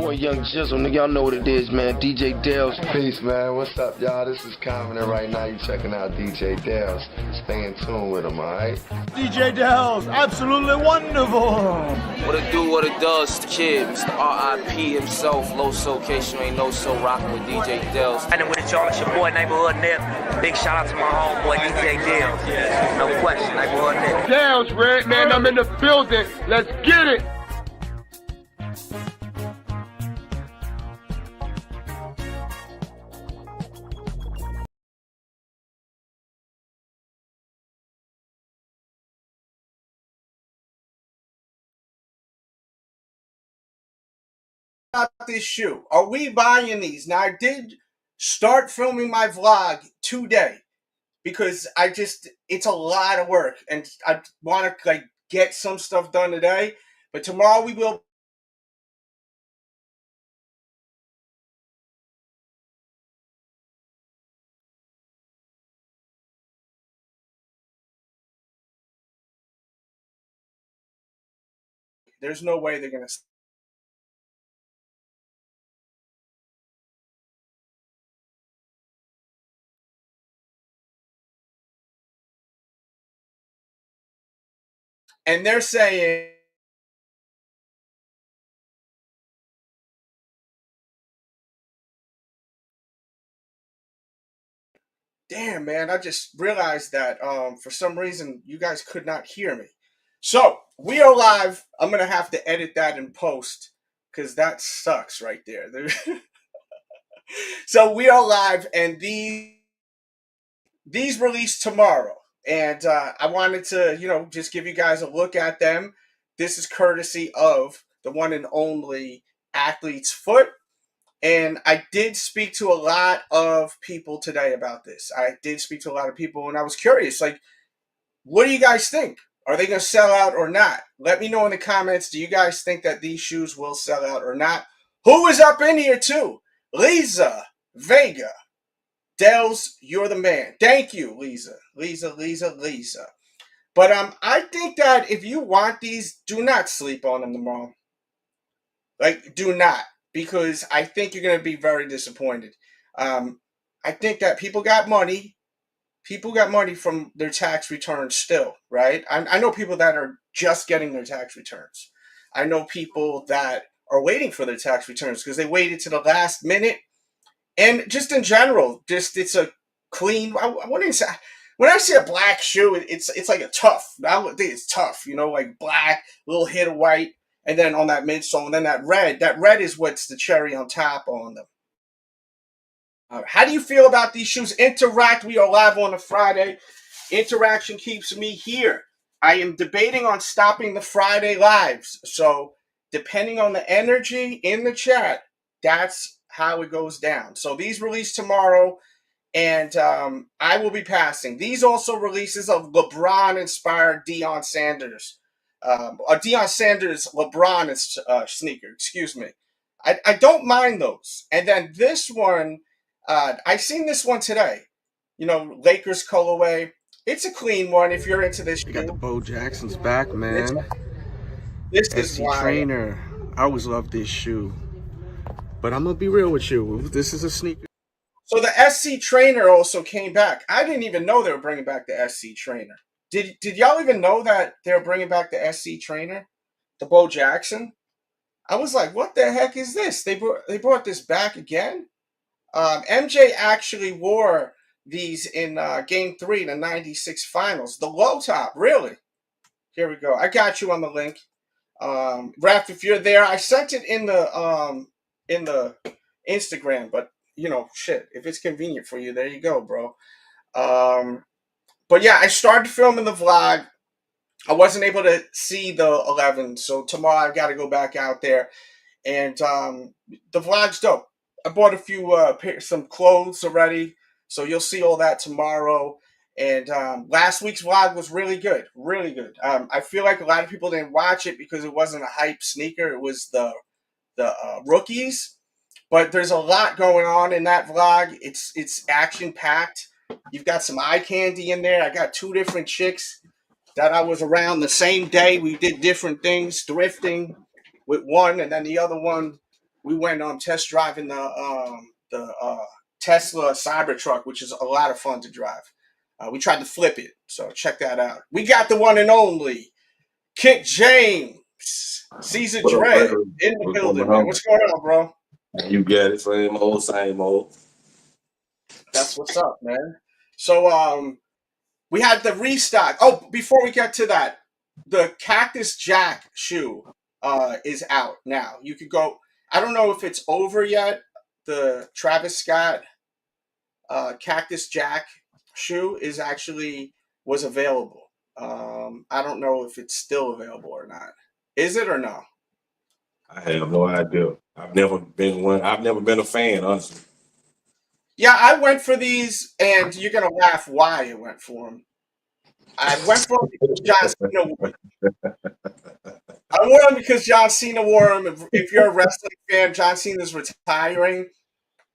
boy Young Jizzle, nigga, y'all know what it is, man. DJ Dales. Peace, man. What's up, y'all? This is Common, and right now you checking out DJ Dales. Stay in tune with him, alright? DJ Dales, absolutely wonderful. What it do, what it does, kid. Mr. R.I.P. himself, low location, ain't no so rocking with DJ Dales. And with y'all, it's your boy Neighborhood Nip. Big shout out to my homeboy DJ Dales. No question, Neighborhood Nip. Dales, Red, man, I'm in the building. Let's get it. About this shoe. Are we buying these? Now, I did start filming my vlog today because it's a lot of work and I want to get some stuff done today, but tomorrow we will. There's no way they're going to. And they're saying damn, man, I just realized that for some reason you guys could not hear me. So we are live. I'm going to have to edit that in post because that sucks right there. So we are live, and these release tomorrow. And I wanted to, just give you guys a look at them. This is courtesy of the one and only Athlete's Foot. And I did speak to a lot of people today about this. I did speak to a lot of people, and I was curious, what do you guys think? Are they going to sell out or not? Let me know in the comments. Do you guys think that these shoes will sell out or not? Who is up in here too? Lisa Vega. Dels, you're the man. Thank you, Lisa. Lisa. But I think that if you want these, do not sleep on them tomorrow. Do not. Because I think you're going to be very disappointed. I think that people got money. People got money from their tax returns still, right? I know people that are just getting their tax returns. I know people that are waiting for their tax returns because they waited to the last minute. And just in general, it's a clean. I wouldn't say, when I see a black shoe, it's like a tough. I would think it's tough, like black, little hit of white, and then on that midsole, and then that red. That red is what's the cherry on top on them. How do you feel about these shoes? Interact. We are live on a Friday. Interaction keeps me here. I am debating on stopping the Friday lives. So depending on the energy in the chat, that's how it goes down. So these release tomorrow, and I will be passing. These also releases of LeBron-inspired Deion Sanders. A Deion Sanders LeBron sneaker, excuse me. I don't mind those. And then this one, I seen this one today. Lakers colorway. It's a clean one if you're into this. You got the Bo Jackson's back, man. This is SC Trainer. I always loved this shoe. But I'm going to be real with you. This is a sneaker. So the SC Trainer also came back. I didn't even know they were bringing back the SC Trainer. Did y'all even know that they were bringing back the SC Trainer? The Bo Jackson? I was like, what the heck is this? They brought this back again? MJ actually wore these in Game 3, the 96 finals. The low top, really. Here we go. I got you on the link. Raph, if you're there, I sent it in the Instagram, but shit, if it's convenient for you, there you go, bro. But yeah, I started filming the vlog. I wasn't able to see the 11, so tomorrow I've got to go back out there, and the vlog's dope. I bought a few some clothes already, so you'll see all that tomorrow. And last week's vlog was really good, really good. I feel like a lot of people didn't watch it because it wasn't a hype sneaker. It was the rookies. But there's a lot going on in that vlog. It's action-packed. You've got some eye candy in there. I got 2 different chicks that I was around the same day. We did different things, thrifting with one, and then the other one we went test driving the Tesla Cybertruck, which is a lot of fun to drive. We tried to flip it, so check that out. We got the one and only Kick James, Caesar What up, Dread brother? in the What's going building, man. on? What's going on, bro? You get it, same old, same old. That's what's up, man. So we had the restock. Oh, before we get to that, the Cactus Jack shoe is out now. You could go. I don't know if it's over yet. The Travis Scott Cactus Jack shoe was available. I don't know if it's still available or not. Is it or no? I have no idea. I've never been a fan, honestly. Yeah, I went for these, and you're gonna laugh why I went for them. I went for them because John Cena wore them. I wore them because John Cena wore them. If you're a wrestling fan, John Cena's retiring.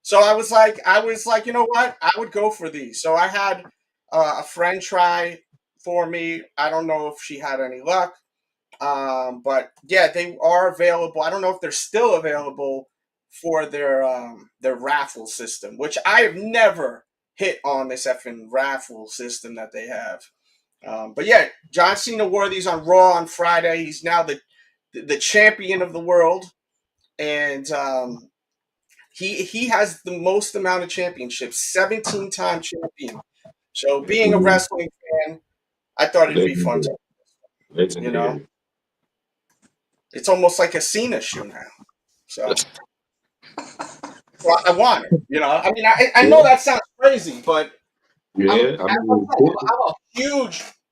So I was like, you know what? I would go for these. So I had a friend try for me. I don't know if she had any luck. But yeah, they are available. I don't know if they're still available for their raffle system, which I have never hit on this effing raffle system that they have. But yeah, John Cena wore these on Raw on Friday. He's now the champion of the world, and he has the most amount of championships, 17-time champion. So being a wrestling fan, I thought it'd be fun to, you know. It's almost like a Cena shoe now. So well, I want it. You know, I mean, I know that sounds crazy, but Yeah,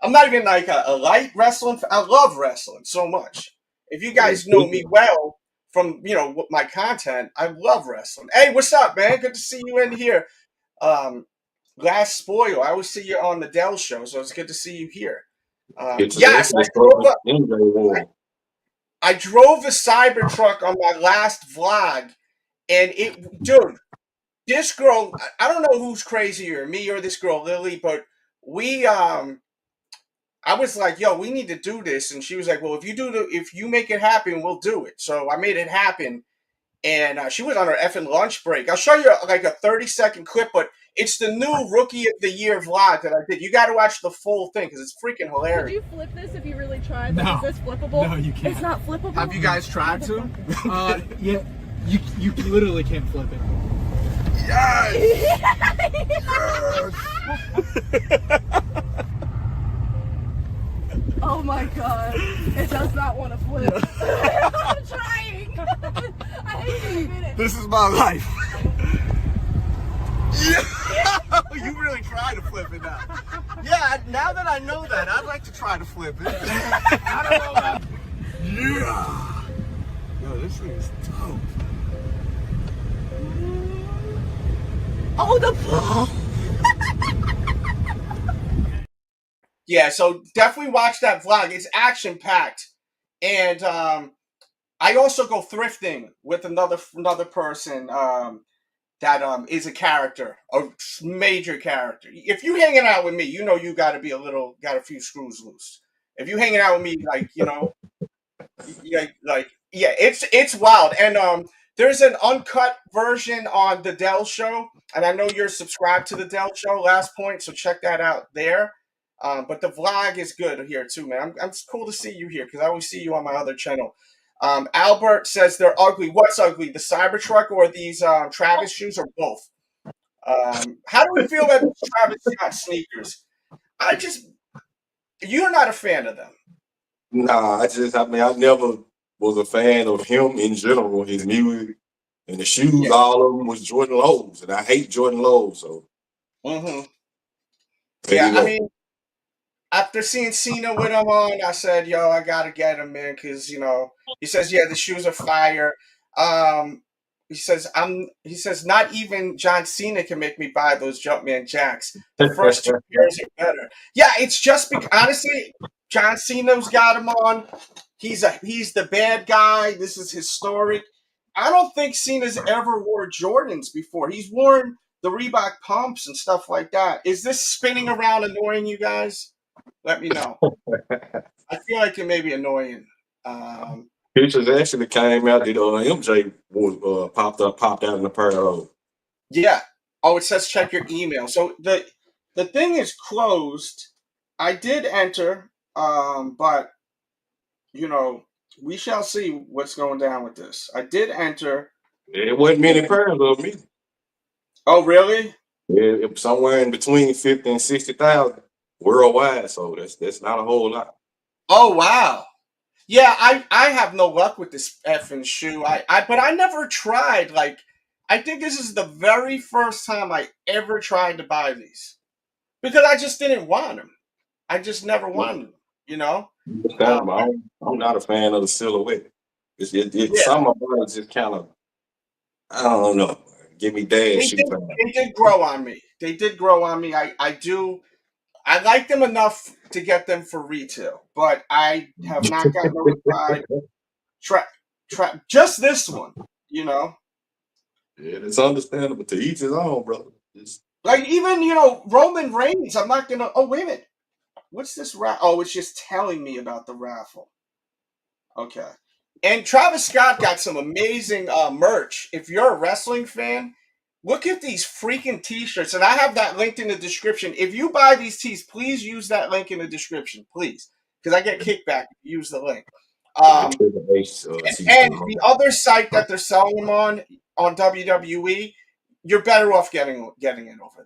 I'm not even like a light wrestling. I love wrestling so much. If you guys know me well from, my content, I love wrestling. Hey, what's up, man? Good to see you in here. Last spoil. I always see you on the Dell show, so it's good to see you here. Yes, I drove the Cybertruck on my last vlog, and dude, this girl, I don't know who's crazier, me or this girl, Lily, but I was like, yo, we need to do this. And she was like, well, if you make it happen, we'll do it. So I made it happen. And she was on her effing lunch break. I'll show you like a 30-second clip, but it's the new Rookie of the Year vlog that I did. You got to watch the full thing because it's freaking hilarious. Could you flip this if you really tried? No. Is this flippable? No, you can't. It's not flippable? Have you guys tried to? Yeah, you literally can't flip it. Yes! Oh my god. It does not want to flip. I'm trying. I hate to admit it. This is my life. Yeah. You really try to flip it now. Yeah, now that I know that, I'd like to try to flip it. I don't know about... Yeah. Yo, this thing is dope. Oh, the ball. Yeah, so definitely watch that vlog. It's action-packed. And I also go thrifting with another person that is a character, a major character. If you hanging out with me, you know you got a few screws loose. If you hanging out with me, it's wild. And there's an uncut version on the Dell Show, and I know you're subscribed to the Dell Show, Last Point, so check that out there. But the vlog is good here too, man. It's cool to see you here because I always see you on my other channel. Albert says they're ugly. What's ugly? The Cybertruck or these Travis shoes or both? How do we feel about the Travis Scott sneakers? You're not a fan of them. Nah, I never was a fan of him in general, his music. And the shoes, Yeah. all of them was Jordan Lowe's. And I hate Jordan Lowe's, so. Mm-hmm. Yeah, I mean, after seeing Cena with him on, I said, yo, I got to get him, man, because, he says, yeah, the shoes are fire. He says, not even John Cena can make me buy those Jumpman Jacks. The first 2 pairs are better. Yeah, it's just because, honestly, John Cena's got him on. He's the bad guy. This is historic. I don't think Cena's ever wore Jordans before. He's worn the Reebok pumps and stuff like that. Is this spinning around annoying you guys? Let me know. I feel like it may be annoying. Pictures actually came out that MJ was popped out in the pair of. Yeah. Oh, it says check your email. So the thing is closed. I did enter, but you know, we shall see what's going down with this. I did enter. It wasn't many pairs of me. Oh, really? Yeah, it was somewhere in between 50 and 60,000 worldwide. So that's not a whole lot. Oh, wow. Yeah, I have no luck with this effing shoe. But I never tried. Like, I think this is the very first time I ever tried to buy these because I just didn't want them. I just never wanted them. You know? I'm not a fan of the silhouette. Yeah. Some of them just kind of, I don't know, give me dad They shoe did, time. they did grow on me. They did grow on me. I like them enough to get them for retail, but I have not gotten notified. Just this one, you know. Yeah, it's understandable. To each his own, brother. Like even Roman Reigns. I'm not gonna. Oh wait a minute. What's this raffle? Oh, it's just telling me about the raffle. Okay. And Travis Scott got some amazing merch. If you're a wrestling fan, look at these freaking t-shirts. And I have that linked in the description. If you buy these tees, please use that link in the description, please. Because I get kickback if you use the link. And the other site that they're selling them on WWE, you're better off getting it over there.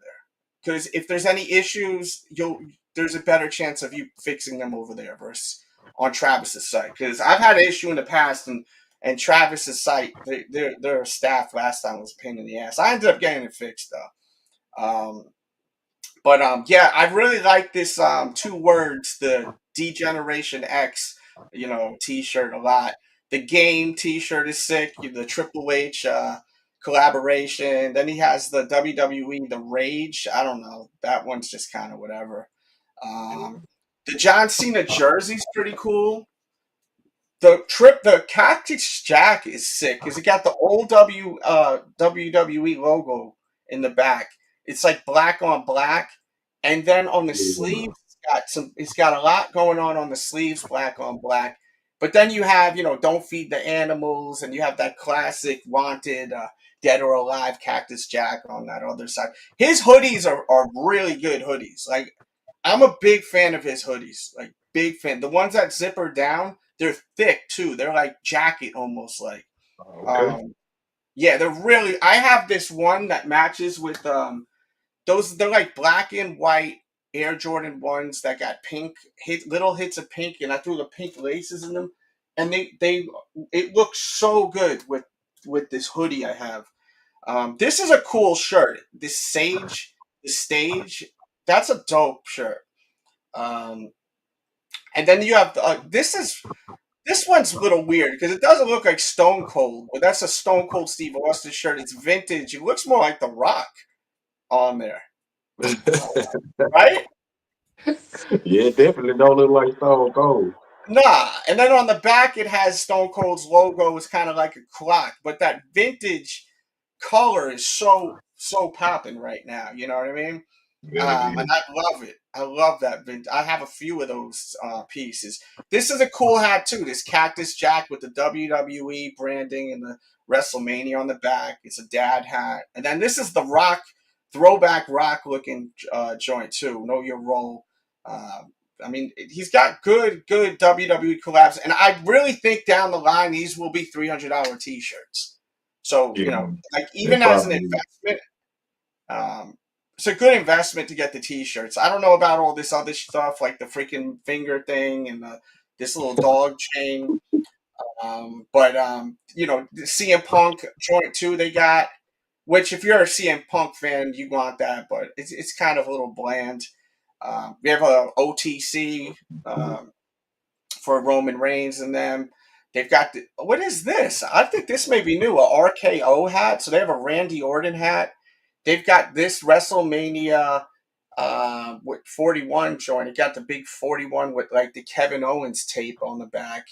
Because if there's any issues, there's a better chance of you fixing them over there versus on Travis's site. Because I've had an issue in the past, and Travis's site, their staff last time was a pain in the ass. I ended up getting it fixed though. Yeah, I really like this 2 words, the Degeneration X, T-shirt a lot. The Game T-shirt is sick. The Triple H collaboration. Then he has the WWE The Rage. I don't know. That one's just kind of whatever. The John Cena jersey's pretty cool. The Cactus Jack is sick because it got the old WWE logo in the back. It's like black on black, and then on the sleeves, it's got a lot going on the sleeves, black on black. But then you have, Don't Feed the Animals, and you have that classic Wanted, Dead or Alive Cactus Jack on that other side. His hoodies are really good hoodies. Like, I'm a big fan of his hoodies. Like, big fan. The ones that zipper down, they're thick too. They're like jacket almost like. Okay. Yeah, they're really. I have this one that matches with those. They're like black and white Air Jordan ones that got pink little hits of pink, and I threw the pink laces in them, and it looks so good with this hoodie I have. This is a cool shirt. The stage. That's a dope shirt. And then you have this one's a little weird because it doesn't look like Stone Cold, but that's a Stone Cold Steve Austin shirt. It's vintage. It looks more like The Rock on there, right? Yeah, definitely don't look like Stone Cold. Nah. And then on the back it has Stone Cold's logo. It's kind of like a clock, but that vintage color is so popping right now. You know what I mean? And I love it. I love that vintage. I have a few of those pieces. This is a cool hat too. This Cactus Jack with the WWE branding and the WrestleMania on the back. It's a dad hat. And then this is the Rock, throwback Rock looking joint too. Know your role. I mean, he's got good WWE collabs, and I really think down the line these will be $300 T-shirts. So like even as an investment. It's a good investment to get the T-shirts. I don't know about all this other stuff like the freaking finger thing and this little dog chain. But the CM Punk joint too they got, which if you're a CM Punk fan, you want that, but it's kind of a little bland. We have a OTC for Roman Reigns and them. They've got what is this? I think this may be new, a RKO hat. So they have a Randy Orton hat. They've got this WrestleMania with 41 joint. It got the big 41 with like the Kevin Owens tape on the back.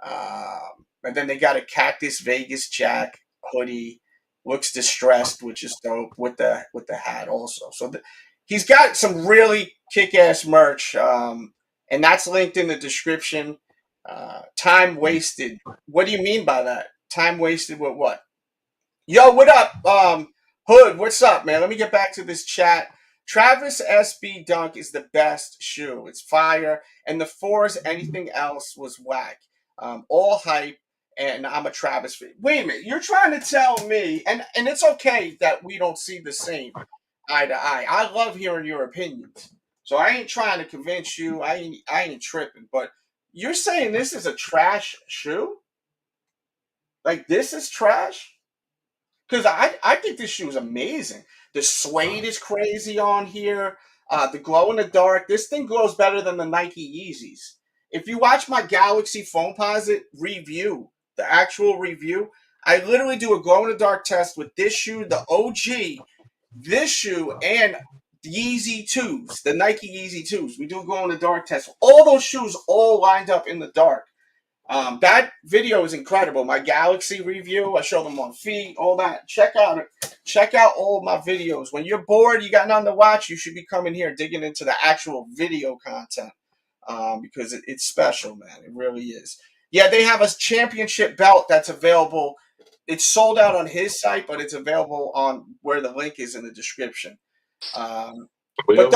And then they got a Cactus Vegas Jack hoodie. Looks distressed, which is dope with the hat also. So he's got some really kick-ass merch. And that's linked in the description. Time wasted. What do you mean by that? Time wasted with what? Yo, what up? Hood, what's up, man? Let me get back to this chat. Travis SB Dunk is the best shoe. It's fire. And the fours, anything else was whack. All hype. And I'm a Travis fan. Wait a minute. You're trying to tell me, and it's okay that we don't see the same eye to eye. I love hearing your opinions. So I ain't trying to convince you. I ain't tripping. But you're saying this is a trash shoe? Like this is trash? Because I think this shoe is amazing. The suede is crazy on here. The glow in the dark. This thing glows better than the Nike Yeezys. If you watch my Galaxy Foamposite review, the actual review, I literally do a glow in the dark test with this shoe, the OG, this shoe, and Yeezy 2s, the Nike Yeezy 2s. We do a glow in the dark test. All those shoes all lined up in the dark. That video is incredible. My Galaxy review, I show them on feet, all that. Check out all my videos. When you're bored, you got nothing to watch, you should be coming here digging into the actual video content. Because it's special, man. It really is. Yeah, they have a championship belt that's available. It's sold out on his site, but it's available on where the link is in the description. But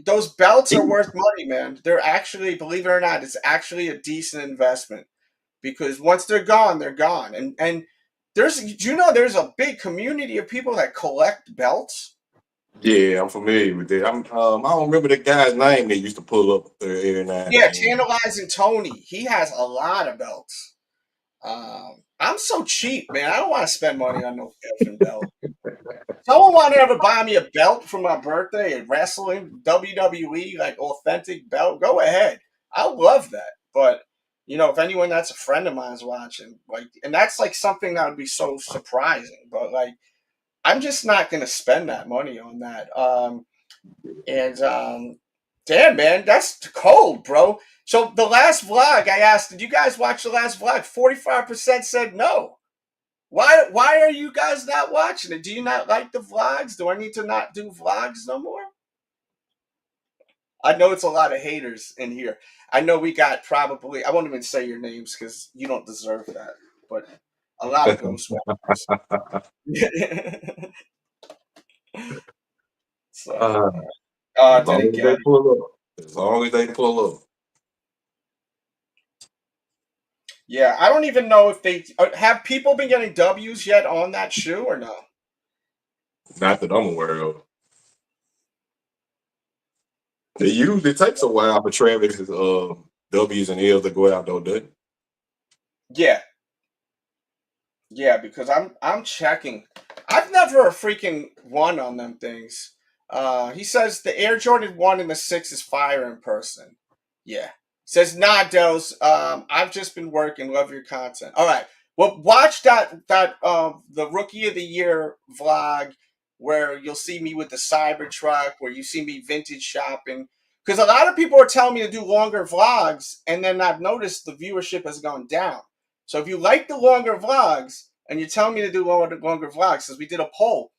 those belts are worth money, man. They're actually, believe it or not, it's actually a decent investment because once they're gone, they're gone. And there's a big community of people that collect belts. Yeah, I'm familiar with that. I don't remember the guy's name they used to pull up there every night. Yeah, Tantalizing Tony. He has a lot of belts. I'm so cheap, man. I don't want to spend money on no effing belt. Someone want to ever buy me a belt for my birthday at wrestling, WWE, like authentic belt? Go ahead. I love that. But if anyone that's a friend of mine is watching, and that's like something that would be so surprising. But I'm just not gonna spend that money on that. Damn, man, that's cold, bro. So the last vlog I asked, did you guys watch the last vlog? 45% said no. Why are you guys not watching it? Do you not like the vlogs? Do I need to not do vlogs no more? I know it's a lot of haters in here. I know we got probably, I won't even say your names because you don't deserve that, but a lot of ghostwriters. As long as they pull up. Yeah, I don't even know if they have people been getting W's yet on that shoe or no. Not that I'm aware of. It usually takes a while for Travis's W's and L's to go out, though, doesn't it? Yeah. Yeah, because I'm checking. I've never freaking won on them things. He says the Air Jordan 1 and the 6 is fire in person. Yeah. Says, nah, Dels, I've just been working. Love your content. All right. Well, watch that the Rookie of the Year vlog where you'll see me with the Cybertruck, where you see me vintage shopping. Because a lot of people are telling me to do longer vlogs, and then I've noticed the viewership has gone down. So if you like the longer vlogs, and you're telling me to do longer vlogs, because we did a poll,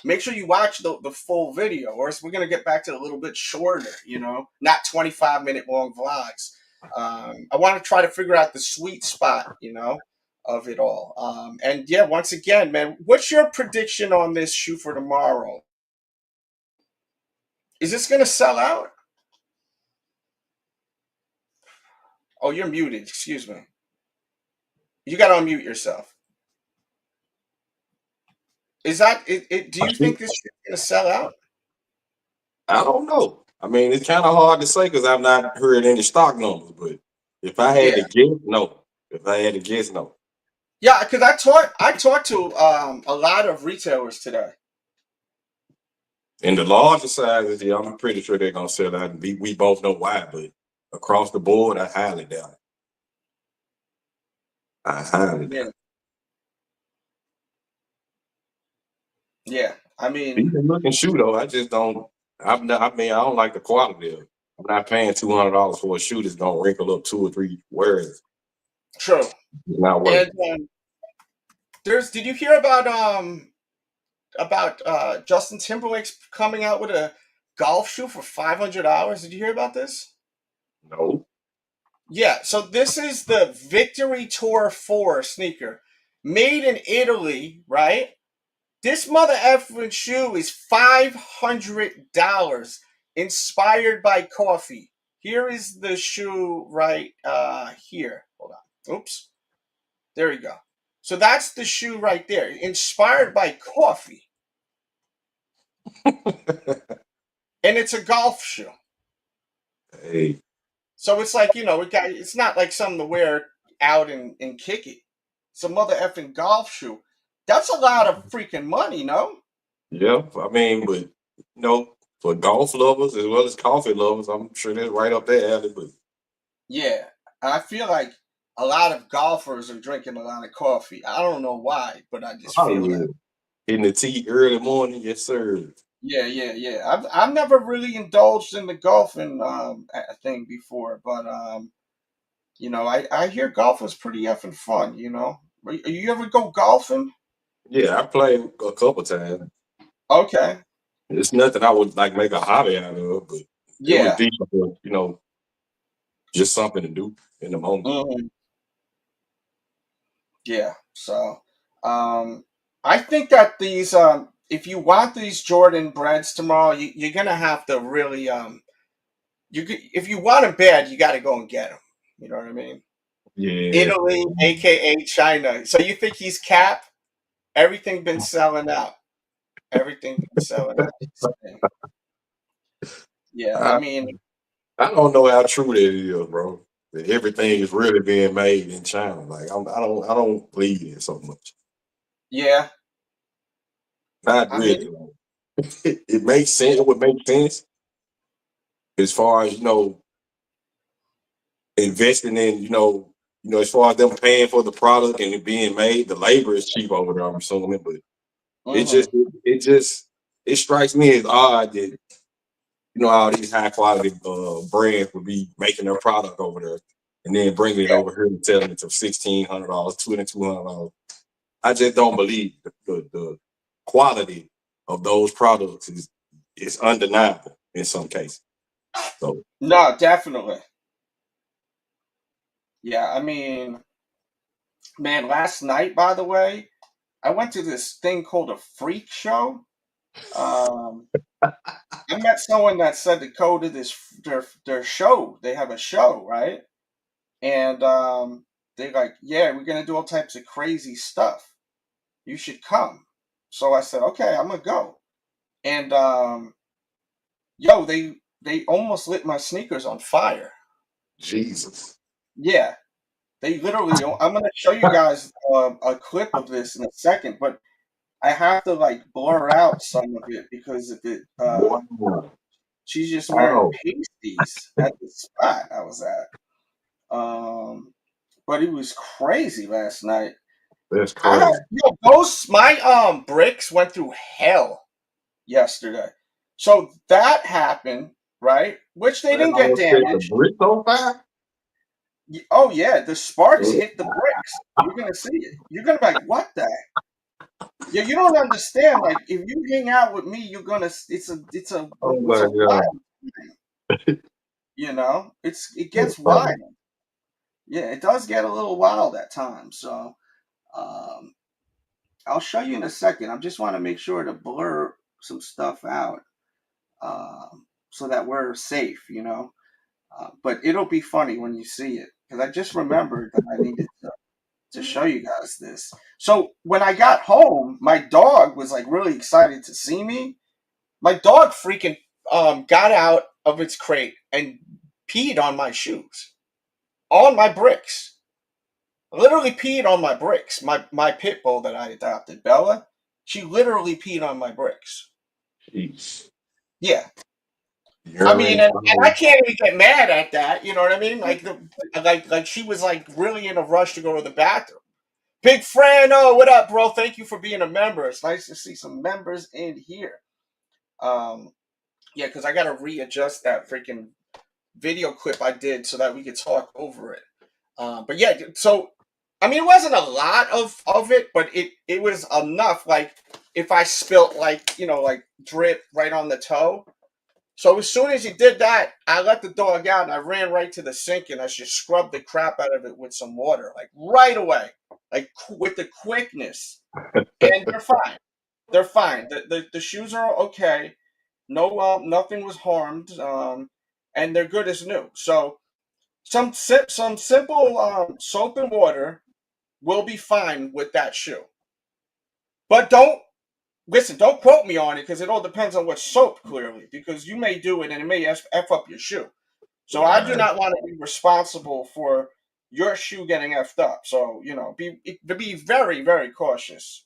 make sure you watch the full video, or else we're going to get back to a little bit shorter, not 25-minute long vlogs. I want to try to figure out the sweet spot, of it all. And yeah, once again, man, what's your prediction on this shoe for tomorrow? Is this going to sell out? Oh, you're muted. Excuse me. You got to unmute yourself. Is that it? Do you think this is going to sell out? I don't know. I mean, it's kind of hard to say because I've not heard any stock numbers. But if I had to guess, no. If I had to guess, no. Yeah, because I talked to a lot of retailers today. In the larger sizes, yeah, I'm pretty sure they're gonna sell out. We both know why, but across the board, I highly doubt it. I highly doubt it. Yeah, I mean, decent looking shoe though. I just don't. I don't like the quality of it. I'm not paying $200 for a shoe that's gonna wrinkle up 2 or 3 wears. True. It's not worth it. Did you hear about Justin Timberlake's coming out with a golf shoe for $500? Did you hear about this? No. Yeah, so this is the Victory Tour 4 sneaker. Made in Italy, right? This mother effing shoe is $500. Inspired by coffee. Here is the shoe right here. Hold on. Oops. There we go. So that's the shoe right there. Inspired by coffee. And it's a golf shoe. Hey, So it's like, it's not like something to wear out and kick it. It's a mother effing golf shoe. That's a lot of freaking money, no? yeah. I mean, but for golf lovers as well as coffee lovers, I'm sure that's right up their alley. But Yeah. I feel like a lot of golfers are drinking a lot of coffee. I don't know why, but I just oh feel yeah, that. hitting the tea early morning, yes sir. Yeah. I've never really indulged in the golfing thing before, but I hear golf is pretty effing fun. You ever go golfing? Yeah, I played a couple times. Okay. It's nothing I would like make a hobby out of, but it was Yeah. decent, just something to do in the moment. Mhm. Yeah. So, I think that these, if you want these Jordan Breds tomorrow, you're gonna have to really, if you want them bad, you got to go and get them. You know what I mean? Yeah. Italy, aka China. So you think he's cap? Everything been selling out. Everything been selling out. Yeah. I I, mean, I don't know how true that is, bro. That everything is really being made in China. Like I don't believe it so much. yeah. Not I mean, really. It makes sense. It would make sense as far as investing in as far as them paying for the product and it being made. The labor is cheap over there. I'm assuming, but it hmm just it just it strikes me as odd that all these high quality brands would be making their product over there and then bringing it yeah. over here and selling it for $1,600, $2,200. I just don't believe the quality of those products is undeniable in some cases. So No, definitely. Yeah. I mean, man, last night, by the way, I went to this thing called a freak show. Um, I met someone that said to go to their show. They have a show, right? And they're like, "Yeah, we're gonna do all types of crazy stuff. You should come." So I said, "Okay, I'm gonna go." And yo, they almost lit my sneakers on fire. Jesus. Yeah, they literally. I'm gonna show you guys a clip of this in a second, but I have to like blur out some of it because if it Wow. she's just wearing Oh, pasties at the spot I was at. But it was crazy last night. that's crazy. Those my bricks went through hell yesterday. So that happened, right? Which they That didn't get almost set the damaged. bricks on fire? Oh yeah, the sparks Oh, hit the bricks. You're gonna see it. You're gonna be like, what the Yeah, you don't understand. Like, if you hang out with me, you're gonna. oh It's my a God. wild time. It That's gets funny. wild. Yeah, it does get a little wild at times. So, um, I'll show you in a second. I just want to make sure to blur some stuff out, so that we're safe. But it'll be funny when you see it because I just remembered that I needed to show you guys this. So when I got home, my dog was like really excited to see me. My dog freaking got out of its crate and peed on my shoes, on my bricks. Literally peed on my bricks. My pit bull that I adopted, Bella, she literally peed on my bricks. Jeez. Yeah, I mean, Urine. and I can't even get mad at that. You know what I mean? Like she was like really in a rush to go to the bathroom. Big Fran, oh, what up, bro? Thank you for being a member. It's nice to see some members in here. Um, yeah, because I gotta readjust that freaking video clip I did so that we could talk over it. But yeah, so I mean, it wasn't a lot of it, but it was enough. Like if I spilt like like drip right on the toe, So as soon as he did that, I let the dog out and I ran right to the sink and I just scrubbed the crap out of it with some water, like right away, like with the quickness. And they're fine. They're fine. The shoes are okay. No, nothing was harmed, and they're good as new. So some simple soap and water will be fine with that shoe. But don't listen. Don't quote me on it because it all depends on what soap. Clearly, because you may do it and it may f up your shoe. So I do not want to be responsible for your shoe getting effed up. So be very very cautious.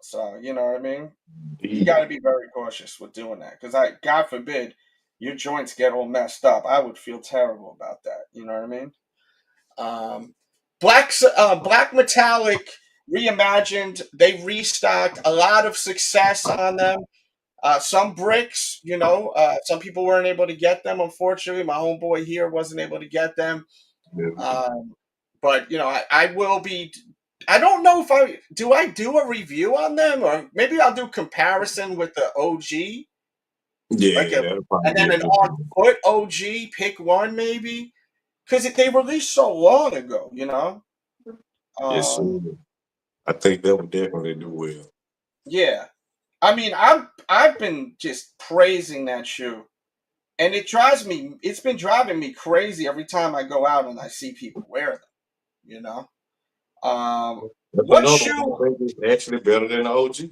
So you know what I mean. You got to be very cautious with doing that because God forbid, your joints get all messed up. I would feel terrible about that. You know what I mean? Black Metallic Reimagined. They restocked. A lot of success on them. Some bricks, some people weren't able to get them. Unfortunately, my homeboy here wasn't able to get them. But I will be. I don't know if I do a review on them or maybe I'll do comparison with the OG, and then an on foot OG. Pick one maybe because they released so long ago. Yes, sir. I think that would definitely do well. Yeah, I mean I've been just praising that shoe, and it's been driving me crazy every time I go out and I see people wear them. That's What another shoe? one I think is actually better than the OG.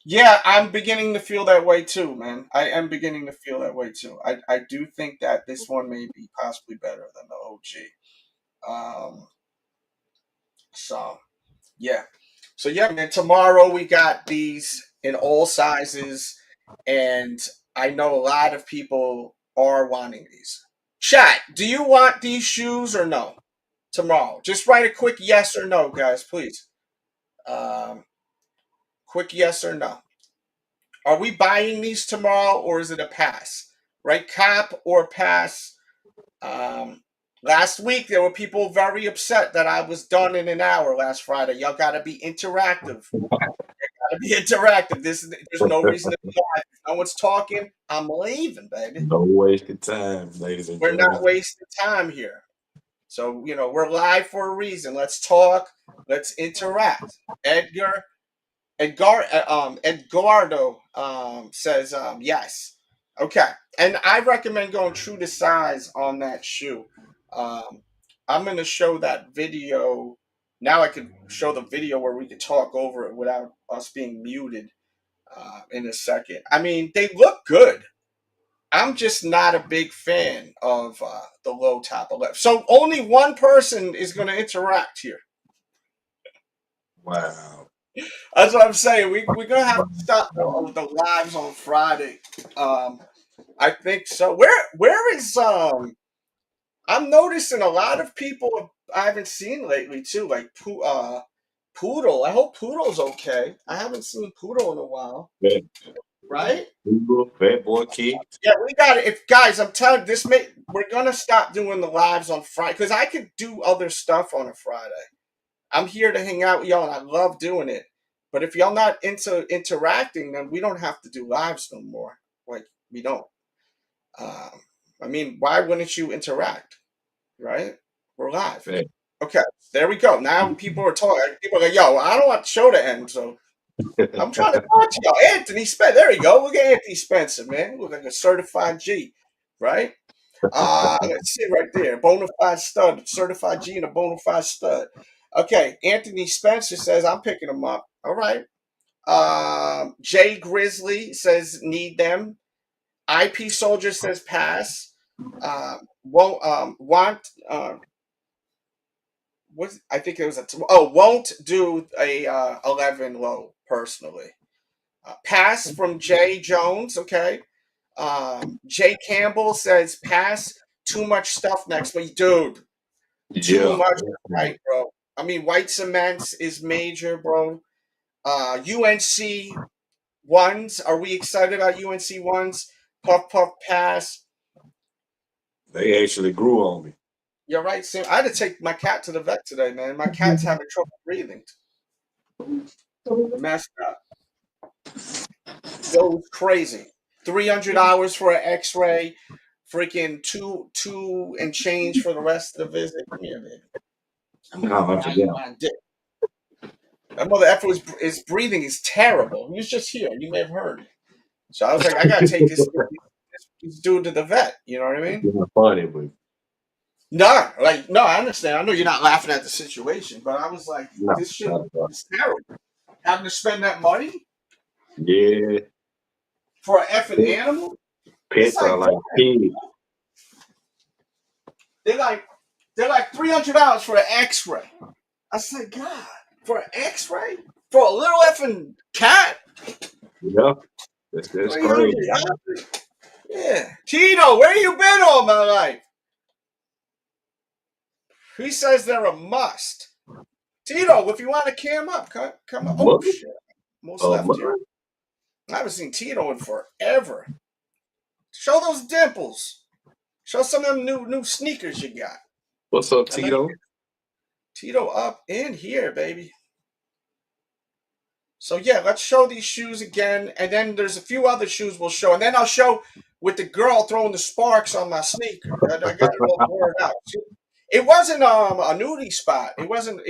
Yeah, I'm beginning to feel that way too, man. I am beginning to feel that way too. I do think that this one may be possibly better than the OG. So yeah. So yeah, man, tomorrow we got these in all sizes, and I know a lot of people are wanting these. Chat, do you want these shoes or no? Tomorrow. Just write a quick yes or no, guys, please. Quick yes or no. Are we buying these tomorrow or is it a pass? Right, cop or pass? Last week there were people very upset that I was done in an hour last Friday. Y'all gotta be interactive. Gotta be interactive. There's no reason to be live. If no one's talking, I'm leaving, baby. No wasted time, ladies and We're gentlemen. not wasting time here. So we're live for a reason. Let's talk. Let's interact. Edgardo says yes. Okay, and I recommend going true to size on that shoe. I'm going to show that video. Now I could show the video where we could talk over it without us being muted in a second. I mean, they look good. I'm just not a big fan of the low top 11. So only one person is going to interact here. Wow. That's what I'm saying. We're going to have to stop the lives on Friday. I think so. Where is I'm noticing a lot of people I haven't seen lately too, like Poodle. I hope Poodle's okay. I haven't seen Poodle in a while. Yeah. Right? Poodle, Fat Boy Kid. Yeah, we got it. If guys, I'm telling you, we're gonna stop doing the lives on Friday because I could do other stuff on a Friday. I'm here to hang out with y'all, and I love doing it. But if y'all not into interacting, then we don't have to do lives no more. Like we don't. I mean, why wouldn't you interact? Right? We're live. Yeah. Okay, there we go. Now people are talking. People are like, yo, I don't want the show to end, so I'm trying to talk to y'all. Anthony Spencer. There you go. Look at Anthony Spencer, man. Look like a certified G, right? Let's see right there. Bonafide stud. Certified G and a bonafide stud. Okay, Anthony Spencer says, I'm picking them up. All right. Jay Grizzly says, need them. IP Soldier says, pass. Want I think it was won't do a 11 low personally. Pass from Jay Jones. Okay. Jay Campbell says pass. Too much stuff next week, dude. Too much, right, bro? I mean, white cements is major, bro. UNC ones. Are we excited about UNC ones? Puff puff pass. They actually grew on me. You're right, Sam. I had to take my cat to the vet today, man. My cat's having trouble breathing. Messed up. Goes crazy. $300 for an X-ray, freaking two and change for the rest of the visit. Come here, baby. No, Now you want dick. That mother effer his breathing is terrible. He was just here. You may have heard. So I was like, I gotta take this dude to the vet. You know what I mean? It's funny, but No, I understand. I know you're not laughing at the situation, but I was like, this shit is terrible. Having to spend that money yeah, for an effing animal? pets are like kids. They're like $300 for an X-ray. I said, God, for an X-ray for a little effing cat? Yeah, that's crazy. Yeah, Tito, where you been all my life? He says they're a must. Tito, if you want to cam up, come up. Oh shit, almost left here. I haven't seen Tito in forever. Show those dimples. Show some of them new sneakers you got. What's up, Tito? Tito up in here, baby. So yeah, let's show these shoes again, and then there's a few other shoes we'll show, and then I'll show with the girl throwing the sparks on my sneaker. I got it all blurred out. It wasn't a nudie spot. It wasn't.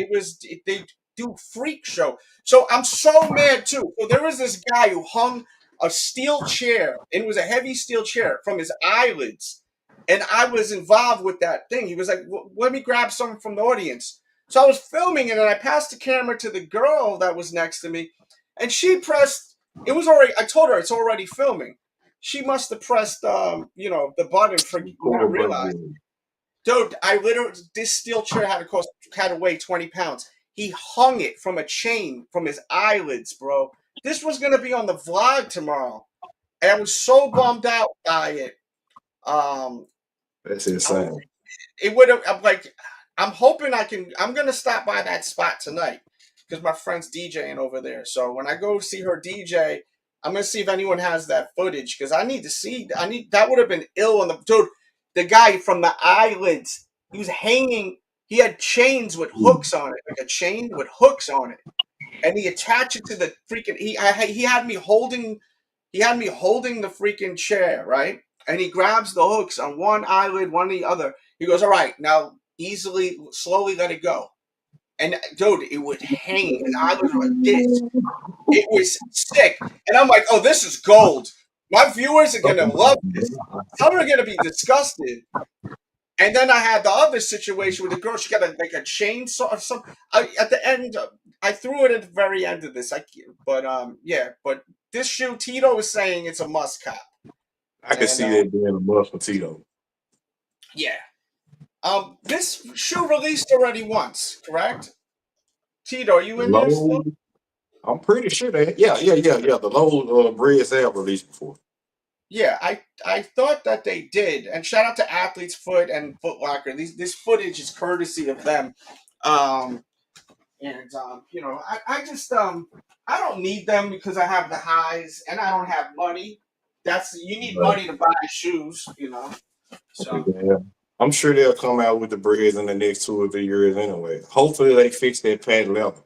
They do freak show. So I'm so mad too. So there was this guy who hung a steel chair, and it was a heavy steel chair from his eyelids, and I was involved with that thing. He was like, "Let me grab something from the audience." So I was filming, and then I passed the camera to the girl that was next to me, and she pressed. It was already. I told her it's already filming. She must have pressed, the button for not realizing. Dude, this steel chair had to weigh 20 pounds. He hung it from a chain from his eyelids, bro. This was gonna be on the vlog tomorrow, and I was so bummed out by it. That's insane. It would have. I'm hoping I'm gonna stop by that spot tonight because my friend's DJing over there. So when I go see her DJ, I'm gonna see if anyone has that footage because I need to see. That would have been ill on the dude. The guy from the eyelids, he was hanging. He had chains with hooks on it, like a chain with hooks on it, and he attached it to the freaking. He had me holding the freaking chair, right? And he grabs the hooks on one eyelid, one the other. He goes, "All right, now slowly let it go." And dude, it would hang. His eyelids were like this. It was sick, and I'm like, "Oh, this is gold." My viewers are gonna love this. Some are gonna be disgusted. And then I had the other situation with the girl. She got a chainsaw or something. At the end, I threw it at the very end of this. But this shoe, Tito is saying it's a must cop. I can see that being a must for Tito. Yeah. This shoe released already once, correct? Tito, are you in there still? I'm pretty sure that. Yeah. The low Bred have released before. Yeah, I thought that they did. And shout out to Athlete's Foot and Foot Locker. This footage is courtesy of them. I just I don't need them because I have the highs and I don't have money. You need money to buy shoes, So yeah. I'm sure they'll come out with the Breds in the next 2 or 3 years anyway. Hopefully they fix that pad level.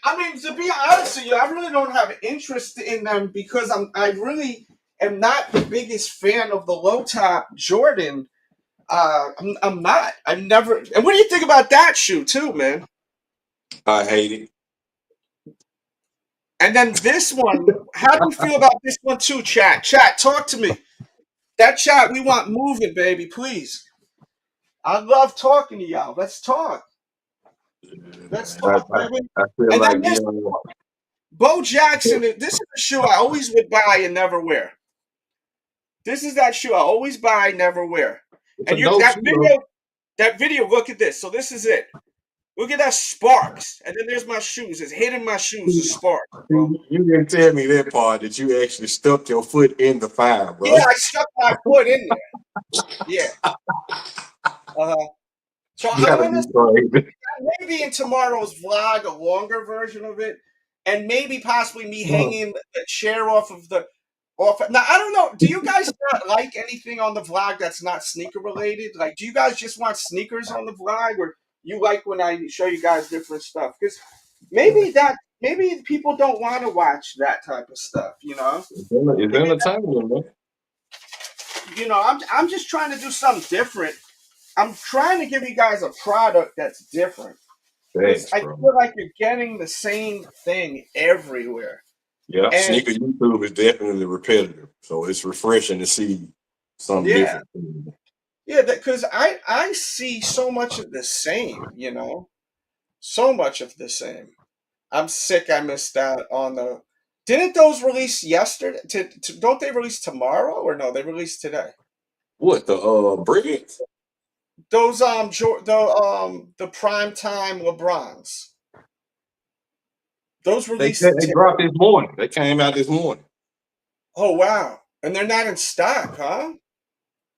I mean, to be honest with you, I really don't have interest in them because I really am not the biggest fan of the low top Jordan. I'm not. I've never. And what do you think about that shoe too, man? I hate it. And then this one, how do you feel about this one too, chat? Chat, talk to me. That chat, we want moving, baby, please. I love talking to y'all. Let's talk. Let's talk, baby. I feel and like then Bo Jackson, this is a shoe I always would buy and never wear. This is that shoe I always buy, never wear. And that video, look at this. So this is it. Look at that sparks. And then there's my shoes. It's hidden my shoes, the sparks, bro. You didn't tell me that part, that you actually stuck your foot in the fire, bro. Yeah, I stuck my foot in there. Yeah. So I'm going to maybe in tomorrow's vlog, a longer version of it. And maybe possibly me hanging the chair off. Now, I don't know. Do you guys not like anything on the vlog that's not sneaker related? Like, do you guys just want sneakers on the vlog? Or you like when I show you guys different stuff? Because maybe people don't want to watch that type of stuff, you know. It's entertainment, man. You know, I'm just trying to do something different. I'm trying to give you guys a product that's different. Because Thanks, I bro. feel like you're getting the same thing everywhere. Yeah, And sneaker YouTube is definitely repetitive, so it's refreshing to see something yeah, different. yeah, because I see so much of the same, you know, so much of the same. I'm sick. I missed out on the. Didn't those release yesterday? Don't they release tomorrow or no? They released today. What the Bred? Those the primetime LeBrons. Those released They today. dropped this morning. They came out this morning. Oh wow! And they're not in stock, huh?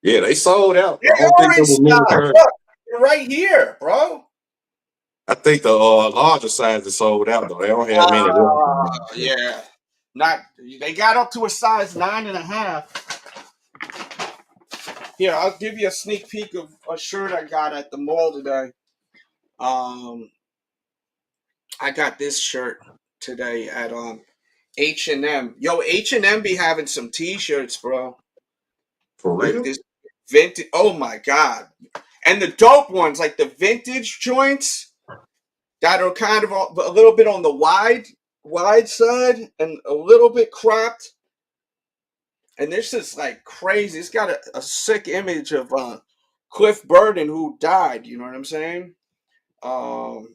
Yeah, they sold out. They I don't think are there in were many stock. pairs. Look, they're right here, bro. I think the larger size is sold out though. They don't have many left. Yeah. Not they got up to a size 9.5. Here, I'll give you a sneak peek of a shirt I got at the mall today. I got this shirt today at H&M. Yo, H&M be having some t-shirts, bro. For Like real? this vintage. Oh my god. And the dope ones, like the vintage joints that are kind of a little bit on the wide side and a little bit cropped. And this is like crazy. It's got a sick image of Cliff Burton who died. You know what I'm saying? From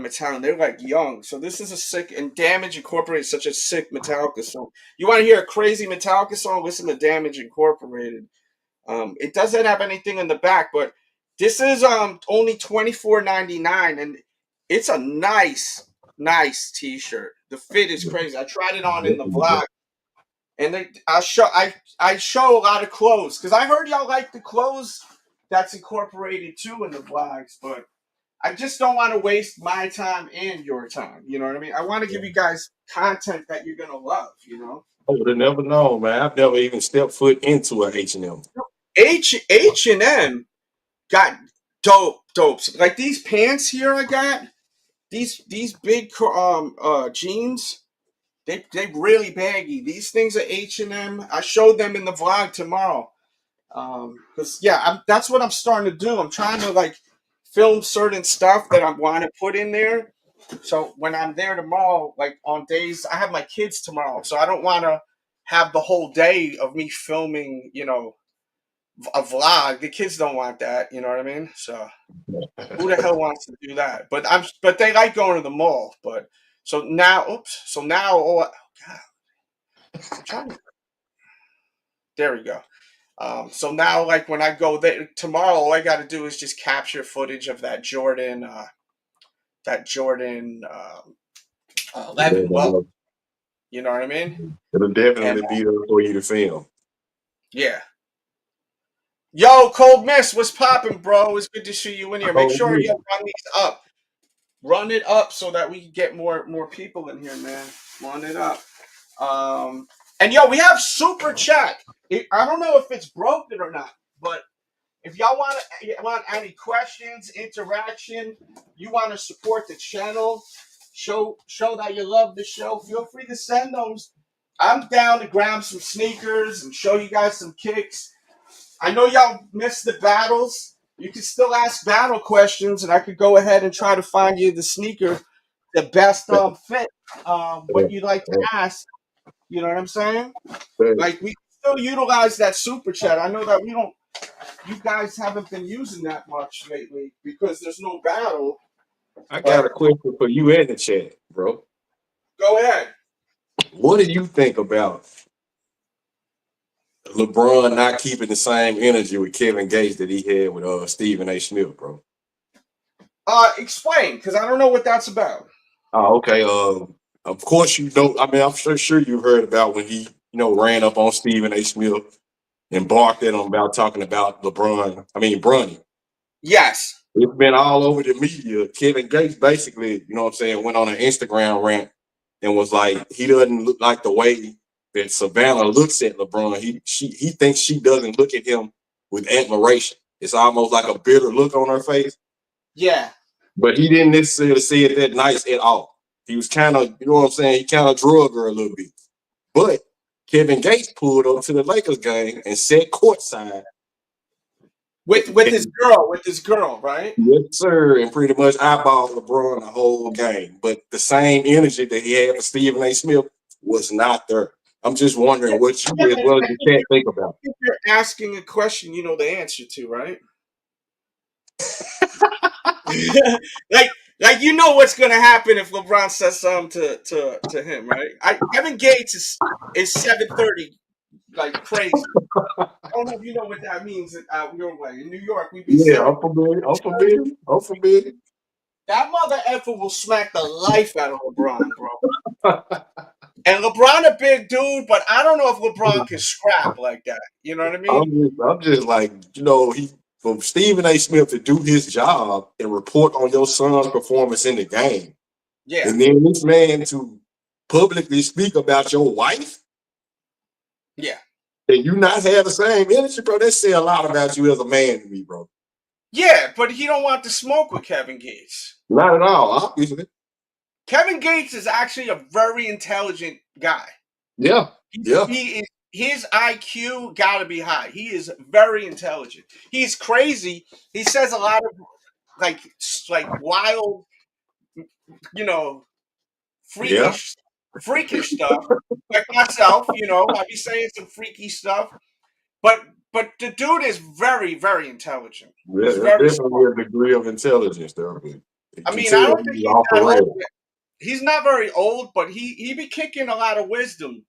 Metallica. They're like young. So this is a sick and Damage Incorporated is such a sick Metallica song. You want to hear a crazy Metallica song? Listen to Damage Incorporated. It doesn't have anything in the back, but this is only $24.99, and it's a nice t-shirt. The fit is crazy. I tried it on in the vlog, and I show a lot of clothes because I heard y'all like the clothes that's incorporated too in the vlogs, but I just don't want to waste my time and your time. You know what I mean? I want to give you guys content that you're gonna love. You know. I would have never known, man. I've never even stepped foot into a H&M. H&M got dopes. Like these pants here I got, these big jeans, they really baggy. These things are H&M. I showed them in the vlog tomorrow. Cuz yeah, that's what I'm starting to do. I'm trying to like film certain stuff that I want to put in there. So when I'm there tomorrow, like on days I have my kids tomorrow, so I don't want to have the whole day of me filming, you know, a vlog. The kids don't want that, you know what I mean? So who the hell wants to do that? But they like going to the mall. But so now, oh god, I'm trying to. There we go. So now, like when I go there tomorrow, all I got to do is just capture footage of that Jordan 11 low. You know what I mean? It'll definitely And be there for you to film. yeah. Yo, Cold Miss, what's popping, bro? It's good to see you in here. Make sure you run these up. Run it up so that we can get more people in here, man. Run it up. And yo, we have super chat. I don't know if it's broken or not, but if y'all want any questions, interaction, you want to support the channel, show that you love the show, feel free to send those. I'm down to grab some sneakers and show you guys some kicks. I know y'all missed the battles. You can still ask battle questions, and I could go ahead and try to find you the sneaker, the best fit, what you'd like to ask. You know what I'm saying? Like we still utilize that super chat. I know that you guys haven't been using that much lately because there's no battle. I got a question for you in the chat, bro. Go ahead. What do you think about LeBron not keeping the same energy with Kevin Gates that he had with Stephen A. Smith, bro? Explain, because I don't know what that's about. Oh, okay. Of course you know. I mean, I'm sure you've heard about when he, ran up on Stephen A. Smith and barked at him about talking about LeBron. I mean, Bronny. Yes. It's been all over the media. Kevin Gates basically, went on an Instagram rant and was like, he doesn't look like the way that Savannah looks at LeBron. He thinks she doesn't look at him with admiration. It's almost like a bitter look on her face. Yeah. But he didn't necessarily say it that nice at all. He was kind of, you know what I'm saying? He kind of drug her a little bit. But Kevin Gates pulled up to the Lakers game and sat courtside. With his girl, right? Yes, sir. And pretty much eyeballed LeBron the whole game. But the same energy that he had for Stephen A. Smith was not there. I'm just wondering what you as well as you can't think about. If you're asking a question, you know the answer to, right? like you know what's gonna happen if LeBron says something to him, right? Kevin Gates is 730, like crazy. I don't know if you know what that means out your way. In New York, we be Yeah, I'm familiar. That mother effer will smack the life out of LeBron, bro. And LeBron a big dude, but I don't know if LeBron can scrap like that. You know what I mean? I'm just like, you know, for Stephen A. Smith to do his job and report on your son's performance in the game. Yeah. And then this man to publicly speak about your wife. Yeah. And you not have the same energy, bro. That say a lot about you as a man to me, bro. Yeah, but he don't want to smoke with Kevin Gates. Not at all, obviously. Kevin Gates is actually a very intelligent guy. Yeah. His IQ got to be high. He is very intelligent. He's crazy. He says a lot of like wild, you know, freakish stuff. Like myself, you know, I be saying some freaky stuff. But the dude is very, very intelligent. Yeah, there's definitely a degree of intelligence there. I mean, I don't think he's that old. He's not very old, but he be kicking a lot of wisdom.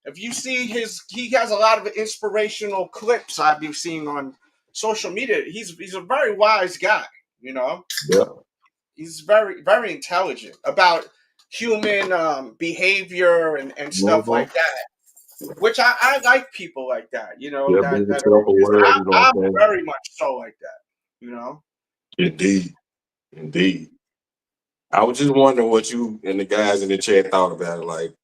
If you see he has a lot of inspirational clips I've been seeing on social media. He's a very wise guy, you know. Yeah. He's very, very intelligent about human behavior and stuff like that. Which I like people like that, you know. Yeah, I'm very much so like that, you know. Indeed. I was just wondering what you and the guys in the chat thought about it. Like,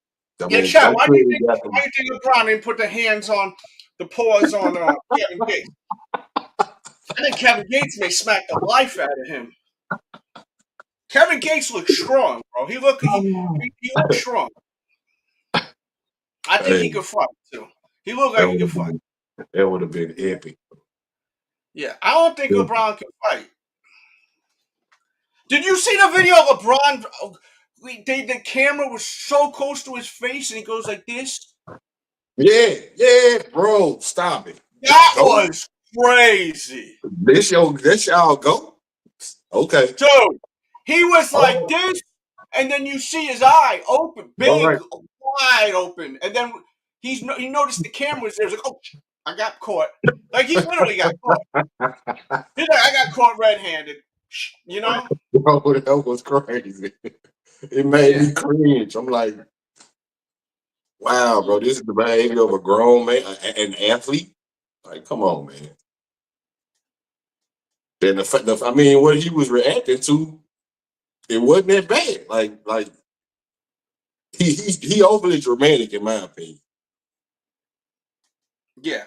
chat. Why do you think LeBron didn't put the hands on the paws on Kevin Gates? I think Kevin Gates may smack the life out of him. Kevin Gates looks strong, bro. He looks strong. I think he could fight too. He looked like he could fight. That would have been epic. Yeah, I don't think LeBron can fight. Did you see the video of LeBron? The camera was so close to his face, and he goes like this. Yeah, bro, stop it. That was crazy. This y'all go. Okay, dude. He was like this, and then you see his eye open, big, wide open, and then he noticed the camera was there. He's like, "Oh, I got caught." Like he literally got caught. He's like, "I got caught red-handed." You know? Bro, that was crazy. It made me cringe. I'm like, wow, bro, this is the behavior of a grown man, an athlete. Like, come on, man. Then I mean, what he was reacting to, it wasn't that bad. Like he overly dramatic, in my opinion. Yeah.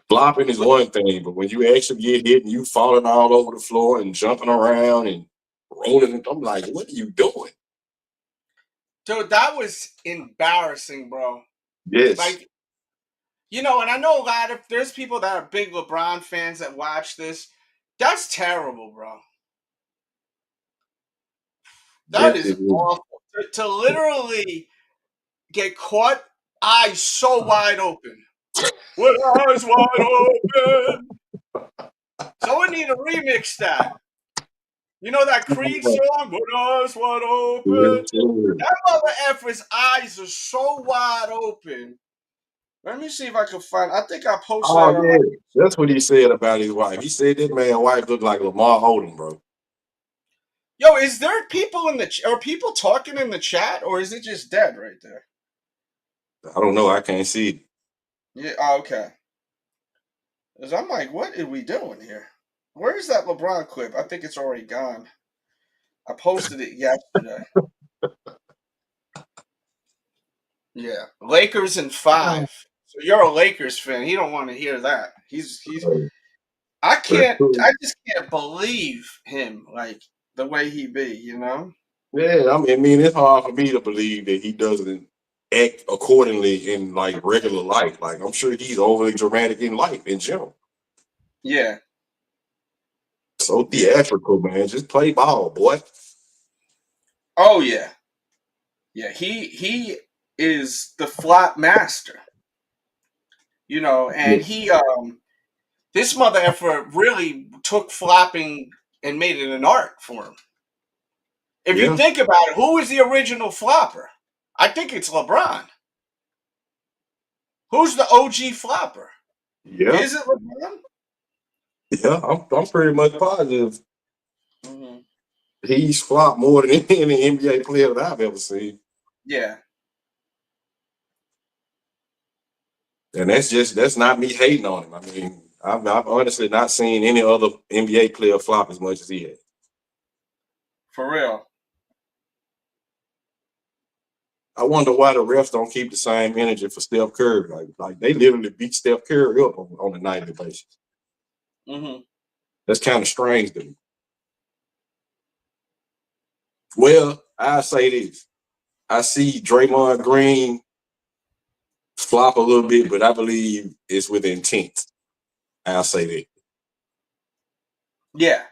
Flopping is one thing, but when you actually get hit and you falling all over the floor and jumping around and rolling, I'm like, what are you doing? Dude, that was embarrassing, bro. Yes. Like, you know, and I know there's people that are big LeBron fans that watch this. That's terrible, bro. That is awful. To literally get caught, eyes so wide open. With eyes wide open. Someone need to remix that. You know that Creed song? With eyes wide open. That mother effer's eyes are so wide open. Let me see if I can find. I think I posted that. Yeah. That's what he said about his wife. He said that man's wife looked like Lamar Odom, bro. Yo, is there people are people talking in the chat, or is it just dead right there? I don't know. I can't see it. Yeah, okay. Because I'm like, what are we doing here? Where is that LeBron clip? I think it's already gone. I posted it yesterday. Yeah, Lakers in 5. So you're a Lakers fan. He don't want to hear that. I just can't believe him. Like, the way he be, you know? Yeah, I mean, it's hard for me to believe that he doesn't act accordingly in like regular life. Like I'm sure he's overly dramatic in life in general. Yeah. So theatrical, man. Just play ball, boy. Oh yeah. Yeah, he is the flop master. You know, and this mother effer really took flopping and made it an art for him. If you Yeah. think about it, who is the original flopper? I think it's LeBron. Who's the OG flopper? Yeah. Is it LeBron? Yeah, I'm pretty much positive Mm-hmm. he's flopped more than any NBA player that I've ever seen. Yeah. And that's not me hating on him. I mean, I've honestly not seen any other NBA player flop as much as he has. For real. I wonder why the refs don't keep the same energy for Steph Curry. Like they literally beat Steph Curry up on a nightly basis. Mm-hmm. That's kind of strange to me. Well, I say this. I see Draymond Green flop a little bit, but I believe it's with intent. I'll say that. Yeah.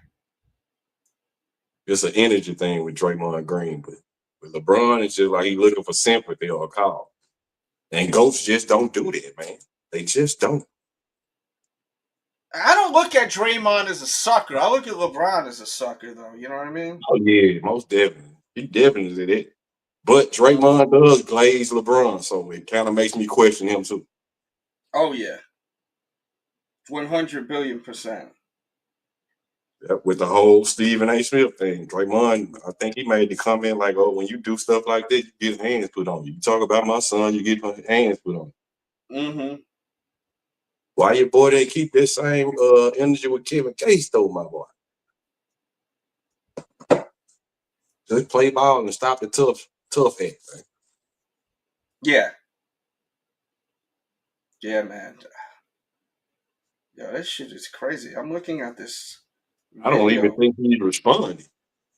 It's an energy thing with Draymond Green, but with LeBron, it's just like he's looking for sympathy or a call. And GOATs just don't do that, man. They just don't. I don't look at Draymond as a sucker. I look at LeBron as a sucker, though. You know what I mean? Oh, yeah, most definitely. He definitely did it. But Draymond does glaze LeBron, so it kind of makes me question him, too. Oh, yeah. 100 billion%. With the whole Stephen A. Smith thing, Draymond, I think he made the comment like, "Oh, when you do stuff like this, you get hands put on you. You talk about my son, you get hands put on you." Mm-hmm. Why your boy didn't keep that same energy with Kevin Case, though, my boy? Just play ball and stop the tough act, man. Yeah. Yeah, man. Yo, this shit is crazy. I'm looking at this I don't video. even think he's responding,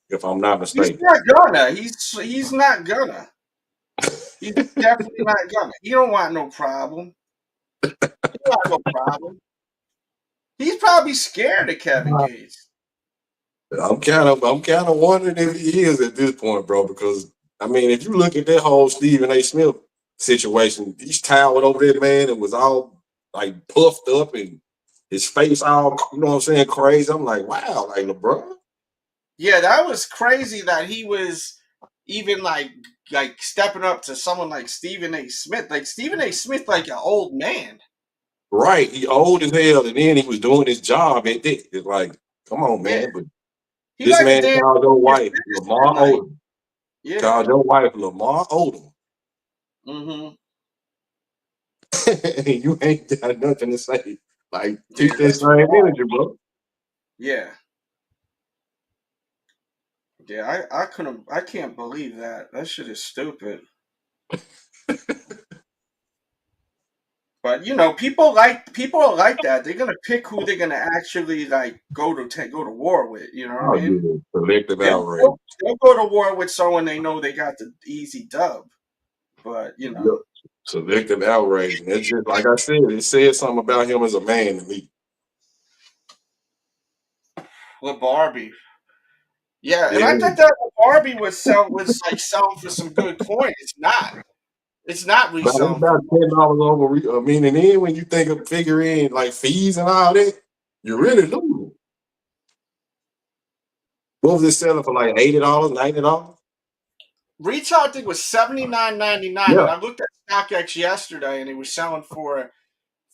if I'm not mistaken. He's not gonna. He's not gonna. He's definitely not gonna. He don't want no problem. He don't want no problem. He's probably scared of Kevin Gates. I'm kind of wondering if he is at this point, bro, because I mean, if you look at that whole Stephen A. Smith situation, he's towered over that man and was all like puffed up and his face all, you know what I'm saying, crazy. I'm like, wow, like LeBron. Yeah, that was crazy that he was even like stepping up to someone like Stephen A. Smith. Like Stephen A. Smith, like an old man. Right, he old as hell, and then he was doing his job at that. It's like, come on, man. Yeah. But He this like man a damn called your wife citizen, Lamar like, Odom. yeah. Called your wife Lamar Odom. Mm-hmm. You ain't got nothing to say. Like, Yeah, keep that that's same wild. energy, bro. Yeah. Yeah, I can't believe that. That shit is stupid. But you know, people are like that. They're gonna pick who they're gonna actually like go to war with. You know what Oh, I mean? yeah. Selective They'll, outrage. they'll, they'll go to war with someone they know they got the easy dub. But you know, Yep. Selective outrage. And it's just like I said, it said something about him as a man to me. Barbie. Yeah, and Yeah. I thought that Barbie was like selling for some good coin. It's not. It's not But it's reselling. about $10 over. I mean, and then when you think of figure in like fees and all that, you're really losing. What was it selling for, like $80, $90? Retail, I think, was $79.99, Yeah. and I looked at StockX yesterday, and it was selling for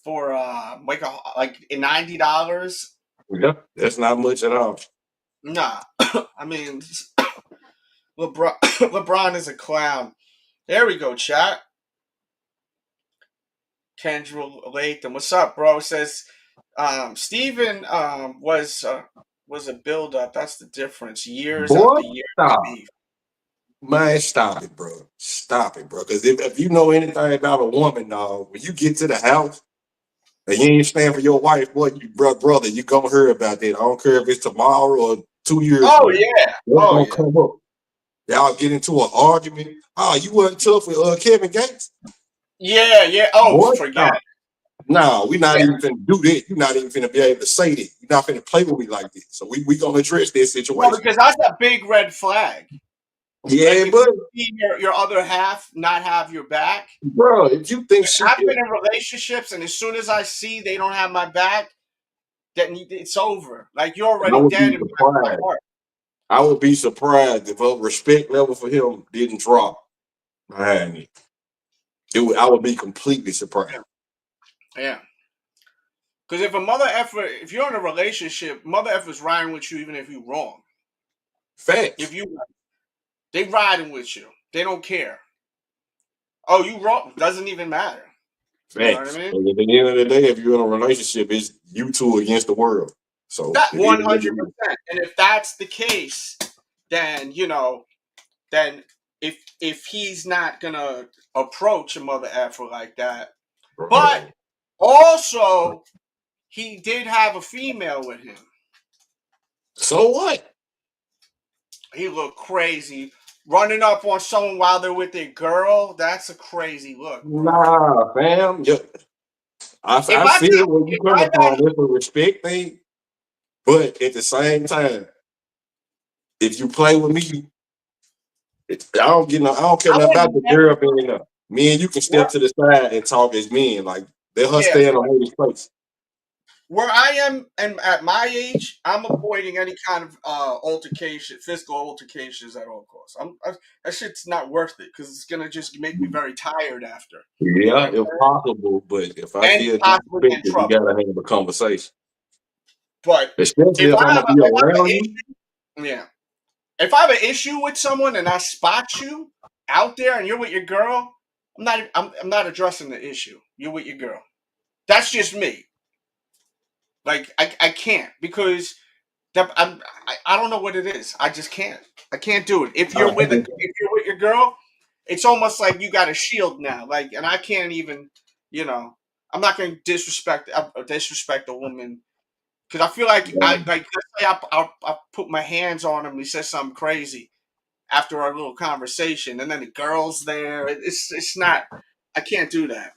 like $90. Yeah, that's not much at all. Nah, I mean, LeBron is a clown. There we go, chat. Kendra Latham, what's up, bro? Says Steven was a build up. That's the difference. Years Boy, after years stop. of beef. Man, stop it, bro. Stop it, bro. Because if you know anything about a woman, dog, when you get to the house and you ain't stand for your wife, boy, brother, you gonna hear about that. I don't care if it's tomorrow or 2 years Oh later. yeah. What's Oh gonna yeah. come up? Y'all get into an argument. Oh, you wasn't tough with Kevin Gates? Yeah, yeah. Oh, Boy, forget it. no, we're not Yeah. even finna do that. You're not even finna be able to say that. You're not finna play with me like this. So we gonna address this Well, situation. because that's a big red flag. Yeah, Like if but you see your other half not have your back. bro, if you think she, I've been in relationships, and as soon as I see they don't have my back, then it's over. Like you're I already would dead be in my surprised. heart. I would be surprised if her respect level for him didn't drop behind it. I would be completely surprised. Yeah. Because if a mother effer, if you're in a relationship, mother effer's riding with you even if you're wrong. Facts. If you, they riding with you. They don't care. Oh, you wrong. Doesn't even matter. You know what I Facts. mean? And at the end of the day, if you're in a relationship, it's you two against the world. So That at the end of the 100%. day, And if that's the case, then then if he's not gonna approach a mother effer like that, but also he did have a female with him. So what? He looked crazy. Running up on someone while they're with their girl, that's a crazy look, bro. Nah, fam. I feel where you're coming from. It's a respect thing. But at the same time, if you play with me, I don't care nothing about the girl being up. Me and you can step to the side and talk as men. Like, let her stay in a lady's place. Where I am, and at my age, I'm avoiding any kind of altercation, physical altercations at all costs. That shit's not worth it because it's gonna just make me very tired after. Yeah, if possible, but if I feel disrespected, we gotta have a conversation. But especially if I'm gonna be around you. Yeah. If I have an issue with someone and I spot you out there and you're with your girl, I'm not addressing the issue. You're with your girl. That's just me. Like I can't because I don't know what it is. I just can't. I can't do it. If you're with your girl, it's almost like you got a shield now. Like, and I can't even. I'm not going to disrespect a woman because I feel like let's say I put my hands on him. And he says something crazy after our little conversation, and then the girl's there. It's not. I can't do that.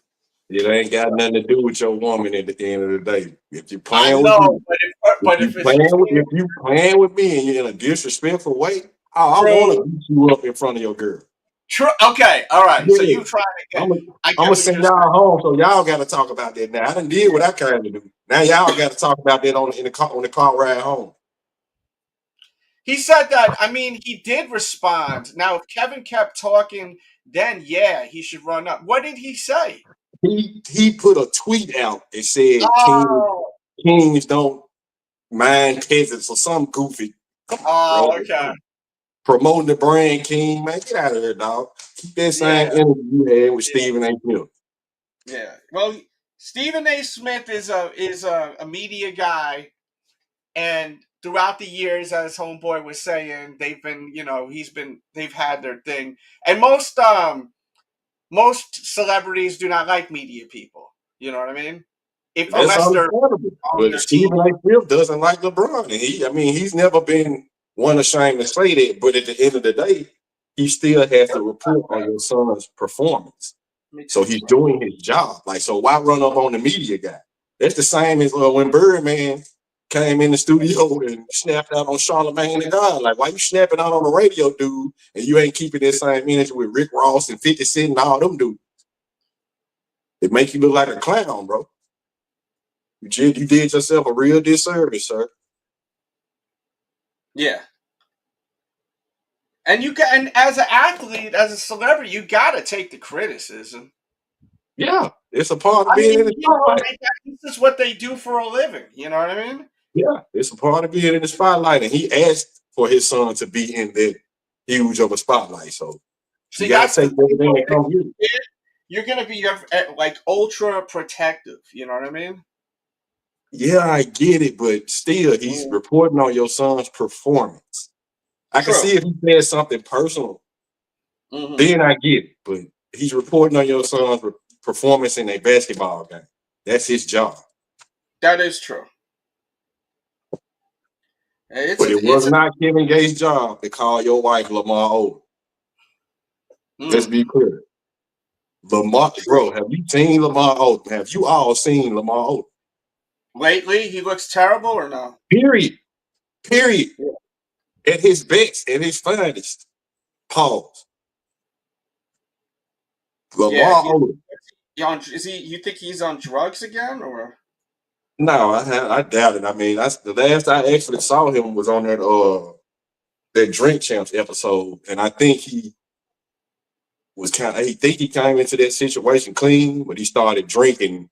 It ain't got nothing to do with your woman at the end of the day. If you're I playing know, with me, if you playing with me and you're in a disrespectful way, I want to beat you up in front of your girl. True. Okay. All right. Yeah. So you trying to get? I'm gonna send y'all home, so y'all got to talk about that now. I done did what I kind of do. Now y'all got to talk about that on the car ride home. He said that. I mean, he did respond. Now, if Kevin kept talking, then yeah, he should run up. What did he say? He put a tweet out and said, "Kings don't mind peasants" or some goofy. Oh, okay. Promoting the brand, King, man, get out of here, dog. Keep that same energy you had with Stephen A. Smith. Yeah. Well, Stephen A. Smith is a media guy, and throughout the years, as Homeboy was saying, they've been, they've had their thing, and most celebrities do not like media people. You know what I mean? Unless they're on but their Stephen team. A. Smith doesn't like LeBron, and he's never been one ashamed to say that. But at the end of the day, he still has to report on your son's performance. So he's doing his job. Like, so why run up on the media guy? That's the same as when Birdman came in the studio and snapped out on Charlamagne and God. Like, why you snapping out on the radio, dude, and you ain't keeping that same energy with Rick Ross and 50 Cent and all them dudes? It make you look like a clown, bro. You did yourself a real disservice, sir. Yeah. And as an athlete, as a celebrity, you gotta take the criticism. Yeah, it's a part of being in the spotlight. This is what they do for a living. You know what I mean? Yeah, it's a part of being in the spotlight, and he asked for his son to be in that huge of a spotlight. So you gotta take everything that comes with it. You're gonna be like ultra protective. You know what I mean? Yeah, I get it, but still, he's reporting on your son's performance. I can see if he said something personal, then I get it. But he's reporting on your son's performance in a basketball game. That's his job. That is true. But it was not Kevin Gates' job to call your wife Lamar Odom. Let's be clear. Lamar, bro, have you seen Lamar Odom? Have you all seen Lamar Odom? Lately, he looks terrible or no? Period. At his best, at his finest. Pause. Lamar Odom. Is he? You think he's on drugs again, or? No, I doubt it. I mean, the last I actually saw him was on that Drink Champs episode, and I think he came into that situation clean, but he started drinking,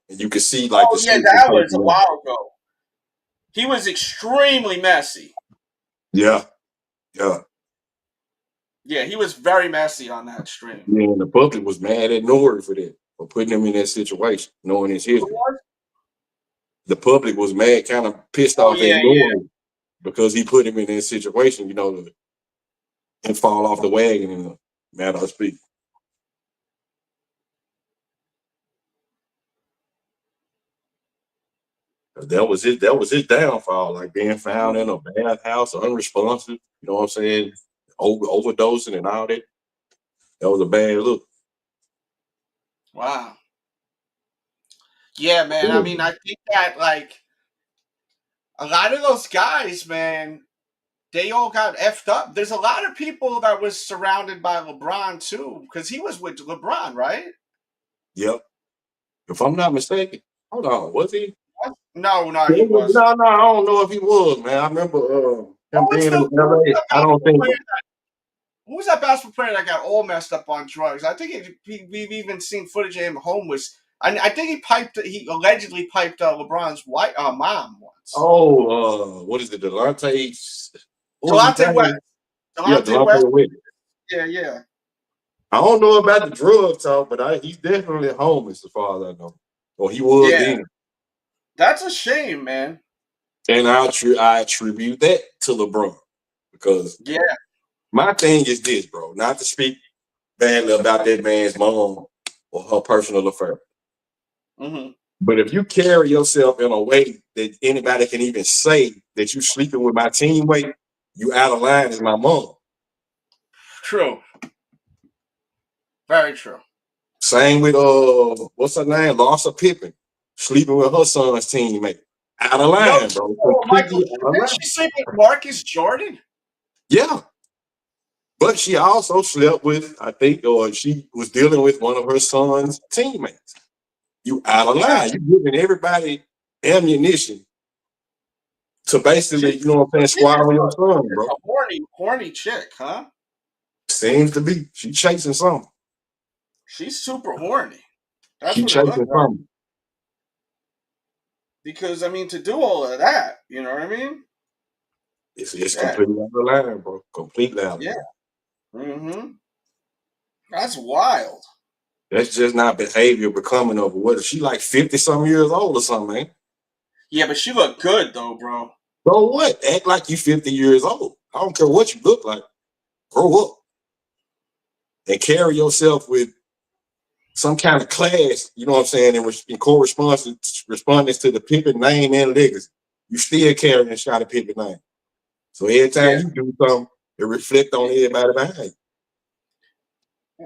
and you could see like that was a while ago. He was extremely messy. Yeah. Yeah, he was very messy on that stream. Yeah, and the public was mad at Nori for that, for putting him in that situation, knowing his history. The public was mad, kind of pissed off at Nori because he put him in that situation, and fall off the wagon in a matter of speaking. That was his downfall, like being found in a bad house, unresponsive, you know what I'm saying? Overdosing and all that. That was a bad look. Wow. Yeah, man. I mean, I think that like a lot of those guys, man, they all got effed up. There's a lot of people that was surrounded by LeBron too, because he was with LeBron, right? Yep. If I'm not mistaken. Hold on, was he? No, he wasn't. No, I don't know if he was, man. I remember him being in LA. I don't think. Who was that basketball player that got all messed up on drugs? I think we've even seen footage of him homeless. I think he allegedly piped LeBron's mom once. Oh, what is it? Delonte West. Delonte West. Yeah. I don't know about the drug talk, but he's definitely homeless as far as I know. Or he was then. That's a shame, man. And I attribute that to LeBron. Because my thing is this, bro. Not to speak badly about that man's mom or her personal affair. Mm-hmm. But if you carry yourself in a way that anybody can even say that you sleeping with my teammate, you out of line as my mom. True. Very true. Same with what's her name? Larsa Pippen, sleeping with her son's teammate. Out of line, bro. Michael, didn't she sleep with Marcus Jordan? Yeah. But she also slept with, I think, or she was dealing with one of her son's teammates. You out of line. You giving everybody ammunition to basically, you know what I'm saying, squabble your son, bro. A horny chick, huh? Seems to be. She chasing something. She's super horny. That's she what chasing it looks something. like. Because, I mean, to do all of that, you know what I mean? It's completely out of line, bro. Completely out of line. Mm-hmm. That's wild. That's just not behavior becoming of what? She like 50-some years old or something, man. Yeah, but she looked good, though, bro. So what? Act like you 50 years old. I don't care what you look like. Grow up. And carry yourself with some kind of class, you know what I'm saying, in correspondence to the Pippen name and legacy. You still carrying a shot of Pippen name. So every time you do something, it reflects on everybody behind you.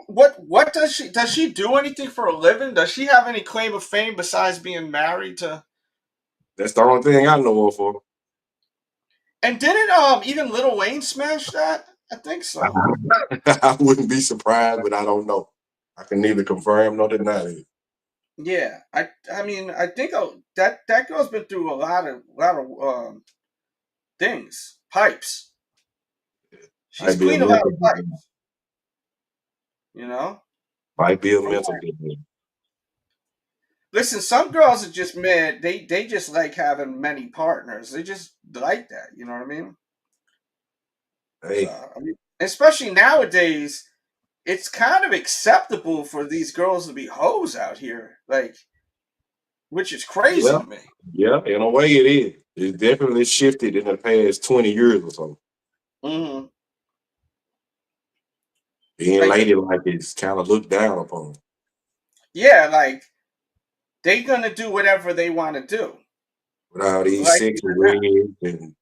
What does she do anything for a living? Does she have any claim of fame besides being married to? That's the only thing I know of her. And didn't even Lil Wayne smash that? I think so. I wouldn't be surprised, but I don't know. I can neither confirm nor deny it. Yeah, I mean, I think that girl's been through a lot of things, pipes. She's cleaned a lot of pipes. You know? Might be a mental thing. Listen, some girls are just mad. They just like having many partners. They just like that. You know what I mean? Hey. I mean, especially nowadays, it's kind of acceptable for these girls to be hoes out here, like, which is crazy to me. Yeah, in a way it is. It's definitely shifted in the past 20 years or so. Mm-hmm. Being ladylike is kind of looked down upon. Yeah, like, they're going to do whatever they want to do. With all these sexual ways and,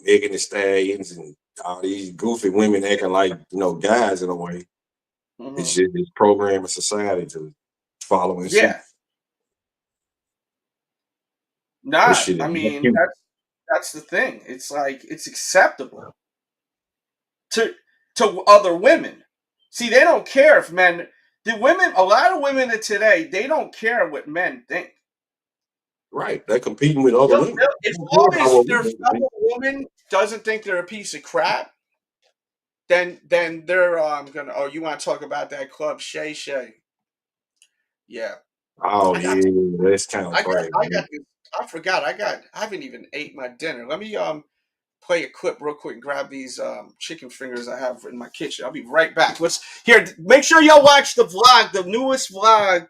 Megan Thee Stallions and all these goofy women acting like, guys in a way. It's just this programming society to follow and suit. Yeah. Not. I mean, that's the thing. It's like it's acceptable to other women. See, they don't care if men. A lot of women of today, they don't care what men think. Right, they're competing with other women. As long as their fellow woman doesn't think they're a piece of crap, then they're gonna. Oh, you want to talk about that club, Shay Shay? Yeah. Oh yeah, that's kind of crazy. I forgot. I haven't even ate my dinner. Let me play a clip real quick and grab these chicken fingers I have in my kitchen. I'll be right back. Make sure y'all watch the vlog. The newest vlog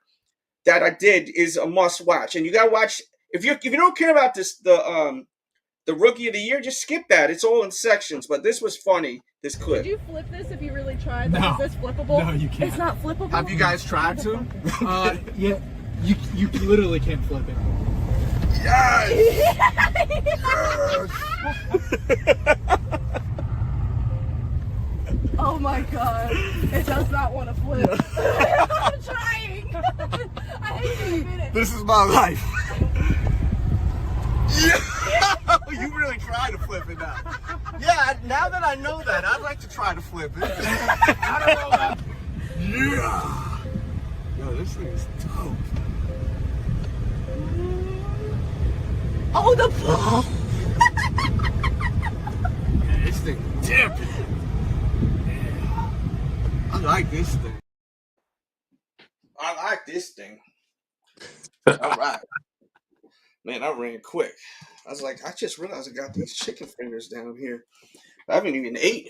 that I did is a must watch, and you gotta watch. If you don't care about the rookie of the year, just skip that. It's all in sections, but this was funny. This clip. Could you flip this if you really tried? No. Is this flippable? No, you can't. It's not flippable. Have you guys tried to? Yeah, you literally can't flip it. Yes! Oh my god. It does not want to flip. I'm trying. I hate to admit it. This is my life. Yeah. You really try to flip it now. Yeah, now that I know that, I'd like to try to flip it. I don't know about... Yeah. Yo, this thing is dope. Oh, the ball. Man, this thing dipping. Yeah. I like this thing. All right. Man, I ran quick. I was like, I just realized I got these chicken fingers down here. I haven't even ate.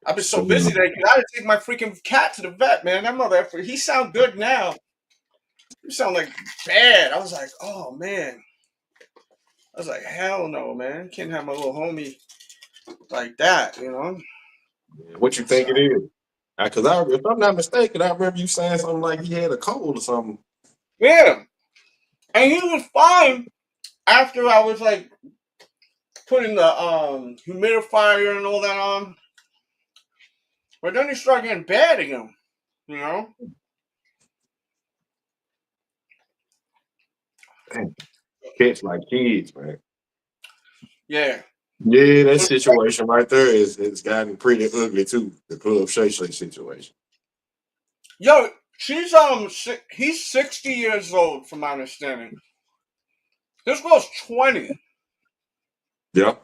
I've been so busy today because I had to take my freaking cat to the vet, man. That mother, he sound good now. You sound like bad. I was like, oh, man. I was like, hell no, man. Can't have my little homie like that, you know? What you think it is? Because if I'm not mistaken, I remember you saying something like he had a cold or something. Yeah. And he was fine after I was like putting the humidifier and all that on. But then he started getting bad again, you know? Kids like kids, man. Yeah. Yeah, that situation right there it's gotten pretty ugly too. The Club Shay Shay situation. Yo, he's 60 years old from my understanding. This girl's 20. Yeah.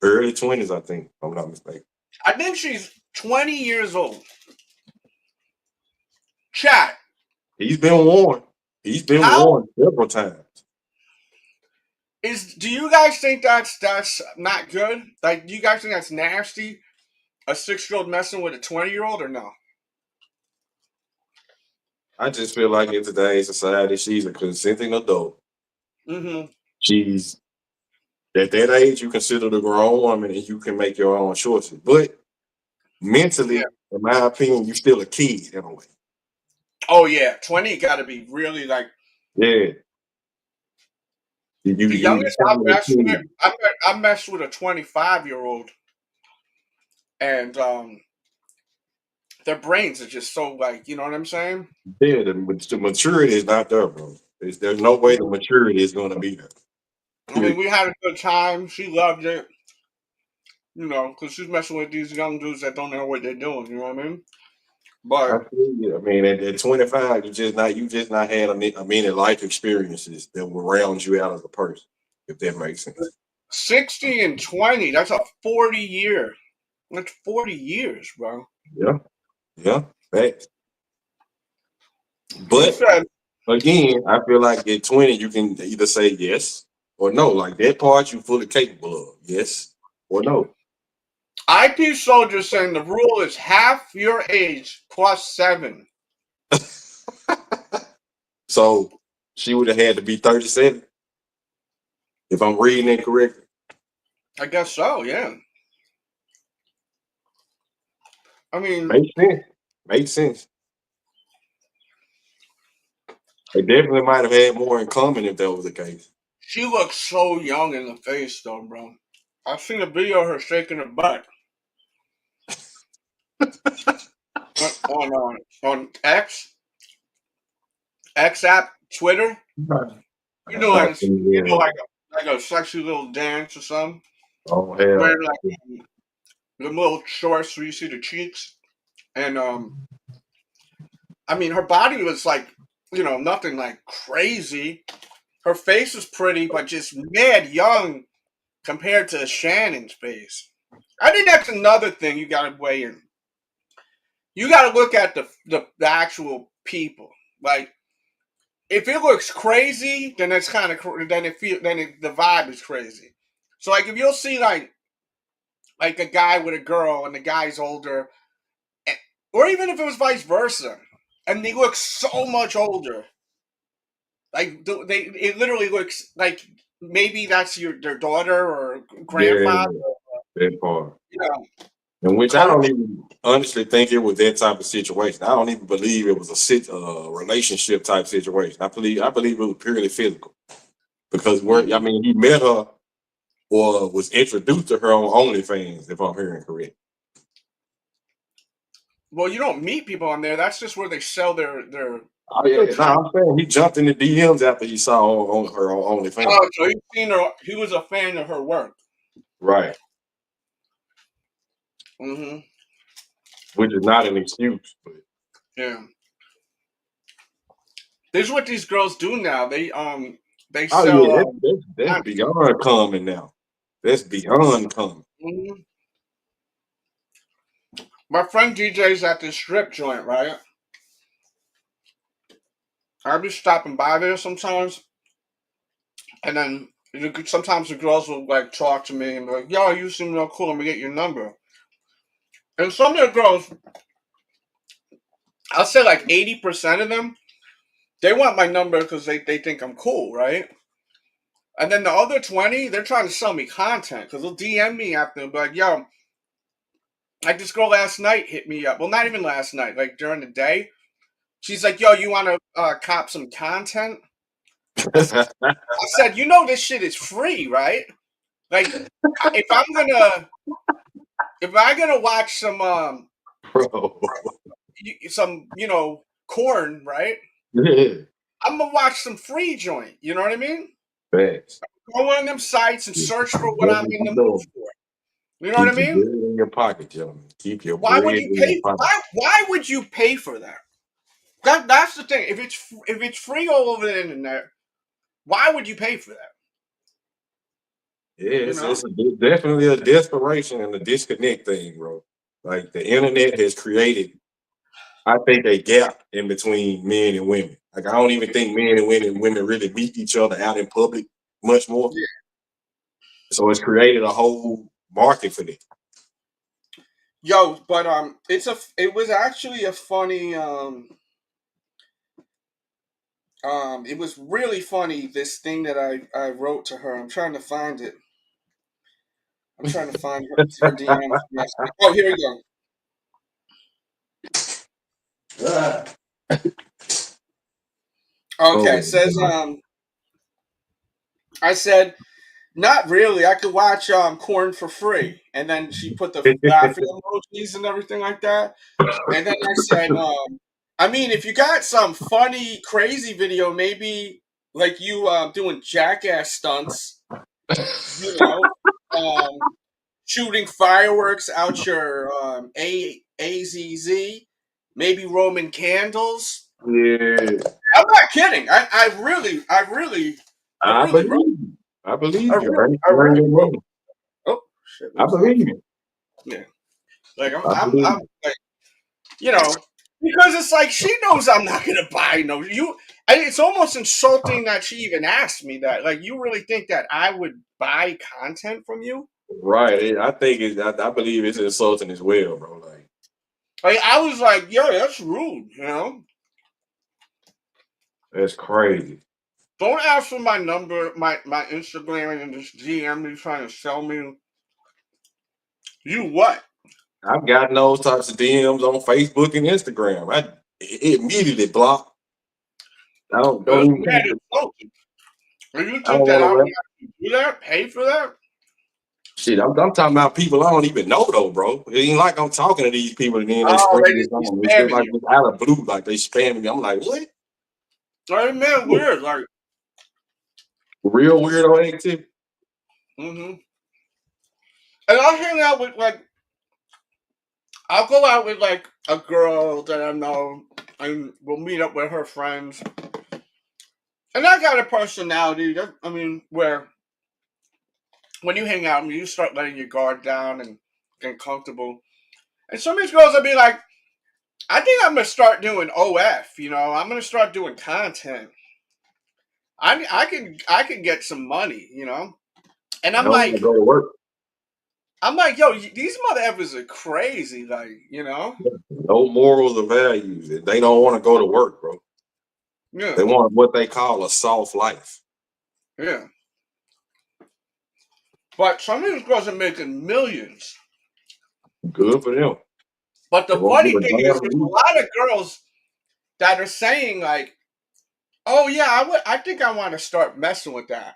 Early 20s, I think, if I'm not mistaken. I think she's 20 years old. Chat. He's been warned. He's been warned several times. Do you guys think that's not good? Like, do you guys think that's nasty? A 6-year-old messing with a 20-year-old or no? I just feel like in today's society, she's a consenting adult. Mm-hmm. She's at that age, you consider a grown woman and you can make your own choices. But mentally, in my opinion, you're still a kid in a way. Oh yeah, 20 got to be really like. Yeah. The youngest I messed with a 25-year-old, and their brains are just so like, you know what I'm saying? Yeah, the maturity is not there, bro. There's no way the maturity is going to be there. I mean, we had a good time. She loved it, you know, because she's messing with these young dudes that don't know what they're doing. You know what I mean? But I mean, at 25, you just not had a many life experiences that will round you out as a person, if that makes sense. 60 and 20, that's a 40 year. That's 40 years, bro. Yeah, facts. But again, I feel like at 20, you can either say yes or no. Like that part, you're fully capable of yes or no. IP Soldier saying the rule is half your age plus 7. So she would have had to be 37, if I'm reading it correctly. I guess so, yeah. I mean, makes sense. They definitely might have had more in common if that was the case. She looks so young in the face, though, bro. I've seen a video of her shaking her butt on X app, Twitter. You know, like like a sexy little dance or something. Oh hell. Wearing like the little shorts where you see the cheeks, and I mean, her body was like, nothing like crazy. Her face was pretty, but just mad young compared to Shannon's face. I think that's another thing you got to weigh in. You got to look at the actual people. Like, if it looks crazy, then it's kind of the vibe is crazy. So like, if you'll see like a guy with a girl and the guy's older, or even if it was vice versa, and they look so much older, like it literally looks like maybe that's their daughter or grandfather. That part. You know, In which I don't even honestly think it was that type of situation. I don't even believe it was a relationship type situation. I believe it was purely physical. Because he met her or was introduced to her on OnlyFans, if I'm hearing correct. Well, you don't meet people on there. That's just where they sell their. Oh yeah, I'm saying he jumped in the DMs after he saw on her on OnlyFans. Oh, so he's seen her. He was a fan of her work. Right. Mm-hmm. Which is not an excuse. But. Yeah. This is what these girls do now. They Oh sell. Yeah, that's beyond common now. That's beyond common. Mm-hmm. My friend DJ's at this strip joint, right? I'll be stopping by there sometimes, and then sometimes the girls will like talk to me and be like, "Yo, you seem real cool. Let me get your number." And some of the girls, I'll say like 80% of them, they want my number because they think I'm cool, right? And then the other 20, they're trying to sell me content because they'll DM me after and be like, "Yo, like this girl last night hit me up. Well, not even last night, like during the day. She's like, yo, you want to cop some content?" I said, this shit is free, right? Like, if I'm gonna watch some corn, right? Yeah. I'm gonna watch some free joint. You know what I mean? Thanks. Go on one of them sites and search for what I'm in the mood for. You know what I mean? Keep your bread in your pocket, gentlemen. Keep your Why bread would you in pay? your pocket. Why would you pay for that? That's the thing. If it's free all over the internet, why would you pay for that? Yeah, it's definitely a desperation and a disconnect thing, bro. Like the internet has created, I think, a gap in between men and women. Like I don't even think men and women really meet each other out in public much more. Yeah. So it's created a whole market for that. Yo, but it was actually a funny it was really funny, this thing that I wrote to her. I'm trying to find it. I'm trying to find her DM message. Oh, here we go. Okay, it says I said, not really. I could watch corn for free. And then she put the laughing emojis and everything like that. And then I said, I mean, if you got some funny, crazy video, maybe like you doing jackass stunts, shooting fireworks out your AZZ, maybe Roman candles. Yeah. I'm not kidding. I really I believe you. I really wrote. Oh shit! I believe you. Yeah, like I'm like, because it's like she knows I'm not gonna buy it's almost insulting that she even asked me that. Like, you really think that I would buy content from you? Right. I think I believe it's insulting as well, bro. Like I was like, yo, that's rude. That's crazy. Don't ask for my number, my Instagram, and just DM me trying to sell me. You what? I've gotten those types of DMs on Facebook and Instagram. I immediately block. I don't even think you think that I'm going to do that? Pay for that? Shit, I'm talking about people I don't even know though, bro. It ain't like I'm talking to these people and then they Oh, scream they this just be on me. It's just spamming like you. it's out of blue, like they spamming me. I'm like, what? Like, man, weird. Like, Real weirdo activity. and I'll hang out with I'll go out with like a girl that I know, and we'll meet up with her friends. And I got a personality that, I mean, where when you hang out, you start letting your guard down and getting comfortable. And some of these girls will be like, I think I'm gonna start doing OF. You know, I'm gonna start doing content. I can get some money. You know, and I don't want to go to work. I'm like, yo, these mother effers are crazy. Like, you know, No morals or values. They don't want to go to work, bro. yeah, They want what they call a soft life. yeah. But some of these girls are making millions. Good for them. But They the won't funny give a thing is, damn. there's a lot of girls that are saying like, "Oh yeah, I think I want to start messing with that."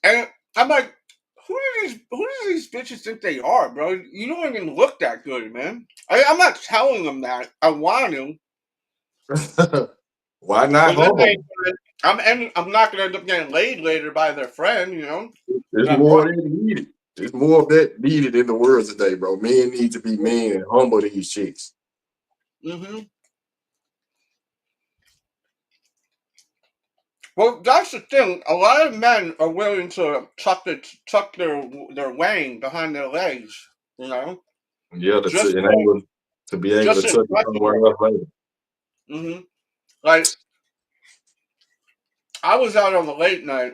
And I'm like, who do these bitches think they are, bro? You don't even look that good, man. I'm not telling them that I want to. Why not home? I'm not gonna end up getting laid later by their friend, you know. There's That more money. than needed. There's more of that needed in the world today, bro. Men need to be men and humble these chicks. Well, that's the thing. A lot of men are willing to tuck their wang behind their legs, you know, Yeah, just to be able to just touch it impress somewhere you. else later. Like I was out on the late night,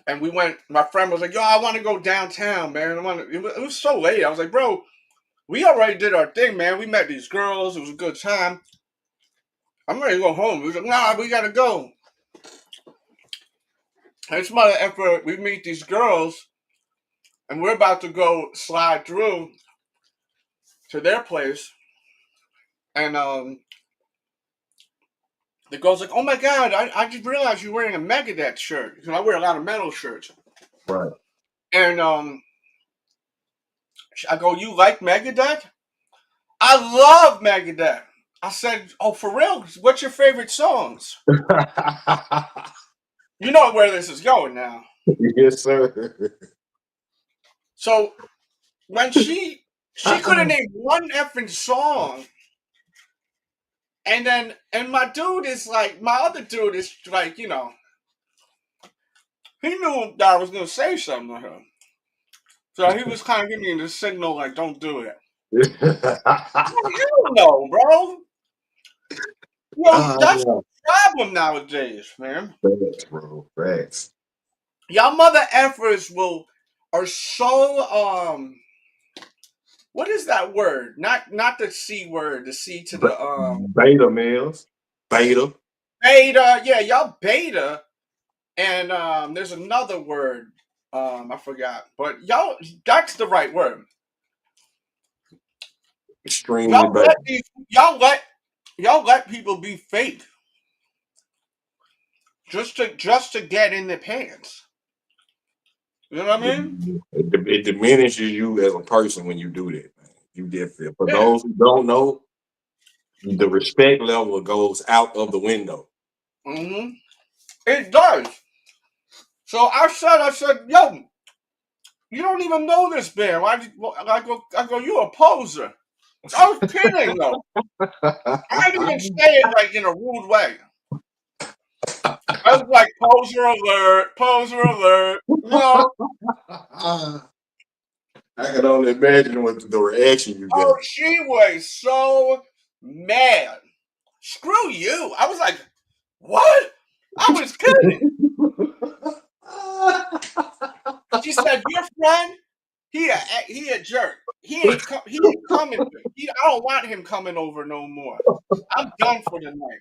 and we went. My friend was like, "Yo, I want to go downtown, man. It was so late. I was like, bro, we already did our thing, man. We met these girls. It was a good time. I'm ready to go home." He was like, "Nah, we gotta go." And it's mother effort. We meet these girls, and we're about to go slide through to their place, and the girl's like, "Oh my god, I just realized you're wearing a Megadeth shirt. Because I wear a lot of metal shirts." Right. And I go, "You like Megadeth?" "I love Megadeth." I said, "Oh, for real? What's your favorite songs?" You know where this is going now. Yes, sir. So when she couldn't name one effing song, and my other dude is like, you know, he knew that I was gonna say something to her, so he was kind of giving me the signal like, "Don't do it." Hell no, bro. Yo, that's the problem nowadays, man. Facts, bro. Facts. Y'all mother effers are so what is that word? Not the C word, the C to the Beta males. Beta. beta. Yeah, y'all beta. And there's another word. I forgot. But y'all, that's the right word. Extremely beta. Y'all let people be fake just to get in their pants. You know what I mean? It diminishes you as a person when you do that. Man. You get for Yeah. those who don't know, the respect level goes out of the window. It does. So I said, yo, you don't even know this band. I go, you a poser. I was kidding though. I didn't even say it like in a rude way. I was like, poser alert, poser alert. You know? I can only imagine what the reaction you Oh, got. she was so mad. Screw you. I was like, what? I was kidding. She said, your friend, he a jerk. He ain't coming. I don't want him coming over no more. I'm done for the night.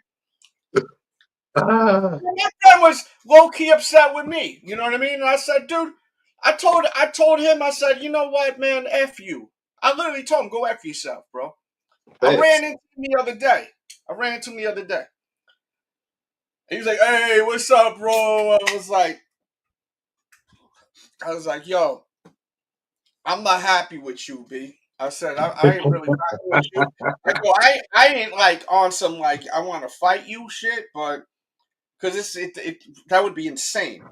My friend was low key upset with me. You know what I mean? And I said, dude, I told him, I said, you know what, man, F you. I literally told him, go F yourself, bro. I ran into him the other day. He was like, hey, what's up, bro? I was like, I was like, yo, I'm not happy with you, B. I said, I ain't really happy with you. Like, well, I ain't like on some like I want to fight you shit, but because that would be insane.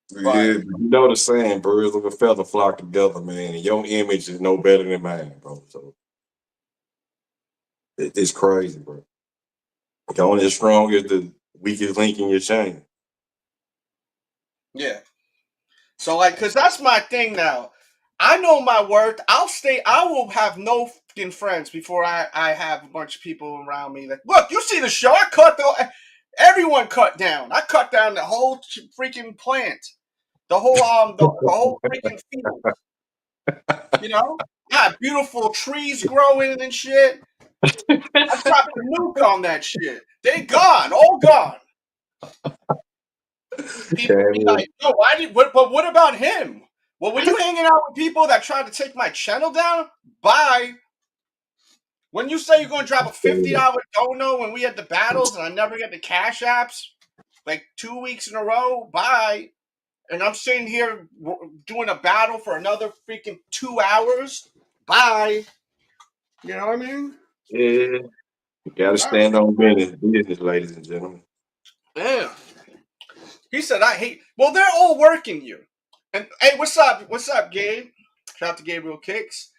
Yeah, you know the saying, birds of a feather flock together, man. And your image is no better than mine, bro. So it's crazy, bro. You're only as strong as the weakest link in your chain. Yeah. So like, cause that's my thing now. I know my worth. I will have no fucking friends before I have a bunch of people around me. Like, look, you see the show? Everyone cut down. I cut down the whole freaking plant. The whole freaking field. You know? I had beautiful trees growing and shit. I dropped the nuke on that shit. They gone, all gone. People be like, "No, but what about him?" Well, when you hanging out with people that try to take my channel down, bye. When you say you're going to drop a $50 dono when we had the battles and I never get the cash apps, like 2 weeks in a row, bye. And I'm sitting here doing a battle for another freaking 2 hours, bye. You know what I mean? Yeah. You gotta stand on business, ladies and gentlemen. Yeah. He said, I hate. Well, they're all working you. And hey, what's up? What's up, Gabe? Shout out to Gabriel Kicks.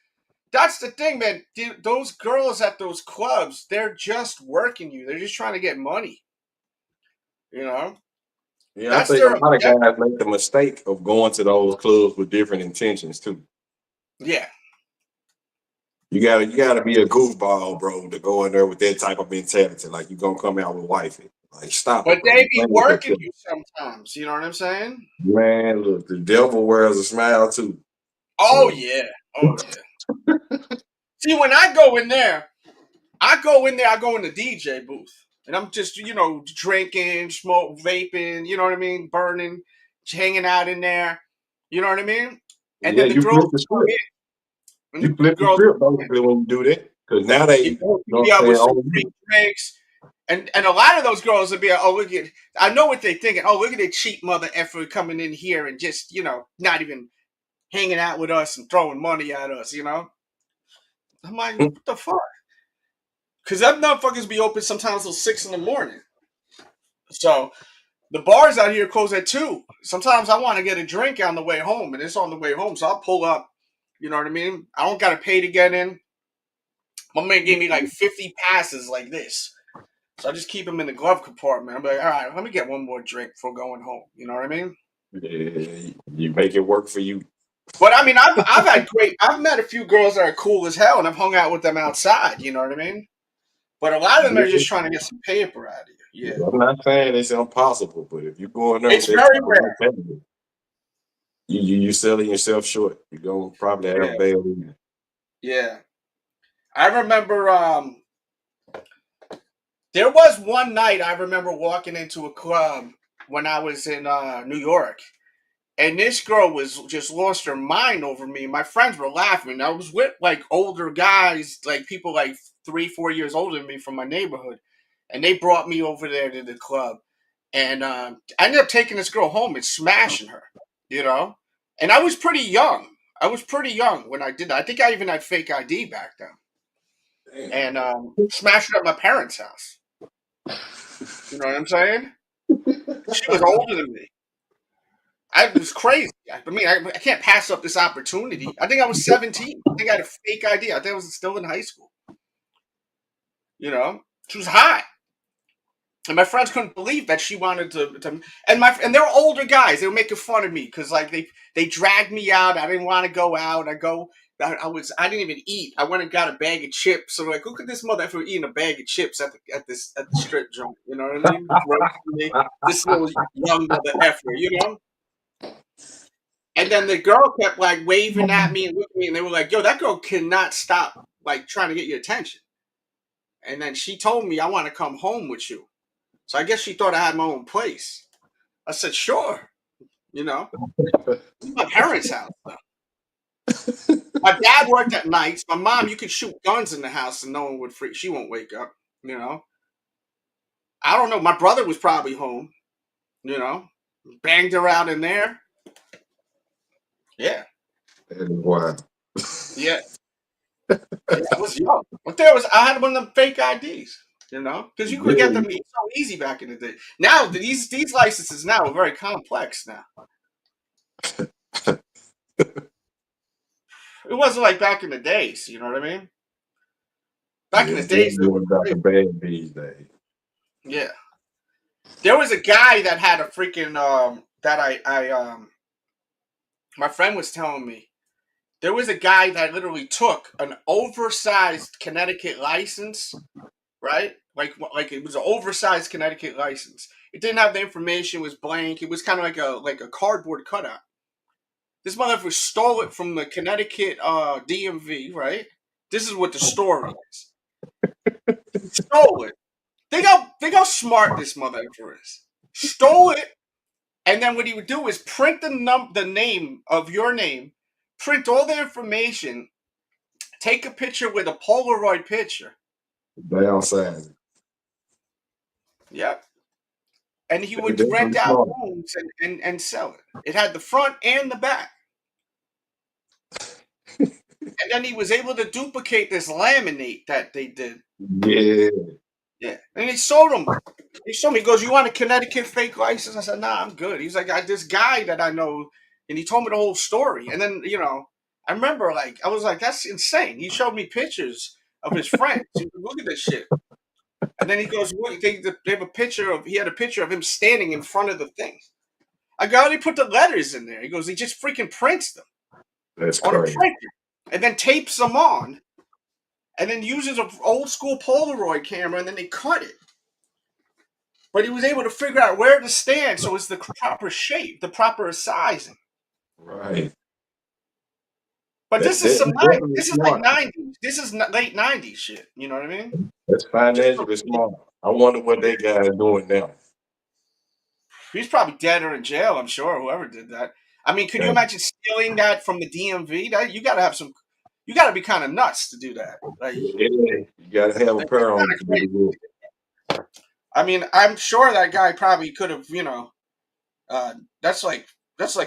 That's the thing, man. Dude, those girls at those clubs, they're just working you. They're just trying to get money. You know? Yeah, I That's think a their lot of guys make the mistake of going to those clubs with different intentions too. Yeah. You gotta be a goofball, bro, to go in there with that type of mentality. Like you gonna come out with wifey. Like stop But it, bro. they You be playing with working yourself. you sometimes. You know what I'm saying? Man, look, the devil wears a smile too. Oh, So yeah. Oh, yeah. See, when I go in there, I go in the DJ booth. And I'm just, drinking, smoke, vaping, you know what I mean? Burning, hanging out in there. You know what I mean? And yeah, then the you girls flip the come script. in. And You the flip the girls script come in. basically when you do that. Cause now they, You you know, know be what out I'm with saying, some oh, free drinks. And a lot of those girls would be like, oh, look at, I know what they're thinking. Oh, look at the cheap mother effer coming in here and just, not even hanging out with us and throwing money at us, I'm like, what the fuck? Because them motherfuckers be open sometimes till 6 in the morning. So the bars out here close at 2. Sometimes I want to get a drink on the way home, and it's on the way home, so I'll pull up. You know what I mean? I don't got to pay to get in. My man gave me like 50 passes like this. So I just keep them in the glove compartment. I'm like, all right, let me get one more drink before going home. You know what I mean? yeah, you make it work for you. But I mean, I've met a few girls that are cool as hell, and I've hung out with them outside. You know what I mean? But a lot of them are Yeah. just trying to get some paper out of you. Yeah, I'm not saying it's impossible, but if you go in there with it's that very type of rare. mentality, you selling yourself short. You're gonna probably have Yeah, a bad weekend. yeah. I remember there was one night I remember walking into a club when I was in New York. And this girl was just lost her mind over me. My friends were laughing. I was with like older guys, like people like 3-4 years older than me from my neighborhood. And they brought me over there to the club. And I ended up taking this girl home and smashing her, you know? And I was pretty young. I was pretty young when I did that. I think I even had fake ID back then. Damn. And smashed her at my parents' house. You know what I'm saying? She was older than me. I was crazy. I mean, I can't pass up this opportunity. I think I was 17. I think I had a fake ID. I think I was still in high school. She was hot. And my friends couldn't believe that she wanted to and they were older guys. They were making fun of me because like they dragged me out. I didn't want to go out. I didn't even eat. I went and got a bag of chips. So like, look at this motherfucker eating a bag of chips at the strip joint. You know what I mean? Roasting me. This little young mother effer, And then the girl kept like waving at me and looking at me, and they were like, "Yo, that girl cannot stop like trying to get your attention." And then she told me, "I want to come home with you." So I guess she thought I had my own place. I said, "Sure." It's my parents' house. Though. My dad worked at nights. My mom, you could shoot guns in the house and no one would freak. She won't wake up. I don't know. My brother was probably home. Banged her out in there. Yeah. That is wild. Yeah. Yeah, I was young. But I had one of them fake IDs, you know, because you could get them so easy back in the day. Now these licenses now are very complex now. It wasn't like back in the days, you know what I mean? Back in the days, they were about the crazy. bad these days. Yeah. There was a guy that had a freaking that my friend was telling me. There was a guy that literally took an oversized Connecticut license, right? Like it was an oversized Connecticut license. It didn't have the information, it was blank. It was kind of like a cardboard cutout. This motherfucker stole it from the Connecticut DMV, right? This is what the story is. He stole it. Think how smart this motherfucker is. Stole it, and then what he would do is print the name of your name, print all the information, take a picture with a Polaroid picture. Downsizing. Yep. And he would That's rent out smart. rooms and sell it. It had the front and the back. And then he was able to duplicate this laminate that they did. Yeah. Yeah. And he sold them. He showed me, he goes, "You want a Connecticut fake license?" I said, "Nah, I'm good." He's like, "I this guy that I know," and he told me the whole story. And then, you know, I remember I was like, "That's insane." He showed me pictures of his friends. Look at this shit. And then he goes, "Look, they have a picture of." He had a picture of him standing in front of the thing. I go, "He put the letters in there." He goes, "He just freaking prints them That's on a crazy. printer, and then tapes them on, and then uses an old school Polaroid camera, and then they cut it." But he was able to figure out where to stand so it's the proper shape, the proper sizing. Right. But this is Definitely this is like smart. 90s. This is late 90s shit. You know what I mean? That's financially smart. I wonder what that guy is doing now. He's probably dead or in jail, I'm sure, whoever did that. I mean, could you imagine stealing that from the DMV? That you gotta be kind of nuts to do that. Like, You gotta have a pair on to do the work. I mean, I'm sure that guy probably could have, you know, that's like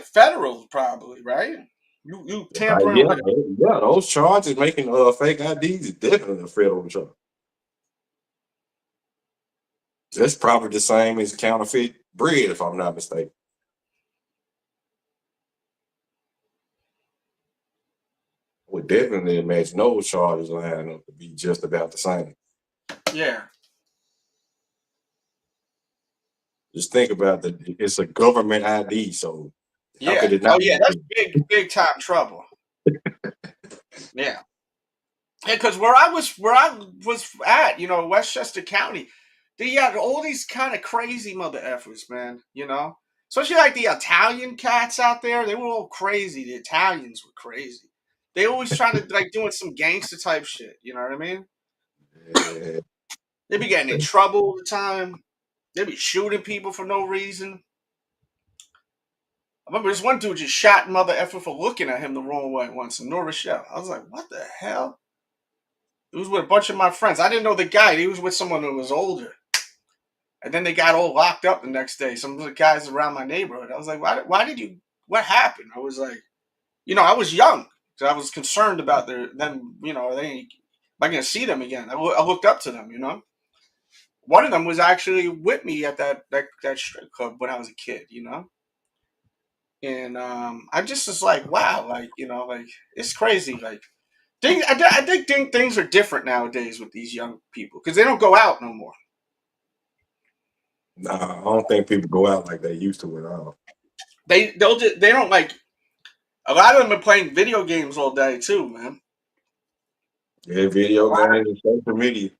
federal probably, right? You tampering with Yeah, those charges making fake IDs is definitely a federal charge. That's probably the same as counterfeit bread, if I'm not mistaken. I would definitely imagine those charges line up to be just about the same. Yeah. Just think about it's a government ID, so how Yeah. could it not Oh yeah, be? that's big time trouble. Yeah. Yeah, because where I was at, you know, Westchester County, they had all these kind of crazy mother effers, man. You know, especially like the Italian cats out there. They were all crazy. The Italians were crazy. They always trying to like doing some gangster type shit. You know what I mean? Yeah. They be getting in trouble all the time. They be shooting people for no reason. I remember this one dude just shot mother effer for looking at him the wrong way once in New Rochelle. I was like, what the hell? He was with a bunch of my friends. I didn't know the guy. He was with someone who was older. And then they got all locked up the next day. Some of the guys around my neighborhood. I was like, why did you, what happened? I was like, you know, I was young. So I was concerned about them, you know, am I going to see them again? I looked up to them, you know. One of them was actually with me at that strip club when I was a kid, you know. And I just was like, wow, like, you know, like, it's crazy. Like, I think things are different nowadays with these young people because they don't go out no more. Nah, I don't think people go out like they used to at all. They don't like. A lot of them are playing video games all day too, man. Yeah, video games and social media.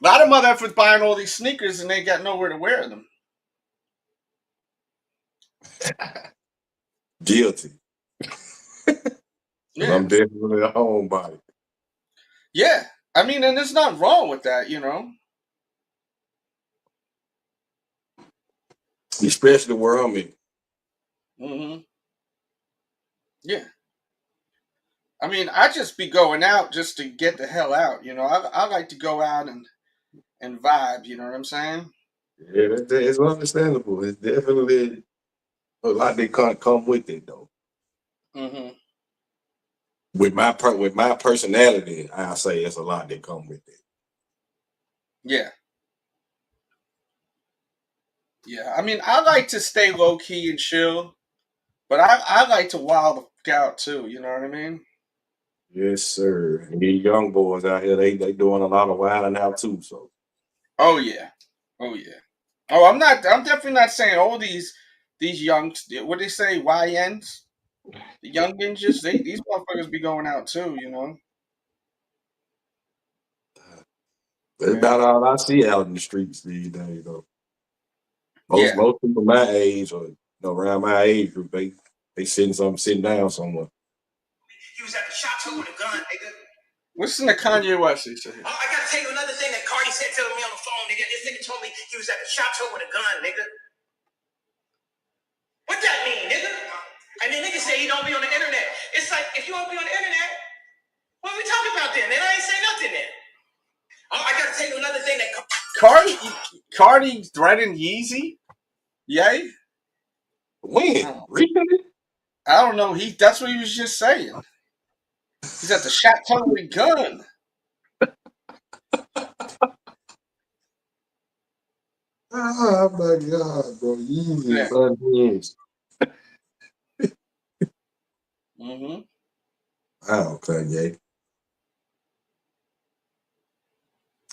A lot of motherfuckers buying all these sneakers and they got nowhere to wear them. Guilty. Yeah. I'm definitely a homebody. Yeah, I mean, and there's nothing wrong with that, you know. Especially where I'm in. Mm-hmm. Yeah. I mean, I just be going out just to get the hell out, you know. I like to go out and vibe, you know what I'm saying? Yeah, it's understandable. It's definitely a lot that can't come with it though. Mm-hmm. With my personality, I say it's a lot that come with it. Yeah. Yeah. I mean, I like to stay low key and chill, but I like to wild the fuck out too. You know what I mean? Yes, sir. And these young boys out here, they doing a lot of wilding out too. So Oh yeah. Oh yeah. Oh, I'm not. I'm definitely not saying all these young. What they say? YNs, the young ninjas. These motherfuckers be going out too. You know. that's Yeah. about all I see out in the streets these days. Though Yeah. most people my age or around my age group, they sitting down somewhere. He was at the chateau with a gun, nigga. What's in the Kanye West? He said. Oh, I gotta tell you another thing that Cardi said to me on the phone, nigga. This nigga told me he was at the chateau with a gun, nigga. What that mean, nigga? And then nigga say he don't be on the internet. It's like, if you don't be on the internet, what are we talking about then? Then I ain't say nothing then. Oh, I gotta tell you another thing that Cardi threatened Yeezy. Yay. When? Recently? I don't know. That's what he was just saying. He's at the chateau with a gun. Oh my God, bro. Yeezy is unhinged. Mm-hmm. Wow, Kanye.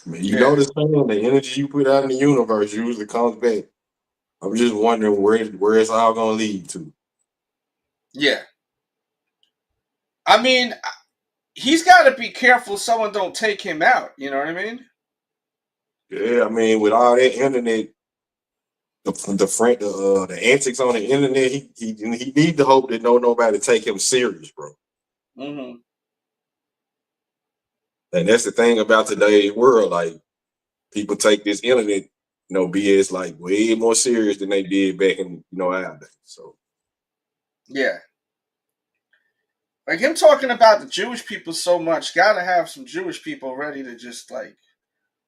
I mean, you know the saying, the energy you put out in the universe usually comes back. I'm just wondering where it's all gonna lead to. Yeah. I mean, he's got to be careful someone don't take him out. You know what I mean? Yeah, I mean, with all that internet, the antics on the internet, he need to hope that nobody take him serious, bro. Mm-hmm. And that's the thing about today's world. Like, people take this internet, BS like way more serious than they did back in, our day. So Yeah. Like him talking about the Jewish people so much, gotta have some Jewish people ready to just like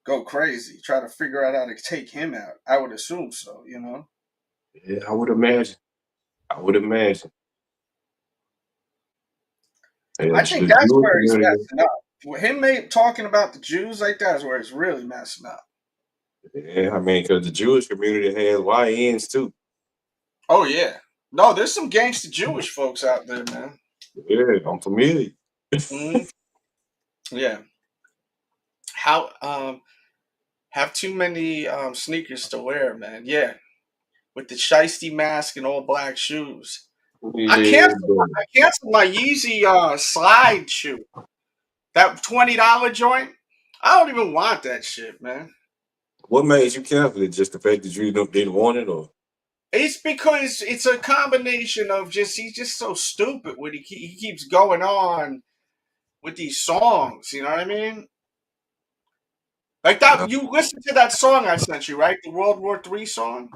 go crazy, try to figure out how to take him out. I would assume so, you know? yeah, I would imagine. And I think the that's Jewish where he's community, messing up. Him talking about the Jews like that is where he's really messing up. yeah, I mean, because the Jewish community has YNs too. Oh yeah. No, there's some gangster Jewish folks out there, man. Yeah, I'm familiar. Mm-hmm. Yeah. How have too many sneakers to wear, man. Yeah. With the shiesty mask and all black shoes. I Yeah, canceled my Yeezy slide shoe. That $20 joint. I don't even want that shit, man. what made you cancel it? Just the fact that you didn't want it, or It's because it's a combination of he's just so stupid when he keeps going on with these songs. You know what I mean? Like that, you listen to that song I sent you, right? The World War III song.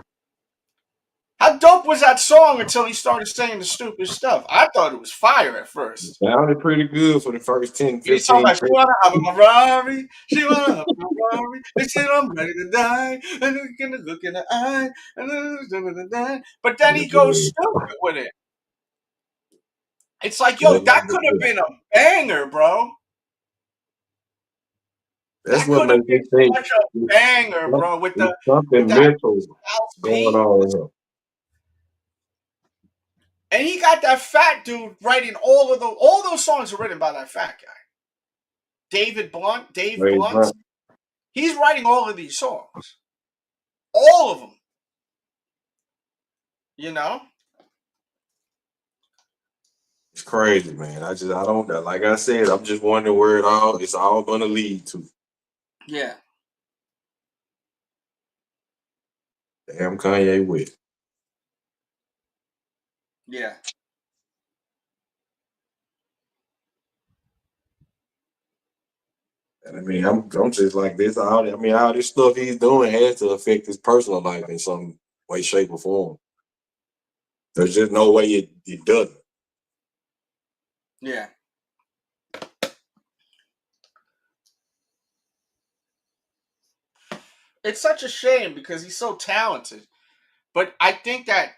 How dope was that song until he started saying the stupid stuff? I thought it was fire at it first. sounded pretty good for the first 10, He's talking 15 about she minutes. wanna have a Ferrari, she wanna have a Ferrari. They said I'm ready to die, and they're gonna look in the eye, but then he goes stupid with it. It's like, yo, that could have been a banger, bro. That's That what could have makes me been think such a banger, bro. With there's with something that mental house going beat, on here. and he got that fat dude writing all those songs are written by that fat guy, Dave Blunt. He's writing all of these songs, all of them. You know. It's crazy, man. I don't know. Like I said, I'm just wondering where it's all gonna lead to. Yeah. Damn Kanye West. Yeah. And I mean, I'm just like this. All this stuff he's doing has to affect his personal life in some way, shape, or form. There's just no way it doesn't. Yeah. It's such a shame because he's so talented. But I think that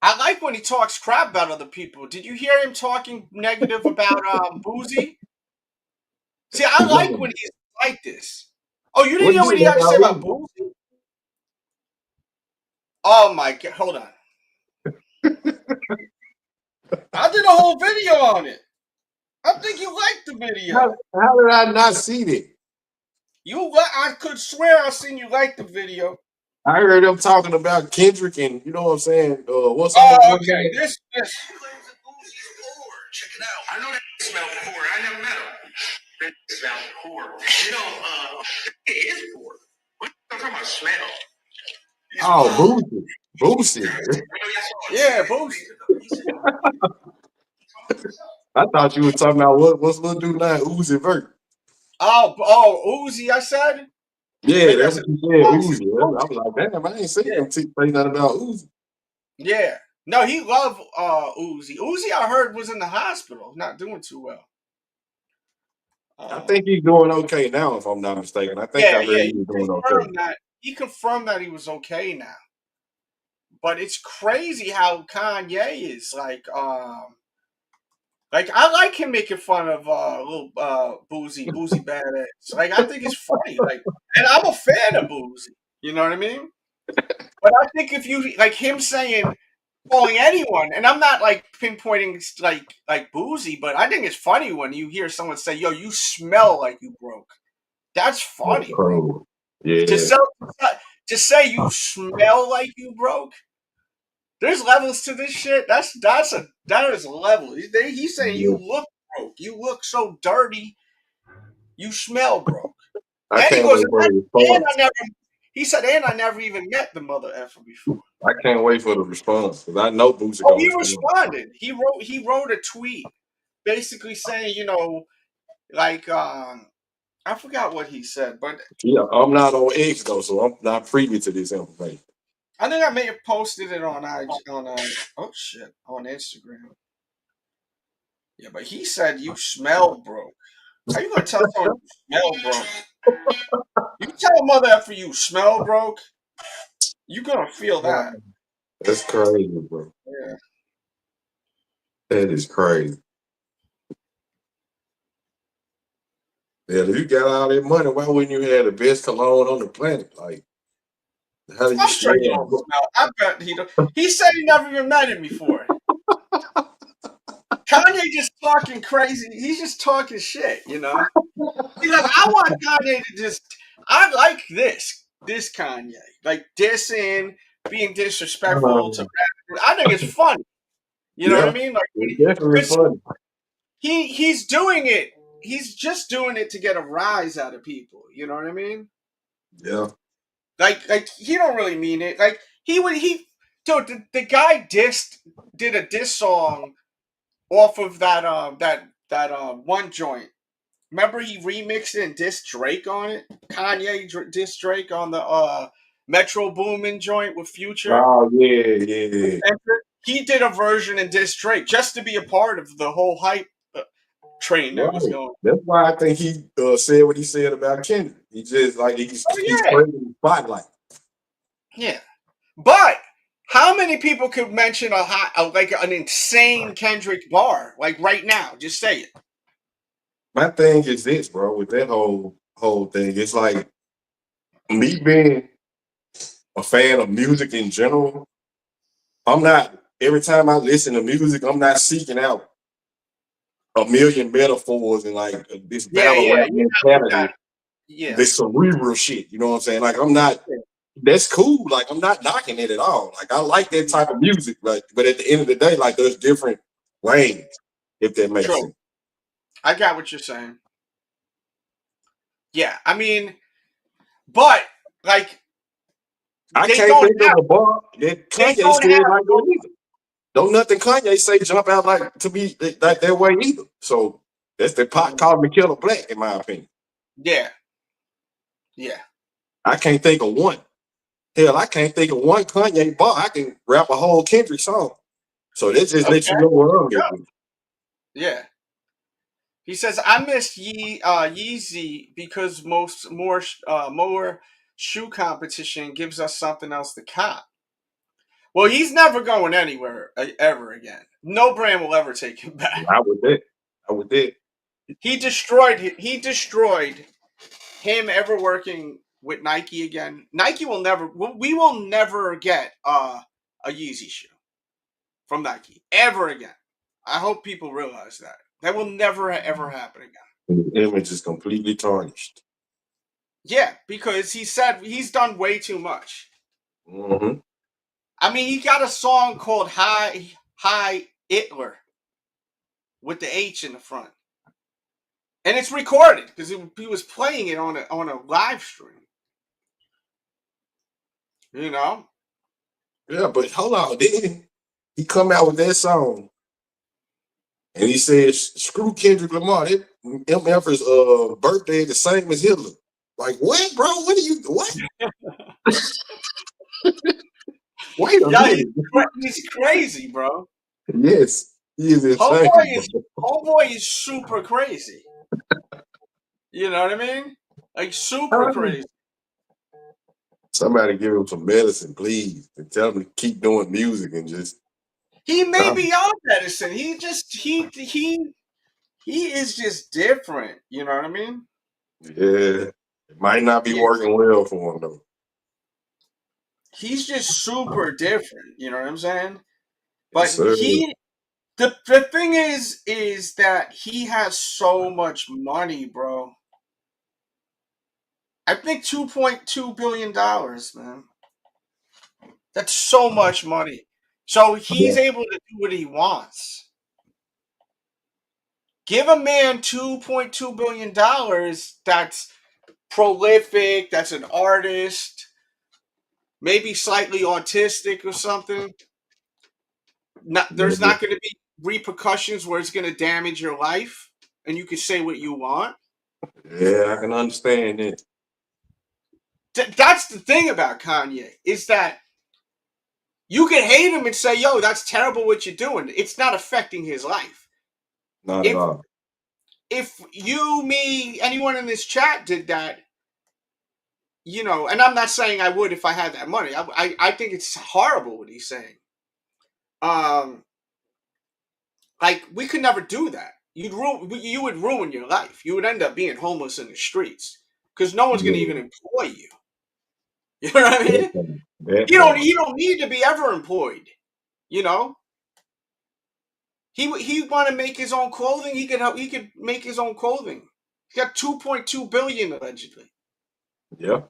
I like when he talks crap about other people. Did you hear him talking negative about Boozy? See, I like when he's like this. Oh, you didn't What hear you what say he had to say about about Uzi? Boozy? Oh my god, hold on. I did a whole video on it. I think you liked the video. How did I not see that? I could swear I seen you like the video. I heard them talking about Kendrick and you know what I'm saying. What's Oh, all okay. This. He claims that Boosie's poor. Check it out. I know that smell poor. I never met him. That smell poor. You know, it is poor. What are you talking about smell? Oh, Boosie. Yeah, Boosie. I thought you were talking about what's little dude now, Uzi Vert. Oh, Uzi, I said? Yeah, Maybe I that's said what you said, Boosie. Uzi. I was like, damn, I ain't seen him say nothing about Uzi. Yeah. No, he loved Uzi. Uzi, I heard, was in the hospital, not doing too well. I think he's doing okay now, if I'm not mistaken. I think I heard he was doing okay. He confirmed that he was okay now. But it's crazy how Kanye is like I like him making fun of little Boozy badass. Like I think it's funny. Like, and I'm a fan of Boozy. You know what I mean? But I think if you like him calling anyone, and I'm not like pinpointing like Boozy, but I think it's funny when you hear someone say, "Yo, you smell like you broke." That's funny, bro. Yeah. To say you smell like you broke. There's levels to this shit. That is a level. He's saying you look broke. You look so dirty. You smell broke. I And he can't goes, wait for the and response. he said, and I never even met the mother effer before. I can't wait for the response because I know Boosie Oh, gonna he respond. responded. He wrote a tweet basically saying, you know, like I forgot what he said, but Yeah, I'm not on X though, so I'm not privy to this information. I think I may have posted it on Instagram. Yeah, but he said you smell broke. How you gonna tell someone you smell broke? You tell a mother after you smell broke, you gonna feel that. That's crazy, bro. Yeah. That is crazy. Yeah, if you got all that money, why wouldn't you have the best cologne on the planet? Like, how do you I'm sure he don't smell? smell. I bet he don't. He said he never even met him before. Kanye just talking crazy. He's just talking shit, you know. He's like, I want Kanye to just. I like this Kanye, like dissing, being disrespectful to. I think it's funny. You know what I mean? Like, it's definitely funny. He's doing it. He's just doing it to get a rise out of people. You know what I mean? Yeah. Like he don't really mean it. Like dude, the guy did a diss song off of that one joint. Remember he remixed it and dissed Drake on it? Kanye dissed Drake on the Metro Boomin joint with Future. Oh yeah. He did a version and dissed Drake just to be a part of the whole hype train that was going. That's why I think he said what he said about Kendra. He just like he's creating the spotlight. Yeah, but how many people could mention like an insane Kendrick bar like right now? Just say it. My thing is this, bro. With that whole thing, it's like me being a fan of music in general. I'm not every time I listen to music, I'm not seeking out a million metaphors and like this battle rap mentality. Yeah. This cerebral shit. You know what I'm saying? Like I'm not. That's cool. Like I'm not knocking it at all. Like I like that type of music. Like, but at the end of the day, like there's different lanes. If that makes sense. I got what you're saying. Yeah, I mean, but like I can't think of a bar that Kanye said like that either. Don't nothing Kanye say jump out like to me like that way either. So that's the pot called me Killer Black, in my opinion. Yeah. Yeah. I can't think of one. Hell, I can't think of one Kanye bar. I can rap a whole Kendrick song. So that just lets you know where I'm getting. Yeah. He says, I miss Yeezy because more shoe competition gives us something else to cop. Well, he's never going anywhere ever again. No brand will ever take him back. I would bet. I would bet. He destroyed him ever working with Nike again. Nike will never. We will never get a Yeezy shoe from Nike ever again. I hope people realize that. That will never ever happen again. The image is completely tarnished. Yeah, because he said he's done way too much. Mm-hmm. I mean, he got a song called Hi Hitler with the H in the front. And it's recorded because he was playing it on a live stream. You know? Yeah, but hold on. Didn't he come out with that song? And he said, screw Kendrick Lamar. MF's birthday is the same as Hitler. Like, what, bro? What are you, what? Wait a minute. He's crazy, bro. Yes, he is insane. Homeboy is super crazy. You know what I mean? Like, super crazy. Somebody give him some medicine, please, and tell him to keep doing music and just. He may be on medicine. He is just different. You know what I mean? Yeah, it might not be working well for him though. He's just super different. You know what I'm saying? But Yes, the thing is that he has so much money, bro. I think $2.2 billion, man. That's so much money. So he's able to do what he wants. Give a man $2.2 billion that's prolific, that's an artist, maybe slightly autistic or something. There's not going to be repercussions where it's going to damage your life and you can say what you want. Yeah, I can understand it. That's the thing about Kanye, is that you can hate him and say, yo, that's terrible what you're doing. It's not affecting his life. Not at all. If you, me, anyone in this chat did that, you know, and I'm not saying I would if I had that money. I think it's horrible what he's saying. Like, we could never do that. You would ruin your life. You would end up being homeless in the streets because no one's going to even employ you. You know what I mean? You don't need to be ever employed. You know, he want to make his own clothing. He could make his own clothing. He got $2.2 billion allegedly. Yeah,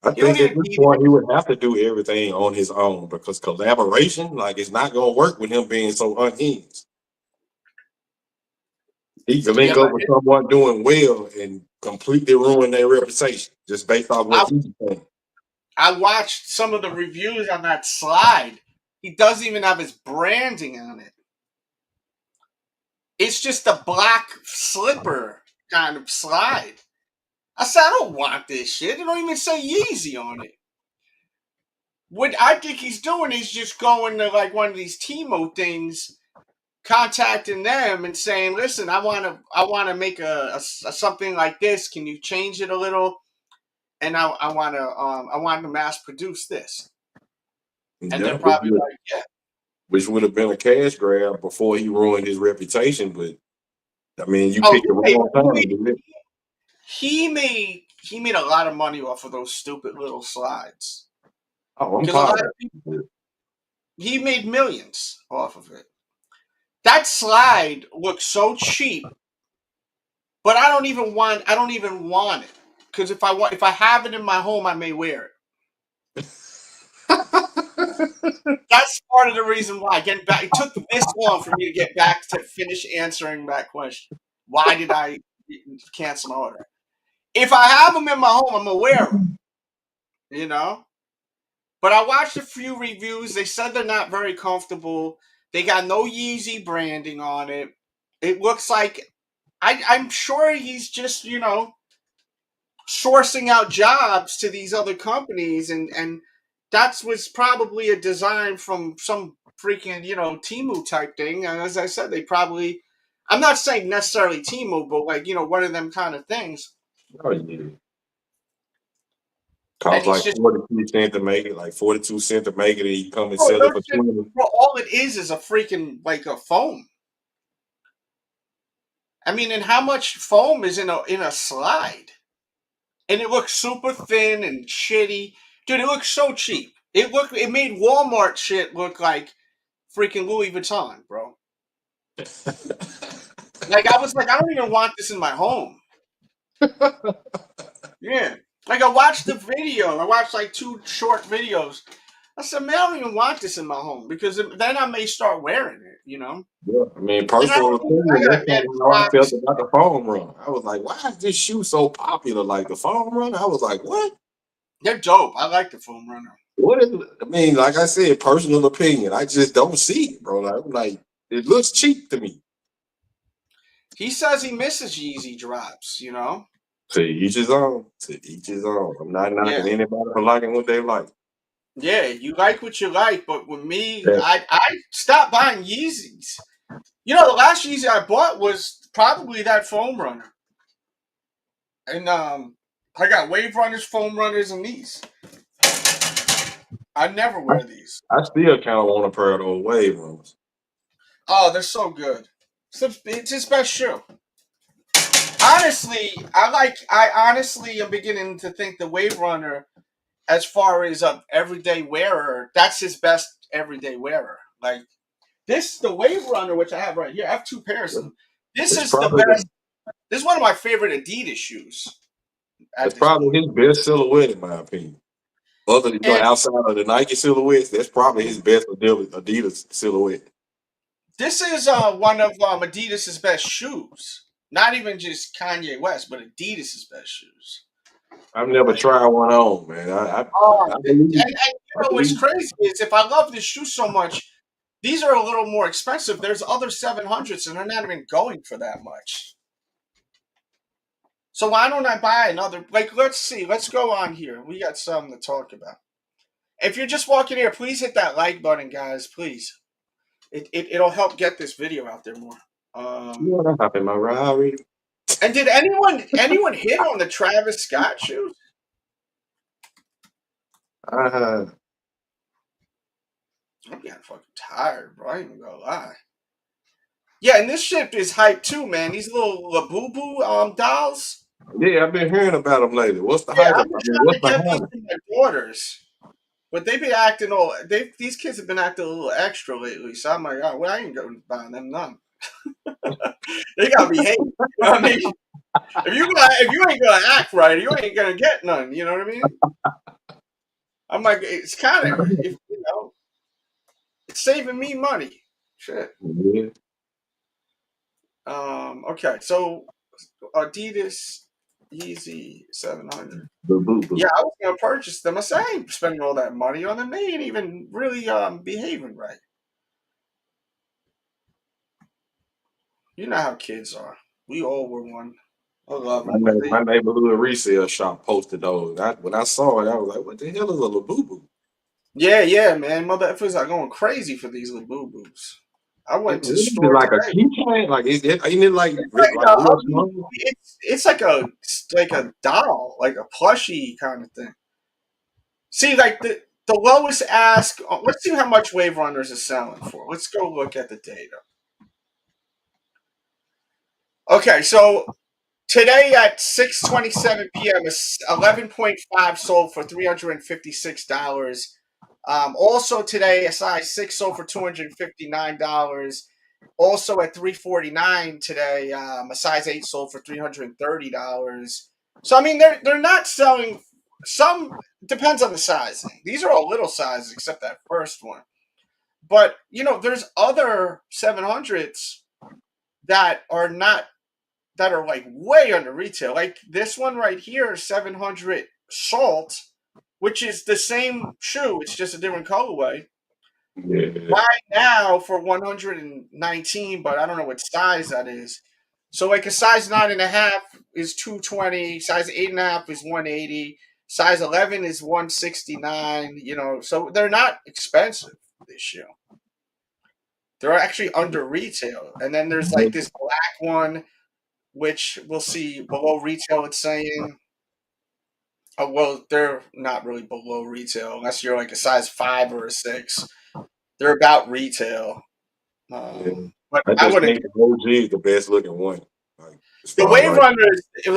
I think at this point he would have to do everything on his own because collaboration, like, it's not going to work with him being so unhinged. He can link up with someone doing well and completely ruin their reputation just based off what he's saying. I watched some of the reviews on that slide. He doesn't even have his branding on it. It's just a black slipper kind of slide. I said, I don't want this shit. It don't even say Yeezy on it. What I think he's doing is just going to like one of these Timo things, contacting them and saying, listen, I want to make a something like this. Can you change it a little? And I want to mass produce this. And they're probably like, yeah. Which would have been a cash grab before he ruined his reputation, but I mean, you picked the wrong time. He made a lot of money off of those stupid little slides. Oh, I'm positive. He made millions off of it. That slide looks so cheap, but I don't even want it. Because if I have it in my home, I may wear it. That's part of the reason why. Getting back, it took this long for me to get back to finish answering that question. Why did I cancel my order? If I have them in my home, I'm aware of them. You know? But I watched a few reviews. They said they're not very comfortable. They got no Yeezy branding on it. It looks like I'm sure he's just, you know, sourcing out jobs to these other companies, and that was probably a design from some freaking, you know, Temu type thing. And as I said, they probably, I'm not saying necessarily Temu, but like, you know, one of them kind of things. Oh, yeah. Costs it's like just 42 cents to make it, like 42 cents to make it, and you come and bro, sell it for 20. bro, all it is a freaking like a foam. I mean, and how much foam is in a slide? And it looks super thin and shitty. Dude, it looks so cheap. It made Walmart shit look like freaking Louis Vuitton, bro. Like I was like, I don't even want this in my home. Yeah. Like I watched the video. I watched like 2 short videos. I said, man, I don't even want this in my home because then I may start wearing it, you know? Yeah, I mean, And personal opinion, I that's got kind mad of how I felt Crocs. about the foam run. I was like, why is this shoe so popular? Like the foam run? I was like, what? They're dope. I like the foam runner. What is it? I mean, like I said, personal opinion. I just don't see it, bro. Like, I'm like, it looks cheap to me. He says he misses Yeezy drops, you know? To each his own. To each his own. I'm not Yeah. knocking anybody for liking what they like. Yeah, you like what you like, but with me, Yeah. I stopped buying Yeezys. You know, the last Yeezy I bought was probably that foam runner. And I got wave runners, foam runners, and these. I never wear these. I still kind of want a pair of those wave runners. Oh, they're so good. It's his best shoe. Honestly, I honestly am beginning to think the Wave Runner, as far as a everyday wearer, that's his best everyday wearer. Like the Wave Runner, which I have right here. I have 2 pairs of them. This It's is the probably best. This is one of my favorite Adidas shoes. it's probably his best silhouette, in my opinion. Other than And outside of the Nike silhouettes, that's probably his best Adidas silhouette. this is one of Adidas's best shoes. Not even just Kanye West, but Adidas's best shoes. I've never tried one on, man. I And believe. you I know what's believe. crazy is if I love this shoe so much, these are a little more expensive. There's other 700s and they're not even going for that much. So why don't I buy another? Like, let's see. Let's go on here. We got something to talk about. If you're just walking here, please hit that like button, guys. Please. It'll help get this video out there more. You want to hop in my Rari? And did anyone hit on the Travis Scott shoes? Uh, I'm getting fucking tired, bro. I ain't even gonna lie. Yeah, and this shit is hype too, man. These little Labubu dolls. yeah, I've been hearing about them lately. What's the Yeah, hype? I I've been mean, trying what's to get these behind it? to my daughters, but they be acting all. These kids have been acting a little extra lately. So I'm like, oh, well, I ain't going to buy them none. They gotta behave. You know what I mean? If you ain't gonna act right, you ain't gonna get none. You know what I mean? I'm like, it's kind of you know, it's saving me money. Shit. Yeah. Okay, so Adidas Yeezy 700. Boo. Yeah, I was gonna purchase them. I said I ain't spending all that money on them. They ain't even really behaving right. You know how kids are. We all were one. I love them. My neighborhood resale shop posted those. When I saw it, I was like, "What the hell is a Labubu?" Yeah, man. Motherfuckers are going crazy for these little boo boos. I went to the Is it store like a today. keychain? Like ain't it like real small? It's like a doll, like a plushie kind of thing. See, like the lowest ask. Let's see how much Wave Runners is selling for. Let's go look at the data. Okay, so today at 6:27 p.m. is 11.5 sold for $356. Also today, a size 6 sold for $259. Also at 349 today, a size 8 sold for $330. So I mean, they're not selling. Some depends on the sizing. These are all little sizes, except that first one. But you know, there's other 700s that are not that are like way under retail. Like this one right here, 700 Salt, which is the same shoe. It's just a different colorway. Yeah. Right now for 119, but I don't know what size that is. So like a size 9.5 is 220, size 8.5 is 180, size 11 is 169. You know, so they're not expensive this year. They're actually under retail. And then there's like this black one, which we'll see below retail. It's saying Oh, well, they're not really below retail unless you're like a size 5 or a 6. They're about retail. Yeah. But I I just wouldn't. think the OG is the best looking one. Like, as The far as Wave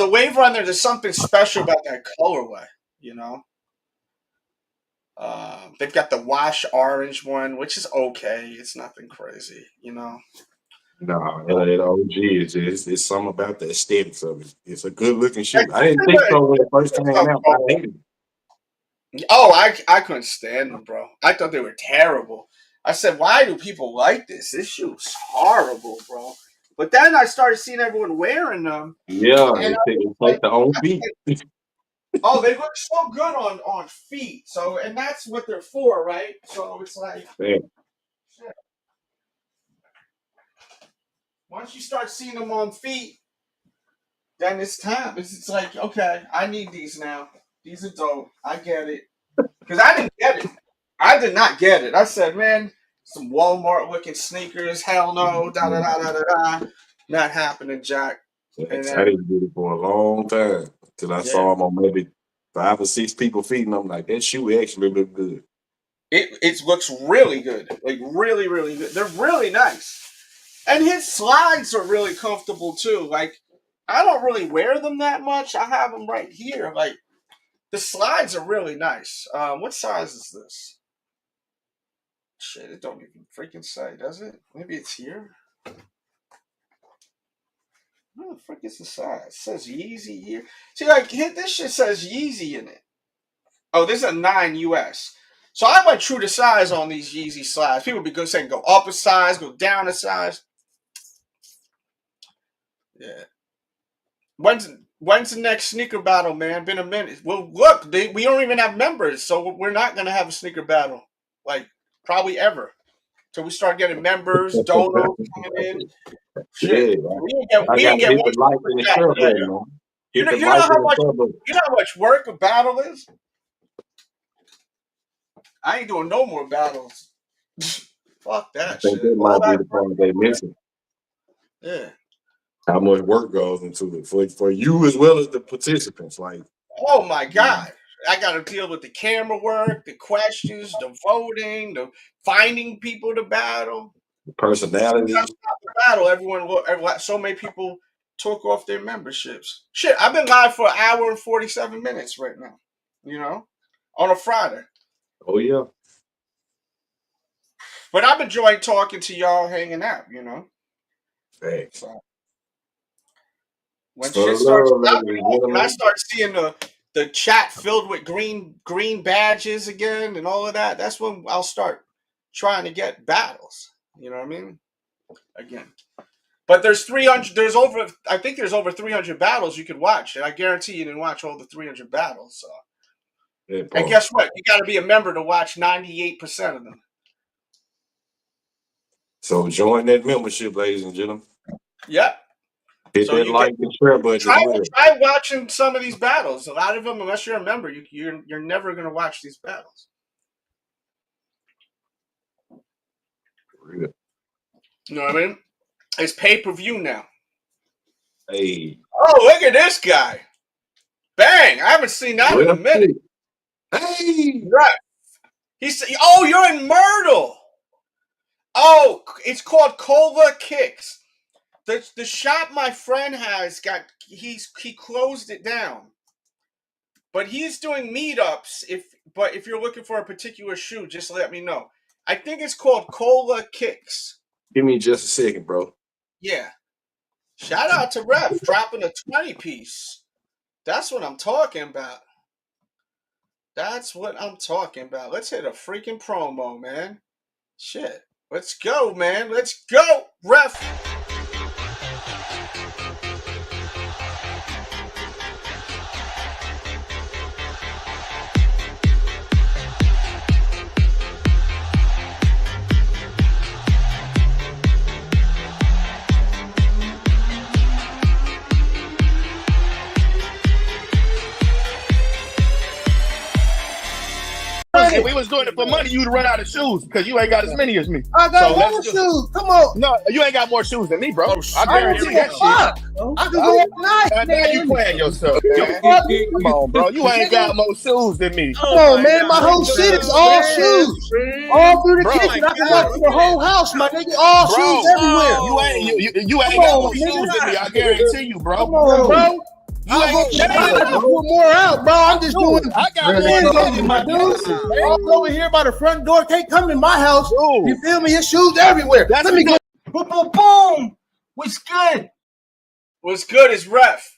like, Runner, there's something special about that colorway, you know? They've got the wash orange one, which is okay. It's nothing crazy, you know? nah, that OG is just, it's something about the aesthetics of it. It's a good looking shoe. I didn't think Especially so when it first with came out. I hated it. Oh, I couldn't stand them, bro. I thought they were terrible. I said, why do people like this? This shoe's horrible, bro. But then I started seeing everyone wearing them. Yeah, And it take the own feet. oh, they look so good on feet. So, and that's what they're for, right? So it's like, Man, shit. Once you start seeing them on feet, then it's time. It's like, okay, I need these now. These are dope. I get it. Because I didn't get it. I did not get it. I said, man, some Walmart looking sneakers. Hell no. Da da da da da da. Not happening, Jack. And I didn't get it for a long time until I saw them on maybe 5 or 6 people's feet, and I'm like, that shoe actually look good. It looks really good. Like really, really good. They're really nice. And his slides are really comfortable too. Like, I don't really wear them that much. I have them right here. Like, the slides are really nice. What size is this? Shit, it don't even freaking say, does it? Maybe it's here. Where the frick is the size? It says Yeezy here. See, like, this shit says Yeezy in it. Oh, this is a 9 US. So I went true to size on these Yeezy slides. People be good saying go up a size, go down a size. Yeah. When's the next sneaker battle, man? Been a minute. Well, look, we don't even have members, so we're not going to have a sneaker battle. Like, probably ever. Till we start getting members, donors coming in. Shit. Yeah, We didn't get one. light in the sub, man. You know how much work a battle is? I ain't doing no more battles. Fuck that I think shit. that might be the part they missing. Yeah. How much work goes into it for you as well as the participants. Like, oh my God. I got to deal with the camera work, the questions, the voting, the finding people to battle. the personality. That's not the battle. So many people took off their memberships. Shit, I've been live for an hour and 47 minutes right now. You know, on a Friday. Oh yeah. But I've enjoyed talking to y'all, hanging out. You know. Thanks. So, when shit starts, when I start seeing the chat filled with green badges again and all of that, that's when I'll start trying to get battles. You know what I mean? Again. But there's 300. I think there's over 300 battles you could watch, and I guarantee you didn't watch all the 300 battles. So. Yeah, and guess what? You got to be a member to watch 98% of them. So join that membership, ladies and gentlemen. Yep. Hit that like and share button. Try watching some of these battles. A lot of them, unless you're a member, you're never going to watch these battles. Real. You know what I mean? It's pay-per-view now. Hey. Oh, look at this guy. Bang. I haven't seen that in a minute. Hey. Right. Oh, you're in Myrtle. Oh, it's called Cola Kicks. The shop my friend has he closed it down. But he's doing meetups. If you're looking for a particular shoe, just let me know. I think it's called Cola Kicks. Give me just a second, bro. Yeah. Shout out to Ref dropping a 20-piece. That's what I'm talking about. That's what I'm talking about. Let's hit a freaking promo, man. Shit. Let's go, man. Let's go, Ref. We was doing doing it for money, you'd run out of shoes because you ain't got as many as me. I got So more let's shoes. Come on. No, you ain't got more shoes than me, bro. Oh, I shit. I don't guarantee give a that fuck. shit. I can go all night, Now you man. playing yourself, man. Come on, bro. You ain't got more shoes than me. Come on, man. My whole shit is all shoes. All through the Bro. kitchen. I can walk through the whole house, my nigga. All shoes Bro, everywhere. you ain't Come got on, more nigga. shoes than me. I guarantee you, bro. Come on, bro. You ain't I just put more out, bro. I'm just doing. I got more Hands than on you, me, my dude. man. All over here by the front door. Can't come in my house. Dude. You feel me? His shoes everywhere. That's Let me get. Boom, boom, boom. What's good? What's good is Ref.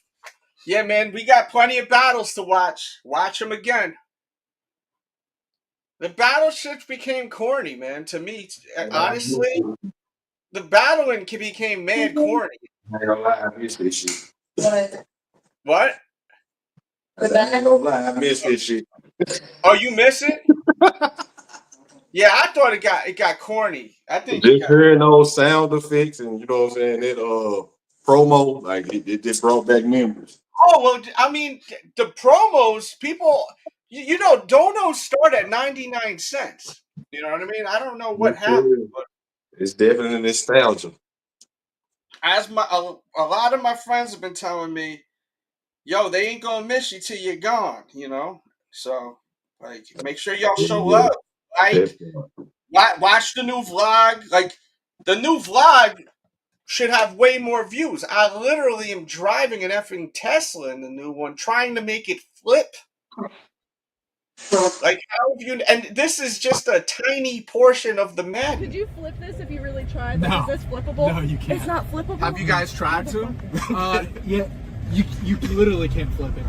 Yeah, man, we got plenty of battles to watch. Watch them again. The battleships became corny, man. To me, honestly, the battling became mad corny. I ain't gonna lie, I miss this shit. What? I ain't gonna lie, I miss this shit. Oh, you miss it? Yeah, I thought it got corny. I think Just hearing those sound effects and you know what I'm saying, that promo, like it just brought back memories. Oh, well, I mean, the promos, people, you know, donos start at 99 cents. You know what I mean? I don't know what happened, but It's definitely nostalgia. as a lot of my friends have been telling me, yo, they ain't gonna miss you till you're gone, you know? So, like, make sure y'all show love. Like, watch the new vlog. Like, the new vlog should have way more views. I literally am driving an effing Tesla in the new one, trying to make it flip. Like, how have you? And this is just a tiny portion of the menu. Could you flip this if you really tried? No. Like, is this flippable? No, you can't. It's not flippable. Have you guys tried to? Yeah, you literally can't flip it.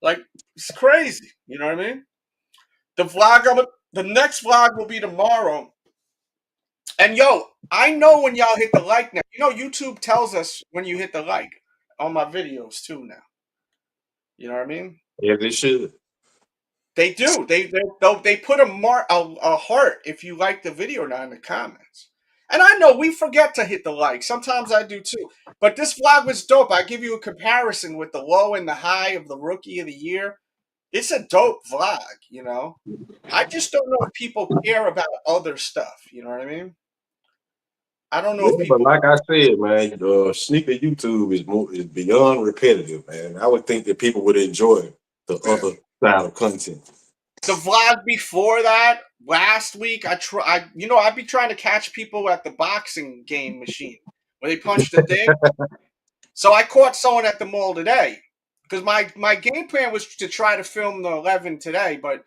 Like, it's crazy. You know what I mean? The next vlog will be tomorrow. And yo, I know when y'all hit the like now. You know, YouTube tells us when you hit the like on my videos too now. You know what I mean? Yeah, they should. They do. They put a heart if you like the video now in the comments. And I know we forget to hit the like. Sometimes I do too. But this vlog was dope. I give you a comparison with the low and the high of the Rookie of the Year. It's a dope vlog, you know. I just don't know if people care about other stuff. You know what I mean? I don't know if people. But like I said, man, sneaker YouTube is beyond repetitive, man. I would think that people would enjoy the other style of content. The vlog before that, last week, I'd be trying to catch people at the boxing game machine where they punch the thing. So I caught someone at the mall today because my game plan was to try to film the 11 today, but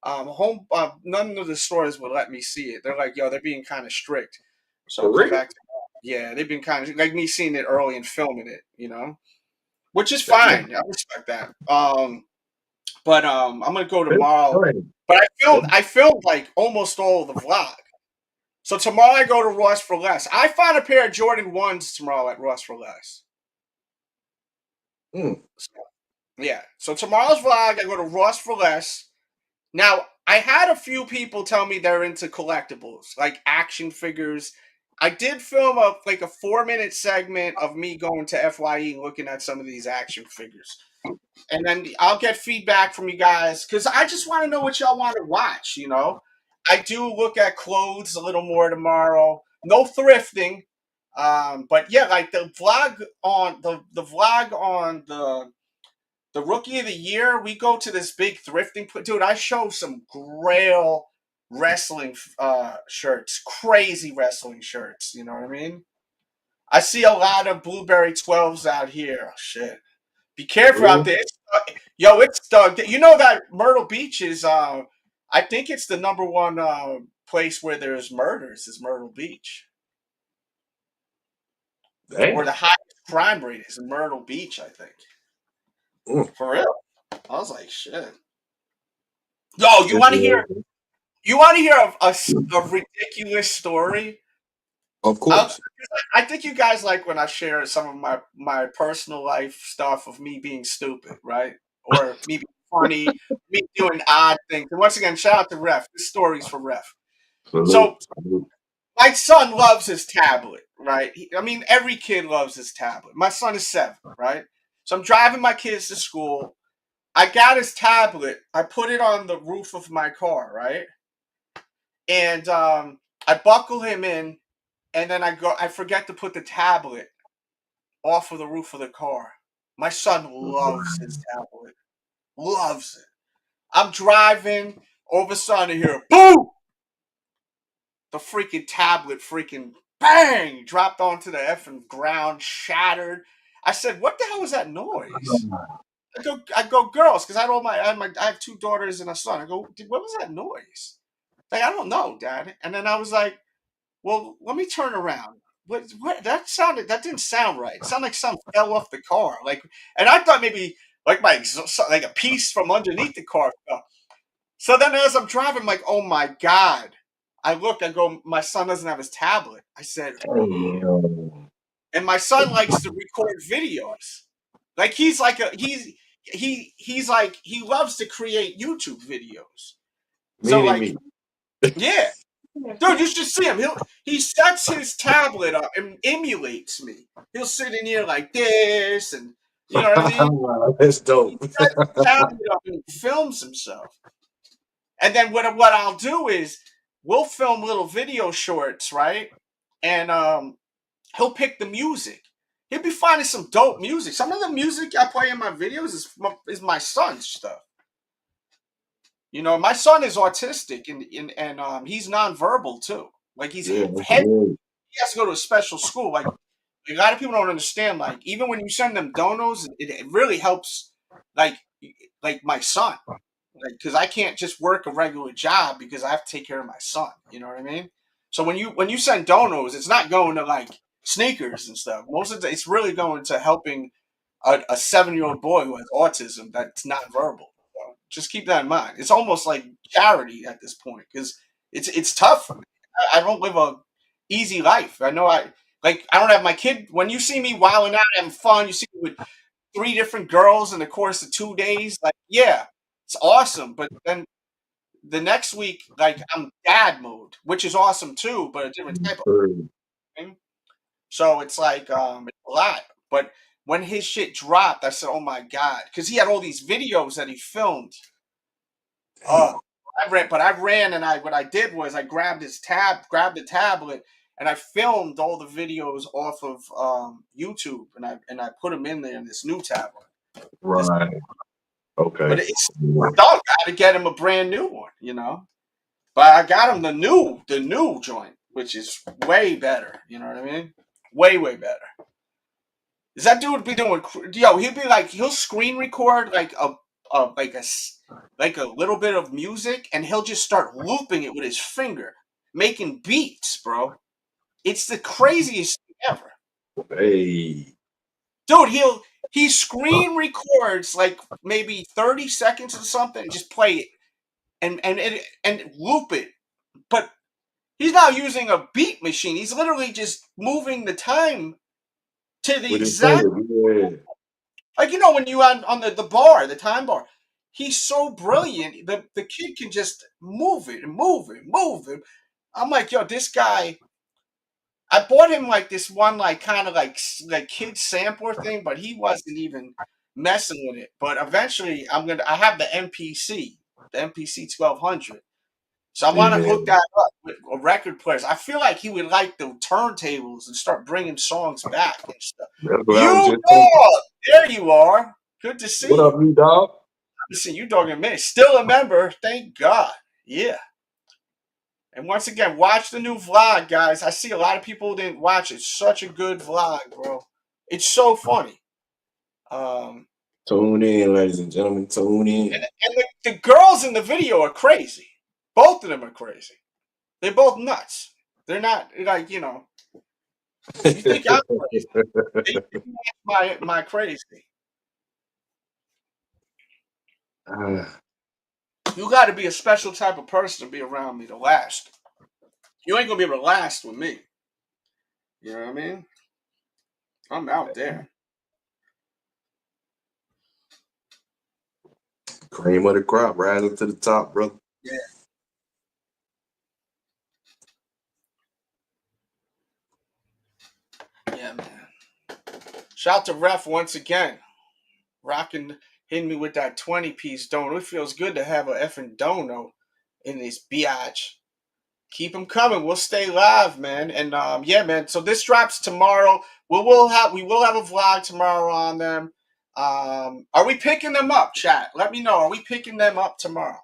none of the stores would let me see it. They're like, yo, they're being kind of strict. So I'll come back to yeah, they've been kind of like me seeing it early and filming it, you know, which is fine. I respect that. But I'm gonna go tomorrow. But I filmed like almost all of the vlog. So tomorrow I go to Ross for Less. I found a pair of Jordan 1s tomorrow at Ross for Less. So, yeah. So tomorrow's vlog, I go to Ross for Less. Now, I had a few people tell me they're into collectibles, like action figures. I did film a 4-minute segment of me going to FYE looking at some of these action figures. And then I'll get feedback from you guys because I just want to know what y'all want to watch, you know? I do look at clothes a little more tomorrow. No thrifting. But yeah, like the vlog on the Rookie of the Year, we go to this big thrifting. Dude, I show some grail wrestling shirts, crazy wrestling shirts. You know what I mean? I see a lot of Blueberry 12s out here. Oh, shit. Be careful out there. It's you know that Myrtle Beach is, I think it's the number one place where there's murders is Myrtle Beach. Damn. Or the highest crime rate is in Myrtle Beach, I think. For real. I was like, shit. Yo, you want to hear a ridiculous story? Of course. I think you guys like when I share some of my personal life stuff of me being stupid, right? Or me being funny, me doing odd things. And once again, shout out to Ref. This story's for Ref. So my son loves his tablet, right? Every kid loves his tablet. My son is 7, right? So I'm driving my kids to school. I got his tablet. I put it on the roof of my car, right? And I buckle him in, and then I forget to put the tablet off of the roof of the car. My son loves his tablet. Loves it. I'm driving, all of a sudden I hear boom! The freaking tablet freaking bang dropped onto the effing ground, shattered. I said, "What the hell was that noise?" I go, girls, because I have 2 daughters and a son. I go, what was that noise? Like, I don't know, Dad. And then I was like, well, let me turn around. What that didn't sound right. It sounded like something fell off the car. Like, and I thought maybe like like a piece from underneath the car fell. So then as I'm driving, I'm like, oh my God. I go, my son doesn't have his tablet. I said, and my son likes to record videos. Like he's like he loves to create YouTube videos. So Mini like, me. yeah. Dude, you should see him. He sets his tablet up and emulates me. He'll sit in here like this, and you know what I mean? That's He dope. sets his tablet up and films himself. And then what I'll do is we'll film little video shorts, right? And he'll pick the music. He'll be finding some dope music. Some of the music I play in my videos is my son's stuff. You know, my son is autistic and he's nonverbal too. Like he's Yeah, heavy. He has to go to a special school. Like a lot of people don't understand. Like even when you send them donos, it really helps. Like my son, like because I can't just work a regular job because I have to take care of my son. You know what I mean? So when you send donos, it's not going to like sneakers and stuff. Most of it's really going to helping a 7-year-old boy who has autism that's not verbal. So just keep that in mind. It's almost like charity at this point because it's tough for me. I don't live a easy life. I know I don't have my kid. When you see me wilding out having fun, you see me with 3 different girls in the course of 2 days. Like, yeah, it's awesome. But then the next week, like I'm dad mode, which is awesome too, but a different type of thing. So it's like it's a lot. But when his shit dropped, I said, "Oh my God," because he had all these videos that he filmed. I ran and what I did was I grabbed the tablet, and I filmed all the videos off of YouTube, and I put them in there in this new tablet. Right. Okay. But it's dog. I got to get him a brand new one, you know. But I got him the new joint, which is way better. You know what I mean? Way better. Is that dude be doing? Yo, he'll screen record like a little bit of music, and he'll just start looping it with his finger, making beats, bro. It's the craziest thing ever, Hey. dude. He screen records like maybe 30 seconds or something, and just play it and loop it. But he's not using a beat machine. He's literally just moving the time to the With his exact. finger, yeah. Like, you know, when you on the bar, the time bar, he's so brilliant. The kid can just move it and move it, move it. I'm like, yo, this guy. I bought him like this one, like kind of like kid sampler thing, but he wasn't even messing with it. But eventually, I have the MPC 1200. So I want to Yeah. hook that up with a record players. I feel like he would like the turntables and start bringing songs back and stuff. That's what I was You just thinking. dog, there you are. Good to see What you. up, you dog? I've seen you dog in a minute. Still a member, thank God. Yeah. And once again, watch the new vlog, guys. I see a lot of people didn't watch it. Such a good vlog, bro. It's so funny. Tune in, ladies and gentlemen. Tune in. And the girls in the video are crazy. Both of them are crazy. They're both nuts. They're not like, you know. You think I'm crazy? They think my crazy. You got to be a special type of person to be around me to last. You ain't gonna be able to last with me. You know what I mean? I'm out there. Cream of the crop, rising to the top, brother. Yeah. Yeah, man. Shout to Ref once again, rocking hitting me with that 20-piece dono. It feels good to have a effing dono in this biatch. Keep them coming. We'll stay live, man. And yeah, man. So this drops tomorrow. We will have a vlog tomorrow on them. Are we picking them up, chat? Let me know. Are we picking them up tomorrow?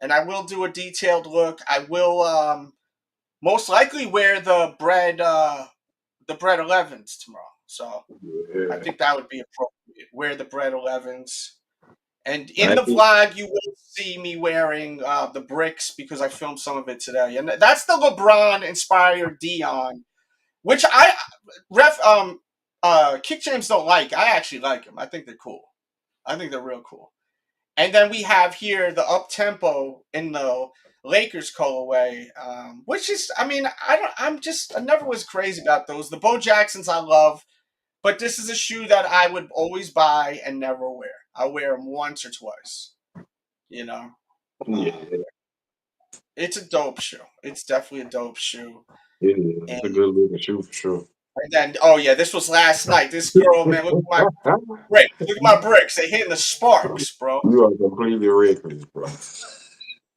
And I will do a detailed look. I will most likely wear the Bred 11s tomorrow. So I think that would be appropriate. Wear the Bred 11s. And in the vlog, you will see me wearing the bricks because I filmed some of it today. And that's the LeBron-inspired Dion, which Kick James don't like. I actually like them. I think they're cool. I think they're real cool. And then we have here the up-tempo in the Lakers colorway, which is, I mean, I never was crazy about those. The Bo Jacksons I love, but this is a shoe that I would always buy and never wear. I'll wear them once or twice, you know. Yeah. It's a dope shoe. It's definitely a dope shoe. Yeah, it's a good looking shoe for sure. And then, oh yeah, this was last night. This girl, man, look at my bricks. Look at my bricks. They hitting the sparks, bro. You are completely reckless, bro.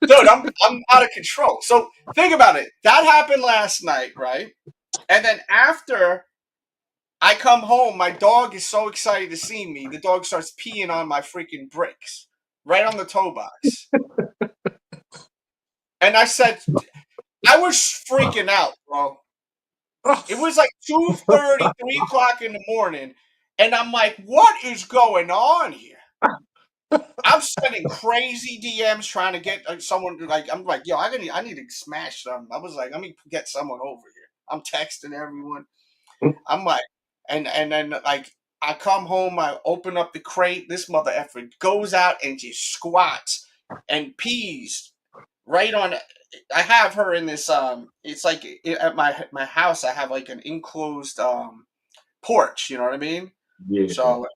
Dude, I'm out of control. So think about it. That happened last night, right? And then after I come home, my dog is so excited to see me. The dog starts peeing on my freaking bricks, right on the toe box. And I said, I was freaking out, bro. It was like 2:30, 3 o'clock in the morning. And I'm like, what is going on here? I'm sending crazy DMs trying to get someone to I'm like, yo, I need to smash something. I was like, let me get someone over here. I'm texting everyone. I'm like, and then like I come home, I open up the crate. This mother effer goes out and just squats and pees right on. I have her in this. It's like at my house. I have like an enclosed porch. You know what I mean? Yeah. So,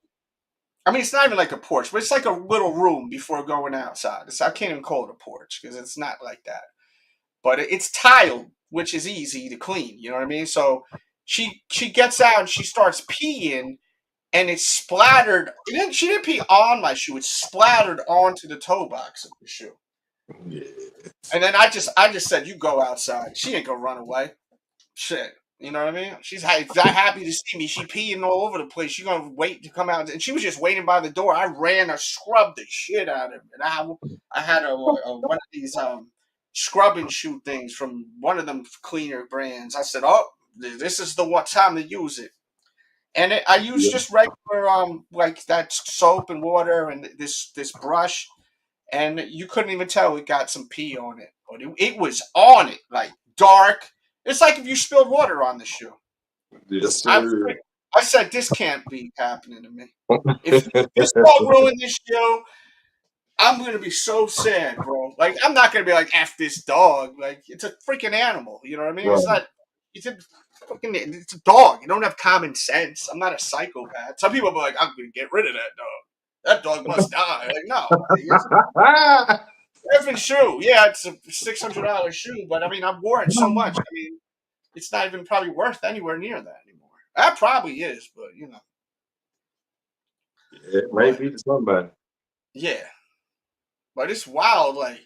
I mean, it's not even like a porch, but it's like a little room before going outside. I can't even call it a porch because it's not like that. But it's tiled, which is easy to clean. You know what I mean? So she gets out and she starts peeing, and it's splattered. She didn't pee on my shoe. It splattered onto the toe box of the shoe. Yeah. And then I just said, you go outside. She ain't gonna run away. Shit. You know what I mean? She's that happy to see me. She peeing all over the place. She gonna wait to come out. And she was just waiting by the door. I ran. I scrubbed the shit out of her. And I had one of these scrubbing shoe things from one of them cleaner brands. I said, oh, this is the time to use it. And I used just regular like that soap and water and this brush. And you couldn't even tell it got some pee on it. But it was on it, like dark. It's like if you spilled water on the shoe. Yes, sir. I said, this can't be happening to me. If this dog ruined this shoe, I'm going to be so sad, bro. Like, I'm not going to be like, F this dog. Like, it's a freaking animal. You know what I mean? Right. It's a dog. You don't have common sense. I'm not a psychopath. Some people be like, I'm going to get rid of that dog. That dog must die. Like, no. Effing shoe. Yeah, it's a $600 shoe, but I mean, I've worn it so much. I mean, it's not even probably worth anywhere near that anymore. That probably is, but you know. Yeah, it may be to somebody. Yeah. But it's wild. Like,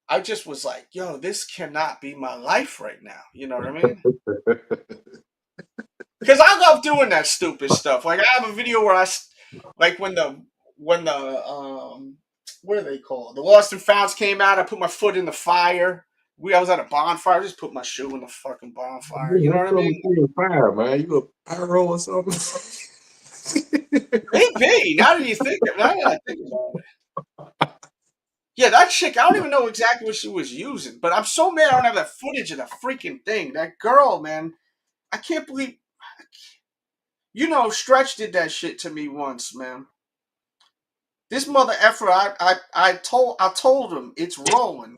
I just was like, yo, this cannot be my life right now. You know what I mean? Because I love doing that stupid stuff. Like, I have a video where like when the what are they called? The Lost and Founds came out. I put my foot in the fire. I was at a bonfire. I just put my shoe in the fucking bonfire. You know what I mean? Fire, man. You a pyro or something? Maybe. Now that I think about it. Yeah, that chick, I don't even know exactly what she was using. But I'm so mad I don't have that footage of the freaking thing. That girl, man. I can't believe. You know, Stretch did that shit to me once, man. This mother effer, I told him it's rolling,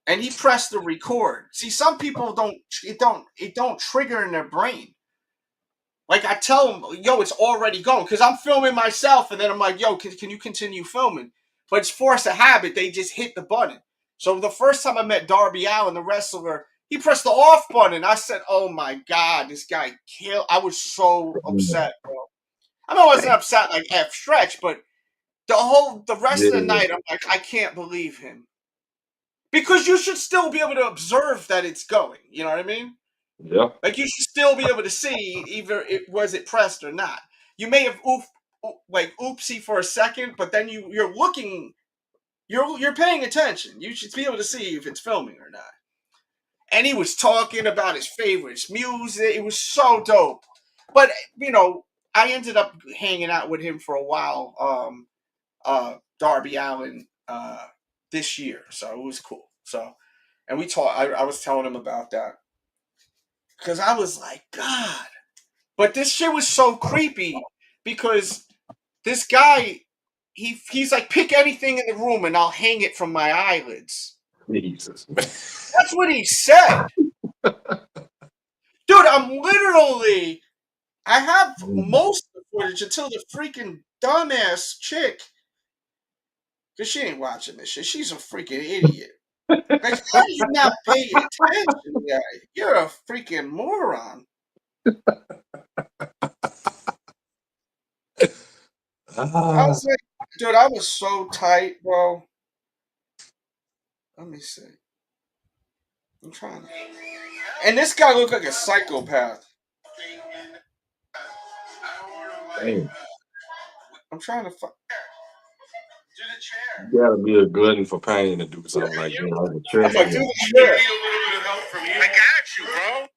and he pressed the record. See, some people it don't trigger in their brain. Like I tell him, yo, it's already going because I'm filming myself, and then I'm like, yo, can you continue filming? But it's force of habit. They just hit the button. So the first time I met Darby Allin, the wrestler, he pressed the off button. I said, oh my God, this guy killed. I was so upset, bro. I mean, I wasn't upset like F stretch, but the rest of the Yeah. night, I'm like, I can't believe him. Because you should still be able to observe that it's going. You know what I mean? Yeah. Like you should still be able to see either was it pressed or not. You may have oopsie for a second, but then you're looking, you're paying attention. You should be able to see if it's filming or not. And he was talking about his favorites, music. It was so dope. But I ended up hanging out with him for a while. Darby Allin this year, so it was cool. So, and we talked. I was telling him about that because I was like, God. But this shit was so creepy because this guy, he's like, pick anything in the room and I'll hang it from my eyelids. Jesus. That's what he said. Dude, I have most of the footage until the freaking dumbass chick, because she ain't watching this shit. She's a freaking idiot. Like, how do you not pay attention, guy? You're a freaking moron. I was like, dude, I was so tight, bro. Let me see. I'm trying to. And this guy looked like a psychopath. Damn. I'm trying to find. You gotta be a glutton for pain to do something like that. Like a I'm like, do the chair. I got you, bro.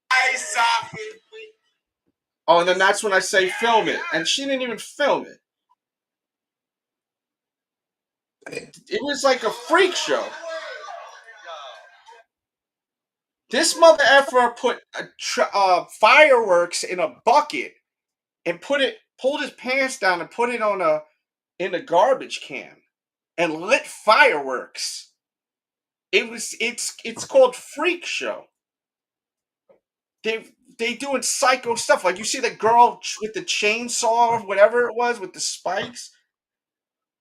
Oh, and then that's when I say film it. And she didn't even film it. It was like a freak show. This mother effer put fireworks in a bucket and pulled his pants down and put it in a garbage can and lit fireworks. It's called freak show. They doing psycho stuff. Like you see the girl with the chainsaw or whatever it was with the spikes.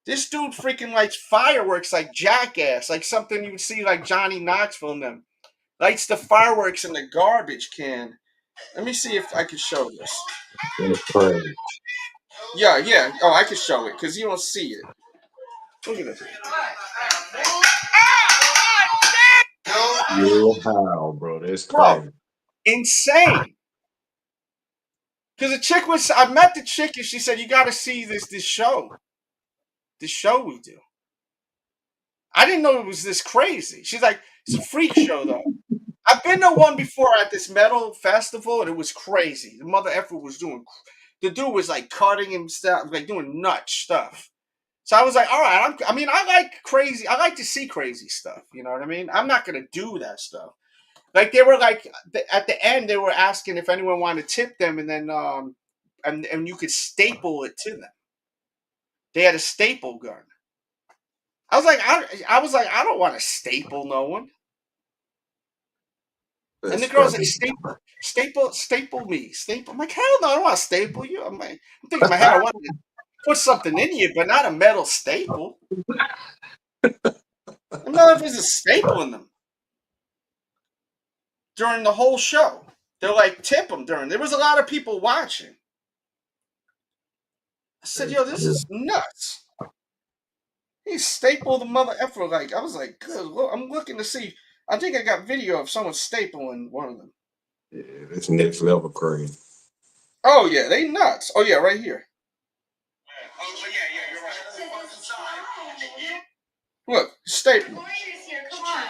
This dude freaking lights fireworks like Jackass, like something you would see like Johnny Knoxville and them. Lights the fireworks in the garbage can. Let me see if I can show this. That's crazy. Yeah. Oh, I can show it because you don't see it. Look at this. Yeah, how, bro? That's Bro, crazy. insane. Because I met the chick and she said, you got to see this show. This show we do. I didn't know it was this crazy. She's like, it's a freak show though. I've been to one before at this metal festival and it was crazy. The mother effer was the dude was like cutting himself, like doing nut stuff. So I was like, all right, I like to see crazy stuff. You know what I mean? I'm not going to do that stuff. Like they were like, at the end, they were asking if anyone wanted to tip them and then, and you could staple it to them. They had a staple gun. I was like, I don't want to staple no one. That's and the girl's crazy. like, staple me. I'm like, hell no, I don't want to staple you. I'm thinking in my head, I want to put something in you, but not a metal staple. I'm not if there's a staple in them. During the whole show. They're like, tip them during. There was a lot of people watching. I said, yo, this is nuts. He stapled the mother effer. Like, I was like, good Lord, I'm looking to see. I think I got video of someone stapling one of them. Yeah, that's next level crazy. Oh, yeah, they nuts. Oh, yeah, right here. Oh, yeah, you're right. Look, staple. Come on.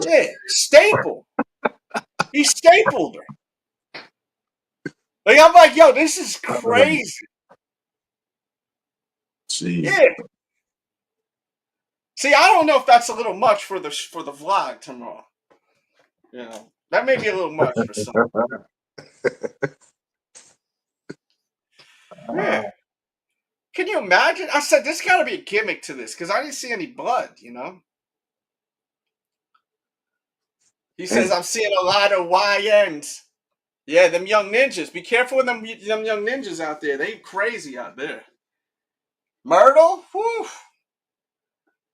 Yeah, staple. He stapled her. Like, I'm like, yo, this is crazy. Jeez. Yeah. See, I don't know if that's a little much for the vlog tomorrow. You know, that may be a little much for some. Yeah. Can you imagine? I said, there's got to be a gimmick to this because I didn't see any blood, you know? He says, I'm seeing a lot of YNs. Yeah, them young ninjas. Be careful with them young ninjas out there. They crazy out there. Myrtle? Whew.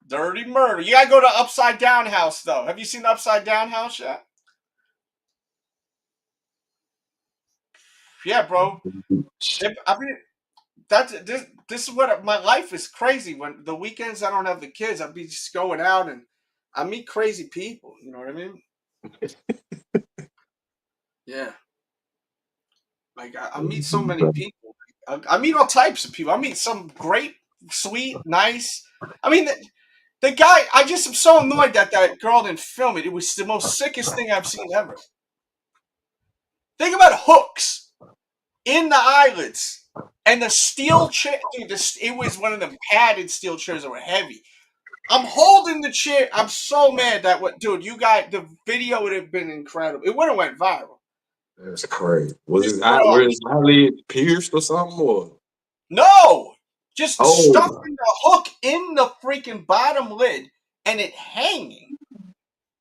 Dirty murder. You got to go to Upside Down House, though. Have you seen the Upside Down House yet? Yeah, bro. I mean, this is what my life is crazy. When the weekends I don't have the kids, I'll be just going out and I meet crazy people. You know what I mean? Yeah. Like I meet so many people. I meet all types of people. I meet some great, sweet, nice. I mean, the guy. I just am so annoyed that that girl didn't film it. It was the most sickest thing I've seen ever. Think about hooks in the eyelids and the steel chair. Dude, it was one of them padded steel chairs that were heavy. I'm holding the chair. I'm so mad that dude, you got the video would have been incredible. It would have went viral. That's crazy. Was his eye, Bro, where his eyelid pierced or something? Or no, just oh, stuffing the hook in the freaking bottom lid and it hanging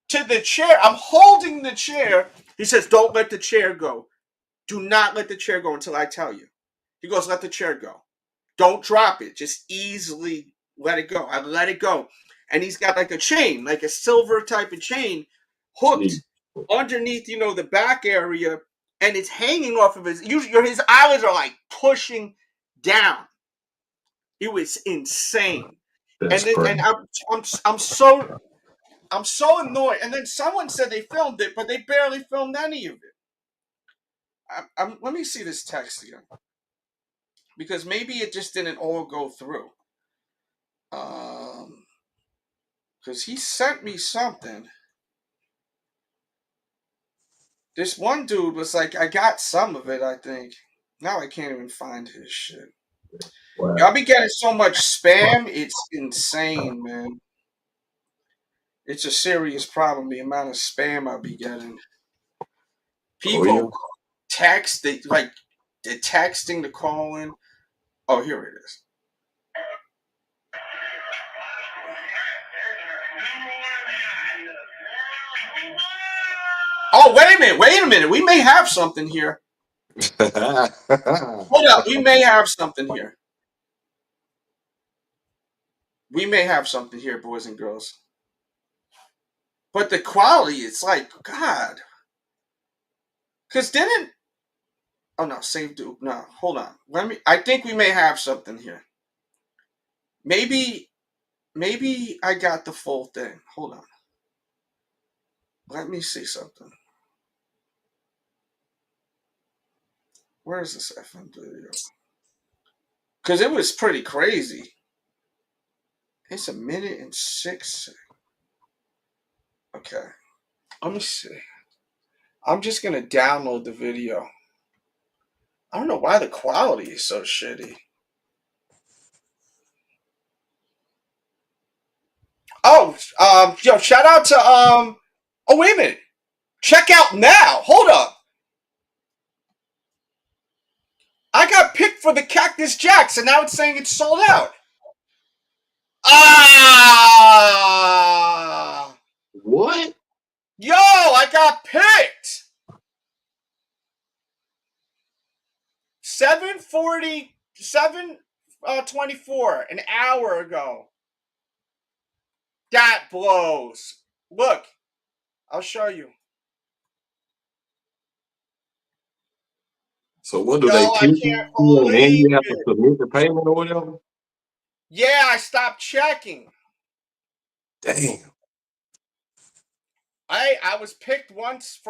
to the chair. I'm holding the chair. He says, "Don't let the chair go. Do not let the chair go until I tell you." He goes, "Let the chair go. Don't drop it. Just easily let it go." I let it go. And he's got like a chain, like a silver type of chain, hooked underneath, the back area, and it's hanging off of his eyelids are like pushing down. It was insane. that's And crazy. I'm so annoyed. And then someone said they filmed it, but they barely filmed any of it. Let me see this text again. Because maybe it just didn't all go through. Because he sent me something. This one dude was like, I got some of it, I think. Now I can't even find his shit. Wow. Y'all be getting so much spam, it's insane, man. It's a serious problem, the amount of spam I'll be getting. People text, they're texting to call in. Oh, here it is. Oh, wait a minute. We may have something here. Hold up, we may have something here. We may have something here, boys and girls. But the quality, it's like, God. Because oh no, save dude. No, hold on. I think we may have something here. Maybe I got the full thing. Hold on. Let me see something. Where is this FM video? Because it was pretty crazy. It's 1:06. Okay. Let me see. I'm just going to download the video. I don't know why the quality is so shitty. Oh, yo, shout out to, oh, wait a minute. Check out now. Hold up. I got picked for the Cactus Jacks, and now it's saying it's sold out. Ah! What? Yo, I got picked. 7:24, an hour ago. That blows. Look, I'll show you. So what do Yo, they I keep can't you and believe you have to it. submit the payment or whatever? Yeah, I stopped checking. Damn. I was picked once.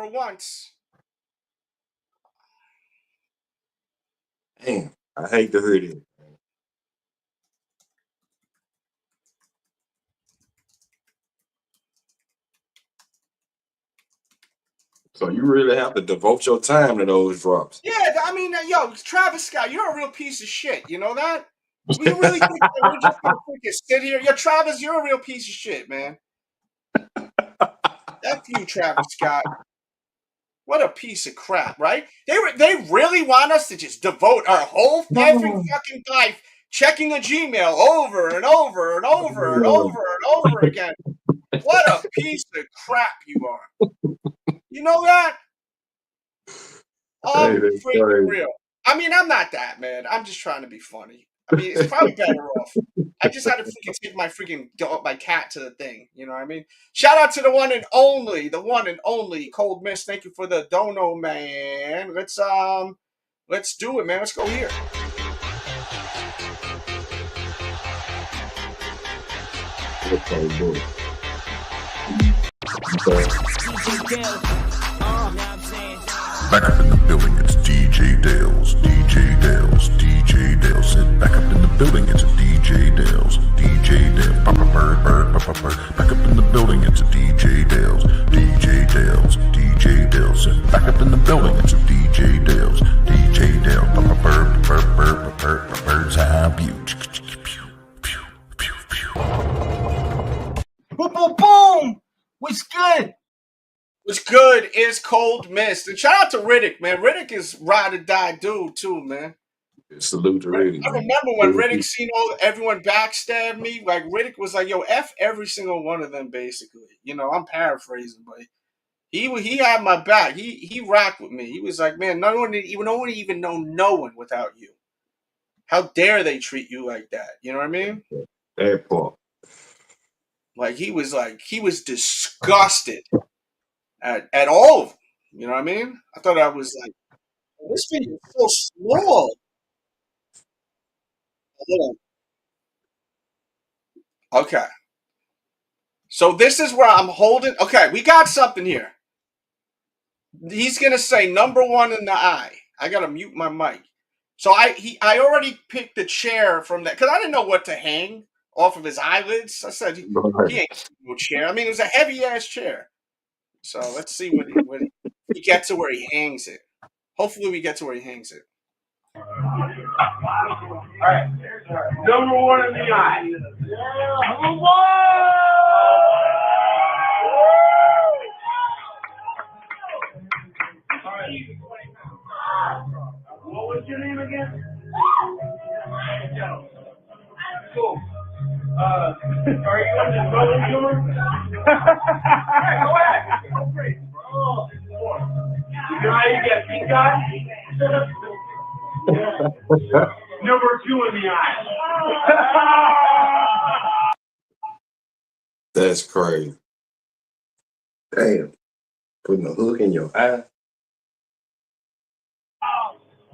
Damn. I hate to hear it. So you really have to devote your time to those drops. Yeah, I mean, yo, Travis Scott, you're a real piece of shit. You know that? We really think that we're just gonna freaking sit here? Yo, Travis, you're a real piece of shit, man. F you, Travis Scott. What a piece of crap, right? They really want us to just devote our whole fucking life checking a Gmail over and over and over and over and over again. What a piece of crap you are. You know that? Hey, that's Freaking crazy. real. I mean, I'm not that, man. I'm just trying to be funny. I mean, it's probably better off. I just had to freaking take my freaking dog, my cat to the thing. You know what I mean? Shout out to the one and only Cold Mist. Thank you for the dono, man. Let's Let's do it, man. Let's go here. Back up in the building, it's DJ Dales, DJ Dales, DJ Dales. Sit back up in the building, it's a DJ Dales, DJ Dales. Papa bird, bird, papa bird. Back up in the building, it's a DJ Dales, DJ Dales, DJ Dales. Sit back up in the building, it's a DJ Dales, DJ Dales. Papa bird, bird, bird, bird, bird's eye view. Boom, boom, boom! What's good? What's good is Cold Mist. And shout out to Riddick, man. Riddick is ride or die dude too, man. Salute to Riddick. I remember when Riddick seen everyone backstab me. Like Riddick was like, "Yo, f every single one of them." Basically, you know, I'm paraphrasing, but he had my back. He rocked with me. He was like, "Man, no one even know no one without you. How dare they treat you like that?" You know what I mean? That part. Like he was disgusted at all of them. You know what I mean? I thought I was like, this video is so small. Hold on. Okay. So this is where I'm holding. Okay, we got something here. He's gonna say number one in the eye. I gotta mute my mic. So I already picked the chair from that because I didn't know what to hang off of his eyelids. I said he ain't no chair. I mean, it was a heavy ass chair. So let's see when he gets to where he hangs it. Hopefully we get to where he hangs it. All right. Number one in the eye. Number one! What was your name again? Cool. Are you on the brother humor? Go ahead. Go great. You know how you get pink eye? Number two in the eye. That's crazy. Damn. Putting a hook in your eye.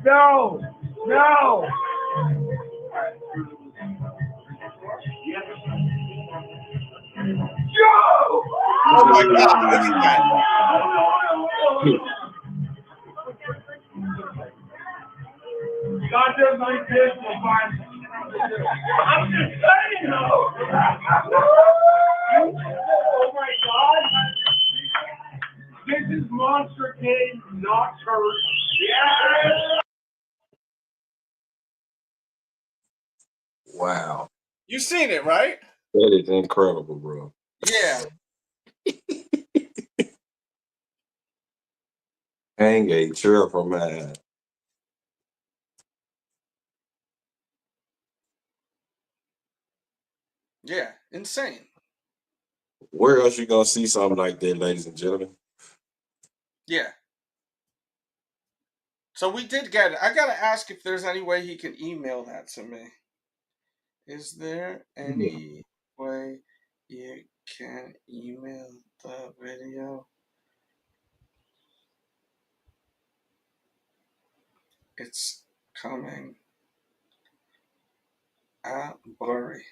No. No. Yo! Oh my God, look at that. God does like this, we'll find. I'm just saying, though. Oh my God. This is Monster King, not Turd. Yes! Wow. You seen it, right? That is incredible, bro. Yeah. Hang a chair from my eye. Yeah, insane. Where else you gonna see something like that, ladies and gentlemen? Yeah. So we did get it. I gotta ask if there's any way he can email that to me. Is there any way you can email the video? It's coming at blurry.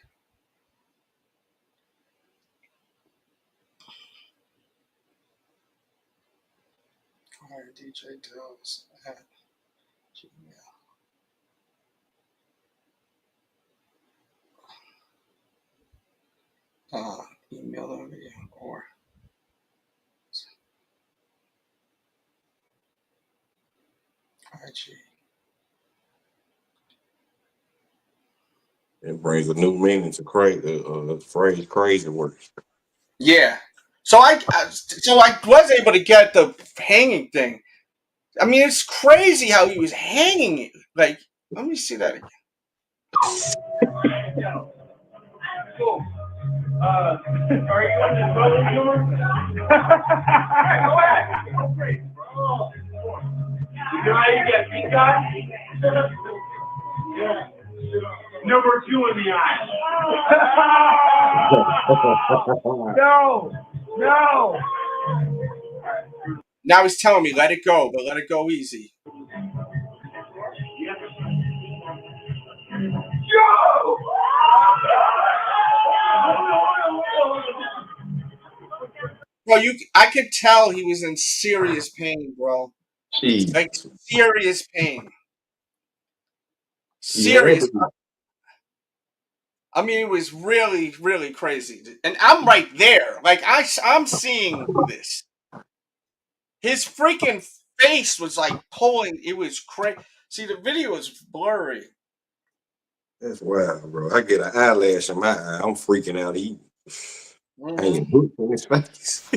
Alright, DJ Dales at Gmail. Email the video or IG. It brings a new meaning to phrase crazy words. Yeah. So I was able to get the hanging thing. I mean, it's crazy how he was hanging it. Like, let me see that again. Cool. Are you on the brother humor? Go ahead. Go great. You know how you get pink eye? Number two in the eye. No. No. Now he's telling me, let it go, but let it go easy. Bro, I could tell he was in serious pain, bro. Jeez. Like serious pain. Yeah, Serious. I mean, it was really, really crazy. And I'm right there. Like I'm seeing this. His freaking face was like pulling. It was crazy. See, the video is blurry. That's wild, bro. I get an eyelash in my eye. I'm freaking out. He hanging boots in his face.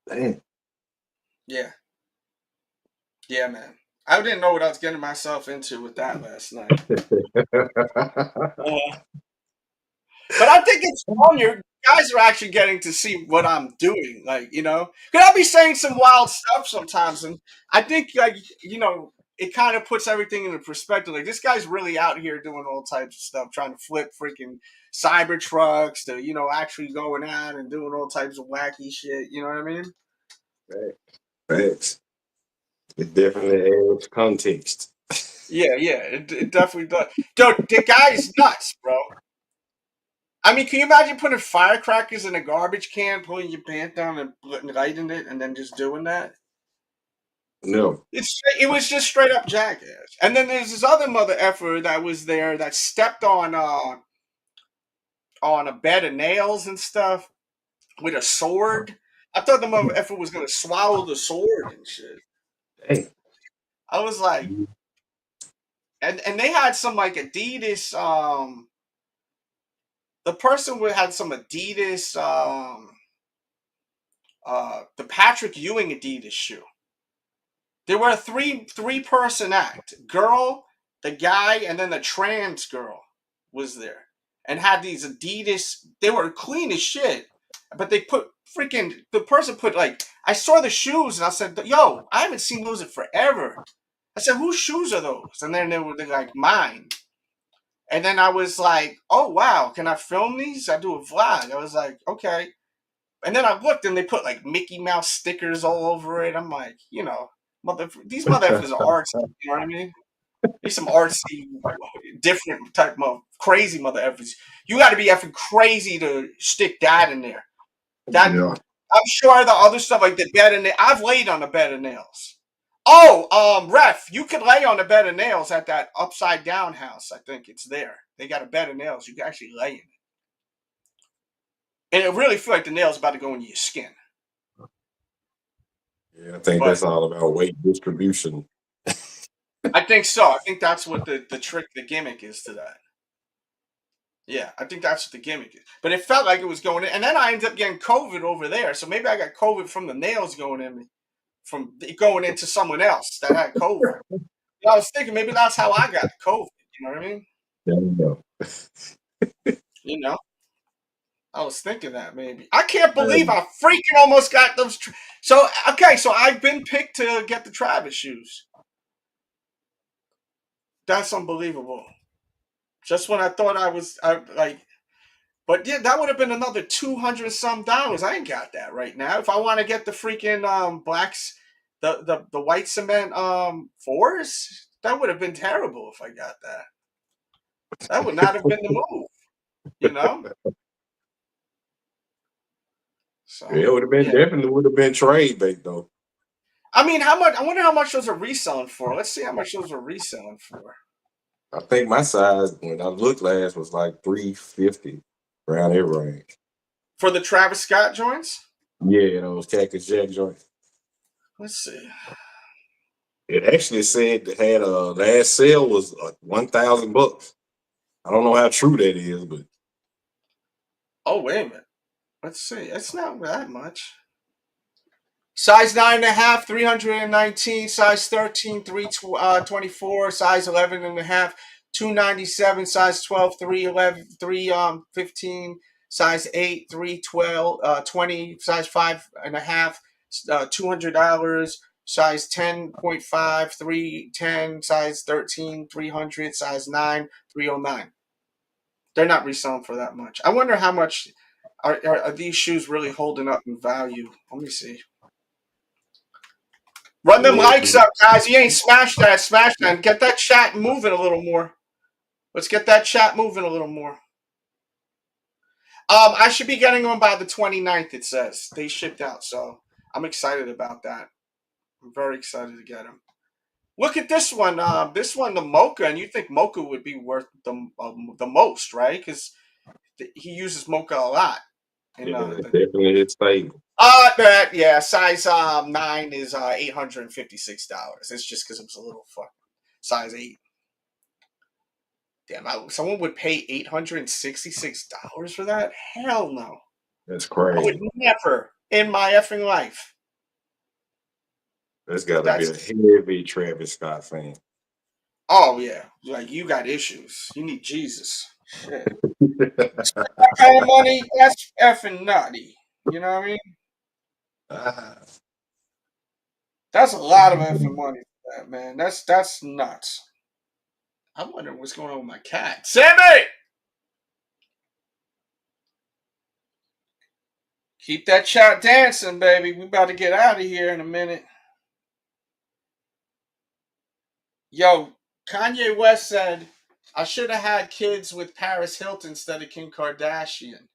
Damn. Yeah. Yeah, man. I didn't know what I was getting myself into with that last night. But I think it's fun. You guys are actually getting to see what I'm doing. Like, you know, because I'll be saying some wild stuff sometimes. And I think, like, you know, it kind of puts everything into perspective. Like, this guy's really out here doing all types of stuff, trying to flip freaking cyber trucks to, you know, actually going out and doing all types of wacky shit. You know what I mean? Facts. It definitely adds context. Yeah, it definitely does. Dude, the guy's nuts, bro. I mean, can you imagine putting firecrackers in a garbage can, pulling your pants down and lighting it, and then just doing that? No. It was just straight up jackass. And then there's this other mother effer that was there that stepped on a bed of nails and stuff with a sword. I thought the mother effer was gonna swallow the sword and shit. Hey. I was like, and they had some like Adidas. The person had some Adidas. The Patrick Ewing Adidas shoe. There were a three-person act. Girl, the guy, and then the trans girl was there. And had these Adidas, they were clean as shit. But they put the person put like, I saw the shoes and I said, yo, I haven't seen those in forever. I said, whose shoes are those? And then they were like, mine. And then I was like, oh, wow, can I film these? I do a vlog. I was like, okay. And then I looked and they put like Mickey Mouse stickers all over it. I'm like, you know, these motherfuckers are artsy. You know what I mean? These some artsy, different type of crazy motherfuckers. You got to be effing crazy to stick that in there. Yeah. I'm sure the other stuff like the bed of nails. I've laid on a bed of nails. Oh, ref, you could lay on a bed of nails at that upside down house. I think it's there. They got a bed of nails. You can actually lay in it. And it really feels like the nail's about to go into your skin. Yeah, I think that's all about weight distribution. I think so. I think that's what the trick, the gimmick is to that. Yeah, I think that's what the gimmick is. But it felt like it was going in. And then I ended up getting COVID over there. So maybe I got COVID from the nails going in me, from going into someone else that had COVID. I was thinking maybe that's how I got COVID. You know what I mean? There you go. You know? I was thinking that maybe. I can't believe I freaking almost got those. So I've been picked to get the Travis shoes. That's unbelievable. Just when I thought but yeah, that would have been another $200 some. I ain't got that right now. If I want to get the freaking blacks, the white cement fours, that would have been terrible if I got that. That would not have been the move, you know. So Yeah, it would have been definitely would have been trade bait though. I mean, how much? I wonder how much those are reselling for. Let's see how much those are reselling for. I think my size when I looked last was like 350 around that range. For the Travis Scott joints? Yeah, those Cactus Jack joints. Let's see. It actually said it had a last sale was $1,000. I don't know how true that is, but Oh, wait a minute. Let's see. It's not that much. Size 9.5, 319. Size 13, 324. Size 11.5, 297. Size 12, 311, 315. Size 8, 312, 20. Size 5.5, $200. Size 10.5, 310. Size 13, 300. Size 9, 309. They're not reselling for that much. I wonder how much Are these shoes really holding up in value? Let me see. Run them likes up, guys. You ain't smashed that. Smash that. And get that chat moving a little more. Let's get that chat moving a little more. I should be getting them by the 29th, it says. They shipped out, so I'm excited about that. I'm very excited to get them. Look at this one. This one, the Mocha, and you think Mocha would be worth the most, right? Because he uses Mocha a lot. And, definitely it's stable. Size 9 is $856. It's just because it was a little fucking size 8. Damn, someone would pay $866 for that? Hell no. That's crazy. I would never in my effing life. That's got to be a heavy Travis Scott fan. Oh, yeah. Like, you got issues. You need Jesus. Shit. That kind of money, that's effing nutty. You know what I mean? That's a lot of effing money for that, man. That's nuts. I'm wondering what's going on with my cat. Sammy! Keep that chat dancing, baby. We about to get out of here in a minute. Yo, Kanye West said, I should have had kids with Paris Hilton instead of Kim Kardashian.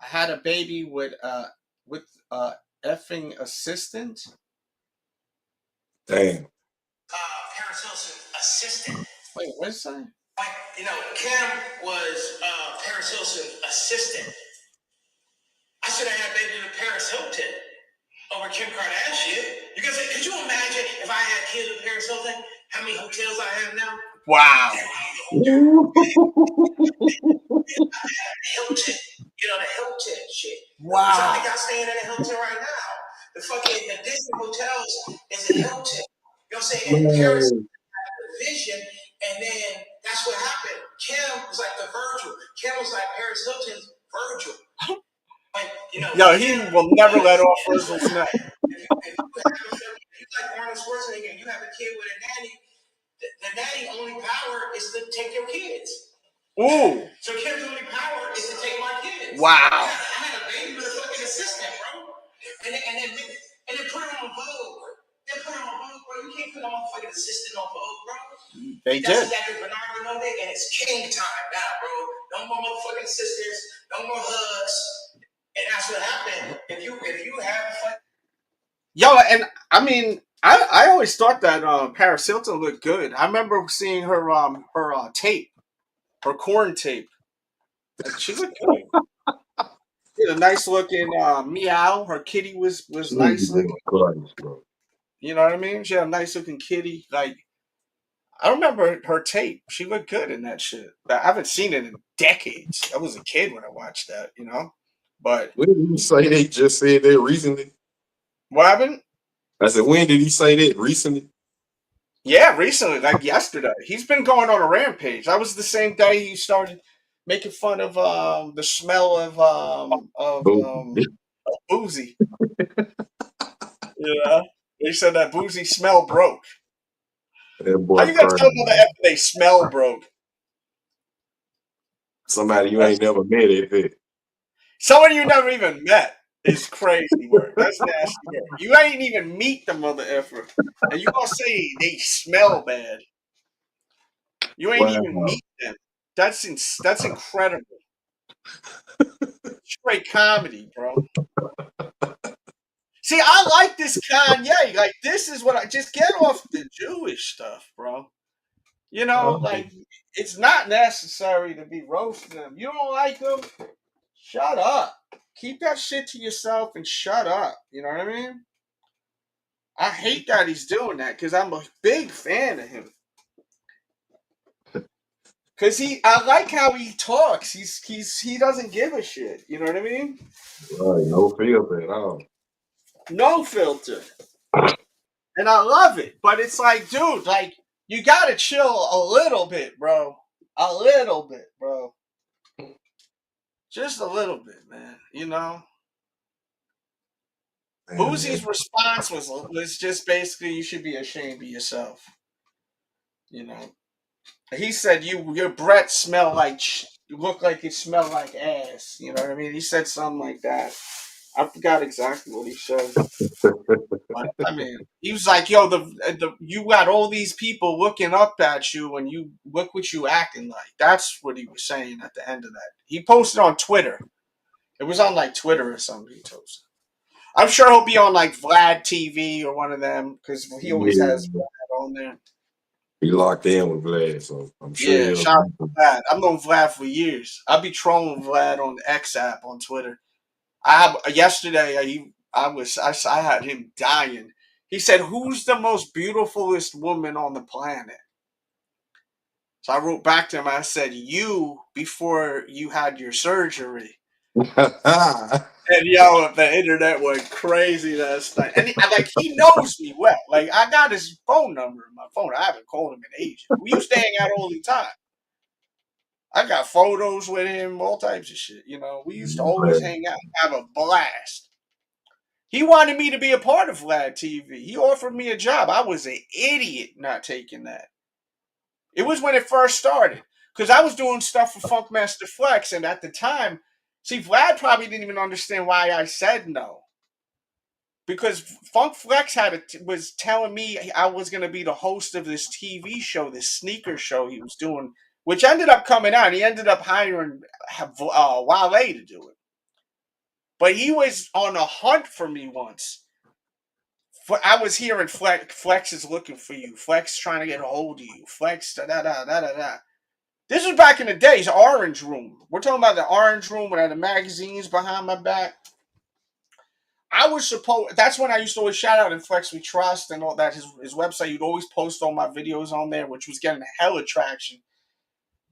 I had a baby with effing assistant. Damn. Paris Hilton's assistant. Wait, what is that? You know, Kim was Paris Hilton's assistant. I should have had a baby with Paris Hilton over Kim Kardashian. You guys, could you imagine if I had kids with Paris Hilton? How many hotels I have now? Wow. Hilton, the Hilton shit. Wow. I think I'm staying in a Hilton right now. The fucking Disney hotels is a Hilton. You know what I'm saying? And Paris had the vision, and then that's what happened. Kim was like the Virgil. Kim was like Paris Hilton's Virgil. Yo, he will never let off Virgil's neck. If you like Arnold Schwarzenegger and you have a kid with a nanny, the nanny only power is to take your kids. Ooh. So Kim's only power is to take my kids. Wow. I had a baby with a fucking assistant, bro. And then put her on Vogue. They put her on Vogue, bro. You can't put a motherfucking assistant on Vogue, bro. They That's did. exactly Bernardo Node, and it's king time now, bro. No more motherfucking sisters, no more hugs. And that's what happened. If you have fun. Yo, and I mean, I always thought that Paris Hilton looked good. I remember seeing her tape, her corn tape. And she looked good. She had a nice looking meow. Her kitty was nice looking. You know what I mean? She had a nice looking kitty. Like, I remember her tape. She looked good in that shit. I haven't seen it in decades. I was a kid when I watched that, But when did he say they just said that recently? What happened? I said, when did he say that recently? Yeah, recently, like yesterday. He's been going on a rampage. That was the same day he started making fun of the smell of Boozy. They said that Boozy smell broke. That boy How you gonna tell them that they smell broke? Somebody you ain't never met it. Someone you never even met is crazy work. That's nasty work. You ain't even meet the mother effer, and you gonna say they smell bad. You ain't even meet them. That's incredible. Straight comedy, bro. See, I like this Kanye. Like, this is what I just get off the Jewish stuff, bro. Like, it's not necessary to be roasting them. You don't like them? Shut up. Keep that shit to yourself and shut up. You know what I mean? I hate that he's doing that because I'm a big fan of him. Because I like how he talks. He doesn't give a shit. You know what I mean? Right, no filter at all. No filter. And I love it. But it's like, dude, like, you gotta chill a little bit, bro. A little bit, bro. Just a little bit, man. Boozy's response was just basically, you should be ashamed of yourself. He said your breath smell like looked like it smelled like ass. You know what I mean? He said something like that. I forgot exactly what he said. But, I mean, he was like, "Yo, you got all these people looking up at you, and you look what you acting like." That's what he was saying at the end of that. He posted on Twitter. It was on like Twitter or something. He posted. I'm sure he'll be on like Vlad TV or one of them because he always has Yeah. Vlad on there. He locked in with Vlad, so I'm sure Yeah, he'll. shout out to Vlad. I've known Vlad for years. I'll be trolling Vlad on the X app on Twitter. Yesterday I had him dying. He said, "Who's the most beautifulest woman on the planet?" So I wrote back to him. I said, "You before you had your surgery." And yo, the internet went crazy last night. And he knows me well. Like I got his phone number in my phone. I haven't called him in ages. We used to hang out all the time. I got photos with him, all types of shit. You know, we used to always hang out, have a blast. He wanted me to be a part of Vlad TV. He offered me a job. I was an idiot not taking that. It was when it first started. Because I was doing stuff for Funkmaster Flex, and at the time, see, Vlad probably didn't even understand why I said no. Because Funk Flex was telling me I was going to be the host of this TV show, this sneaker show he was doing, which ended up coming out. He ended up hiring Wale to do it. But he was on a hunt for me once. I was hearing Flex is looking for you. Flex trying to get a hold of you. Flex da da da da da da. This was back in the days, Orange Room. We're talking about the Orange Room when I had the magazines behind my back. That's when I used to always shout out in Flex We Trust and all that. His website, you'd always post all my videos on there, which was getting hell traction.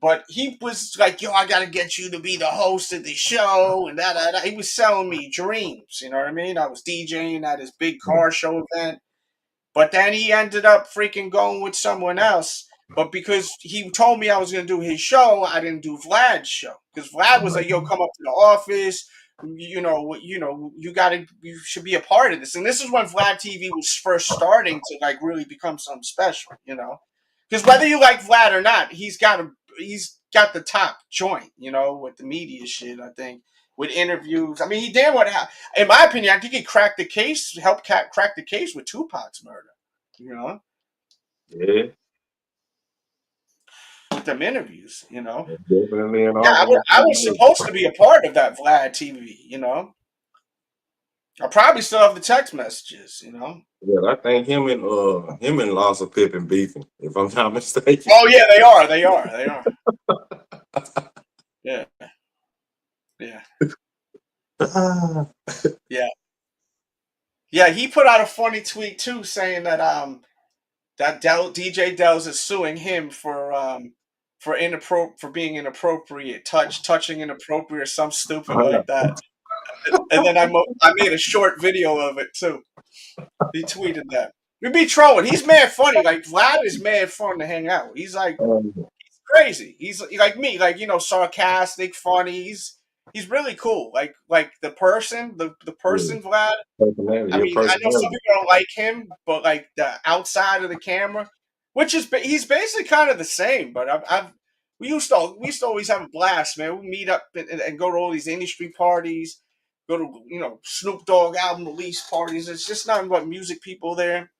But he was like, "Yo, I gotta get you to be the host of the show," and that. He was selling me dreams, you know what I mean? I was DJing at his big car show event. But then he ended up freaking going with someone else. But because he told me I was going to do his show, I didn't do Vlad's show. Because Vlad was like, "Yo, come up to the office. You should be a part of this." And this is when Vlad TV was first starting to like really become something special, you know. Because whether you like Vlad or not, he's got the top joint, you know, with the media shit. I think with interviews. I mean, he damn what. In my opinion, I think he cracked the case, helped crack the case with Tupac's murder. You know. Yeah. With them interviews, you know. Definitely an Yeah, I was supposed to be a part of that Vlad TV, you know. I probably still have the text messages, you know. Yeah, I think him and Loss of Pippin beefing, if I'm not mistaken. Oh yeah, they are. They are. Yeah. Yeah. Yeah. Yeah, he put out a funny tweet too saying that DJ Dells is suing him for being inappropriate, touching inappropriate or something stupid like that. And then I made a short video of it too. He tweeted that. We be trolling. He's mad funny. Like Vlad is mad fun to hang out. He's like he's crazy. He's like me, like sarcastic, funny. He's really cool. Like the person Vlad. I mean, I know some people don't like him, but like the outside of the camera, he's basically kind of the same. But we used to always have a blast, man. We meet up and go to all these industry parties, go to Snoop Dogg album release parties. It's just nothing but music people there.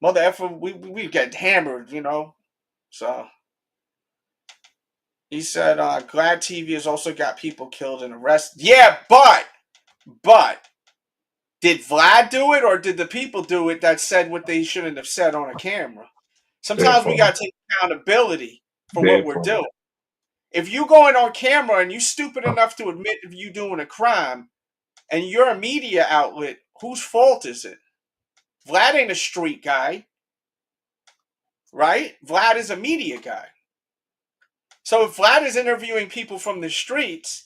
Mother effer, we get hammered, you know. So he said, "Glad TV has also got people killed and arrested." Yeah, but. Did Vlad do it, or did the people do it that said what they shouldn't have said on a camera? Sometimes we got to take accountability for what we're doing. If you going on camera and you stupid enough to admit if you doing a crime, and you're a media outlet, whose fault is it? Vlad ain't a street guy, right? Vlad is a media guy. So if Vlad is interviewing people from the streets,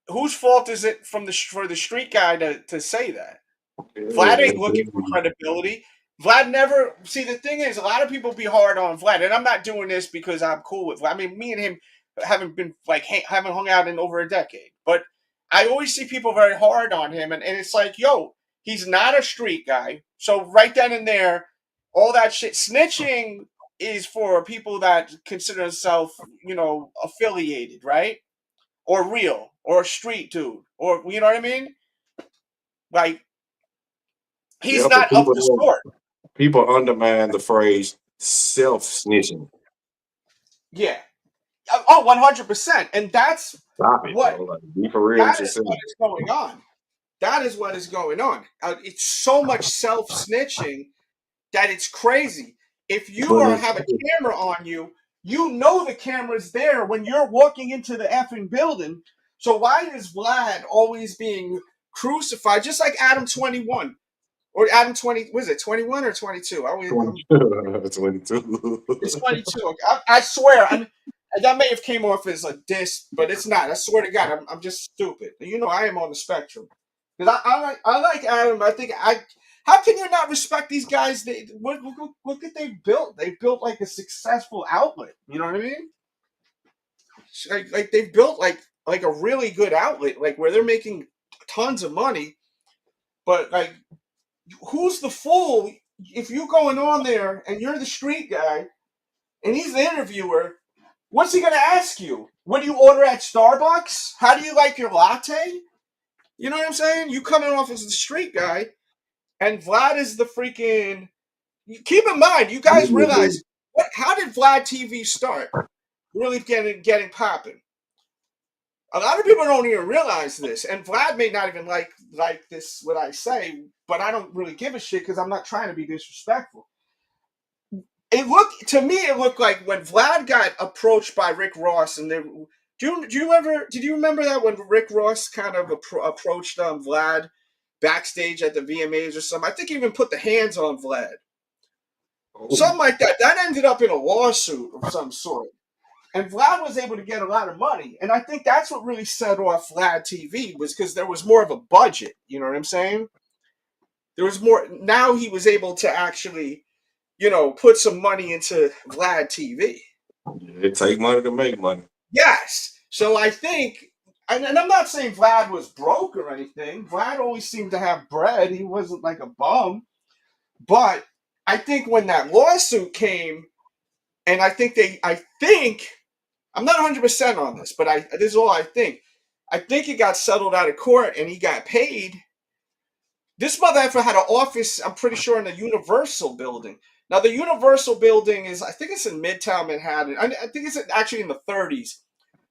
whose fault is it for the street guy to say that? Vlad ain't looking for credibility. Vlad never see. The thing is, a lot of people be hard on Vlad, and I'm not doing this because I'm cool with Vlad. I mean, me and him haven't hung out in over a decade, but I always see people very hard on him, and it's like, yo, he's not a street guy. So right then and there, all that shit snitching is for people that consider themselves, affiliated, right? Or real, or a street dude, or you know what I mean? Like he's Yeah, but not of the sport. people undermine the phrase self snitching. Yeah. Oh, 100%. And that's Stop it, what bro. Like, be for real with that is yourself. what is going on. That is what is going on. It's so much self snitching that it's crazy. If you But have a camera on you, you know the camera's there when you're walking into the effing building. So why is Vlad always being crucified, just like Adam 21 or Adam 20? Was it 21 or 22? 22. It's 22. I swear, that may have came off as a diss, but it's not. I swear to God, I'm just stupid. I am on the spectrum. Because I like Adam. How can you not respect these guys? Look what they built. They built like a successful outlet. You know what I mean? Like they've built like a really good outlet, like where they're making tons of money. But like, who's the fool if you going on there and you're the street guy and he's the interviewer? What's he gonna ask you? What do you order at Starbucks? How do you like your latte? You know what I'm saying? You coming off as the street guy, and Vlad is the freaking. Keep in mind, you guys realize how did Vlad TV start? Really getting popping. A lot of people don't even realize this, and Vlad may not even like this what I say, but I don't really give a shit because I'm not trying to be disrespectful. It looked like when Vlad got approached by Rick Ross, and did you remember that when Rick Ross kind of approached Vlad backstage at the VMAs or something? I think he even put the hands on Vlad. Something like that. That ended up in a lawsuit of some sort. And Vlad was able to get a lot of money. And I think that's what really set off Vlad TV, was because there was more of a budget. You know what I'm saying? There was more. Now he was able to actually, put some money into Vlad TV. It take money to make money. Yes. So I think, and I'm not saying Vlad was broke or anything. Vlad always seemed to have bread. He wasn't like a bum. But I think when that lawsuit came, and I think I'm not 100% on this, but this is all I think. I think it got settled out of court and he got paid. This motherfucker had an office, I'm pretty sure, in the Universal building. Now, the Universal building I think it's in Midtown Manhattan. I think it's actually in the 30s.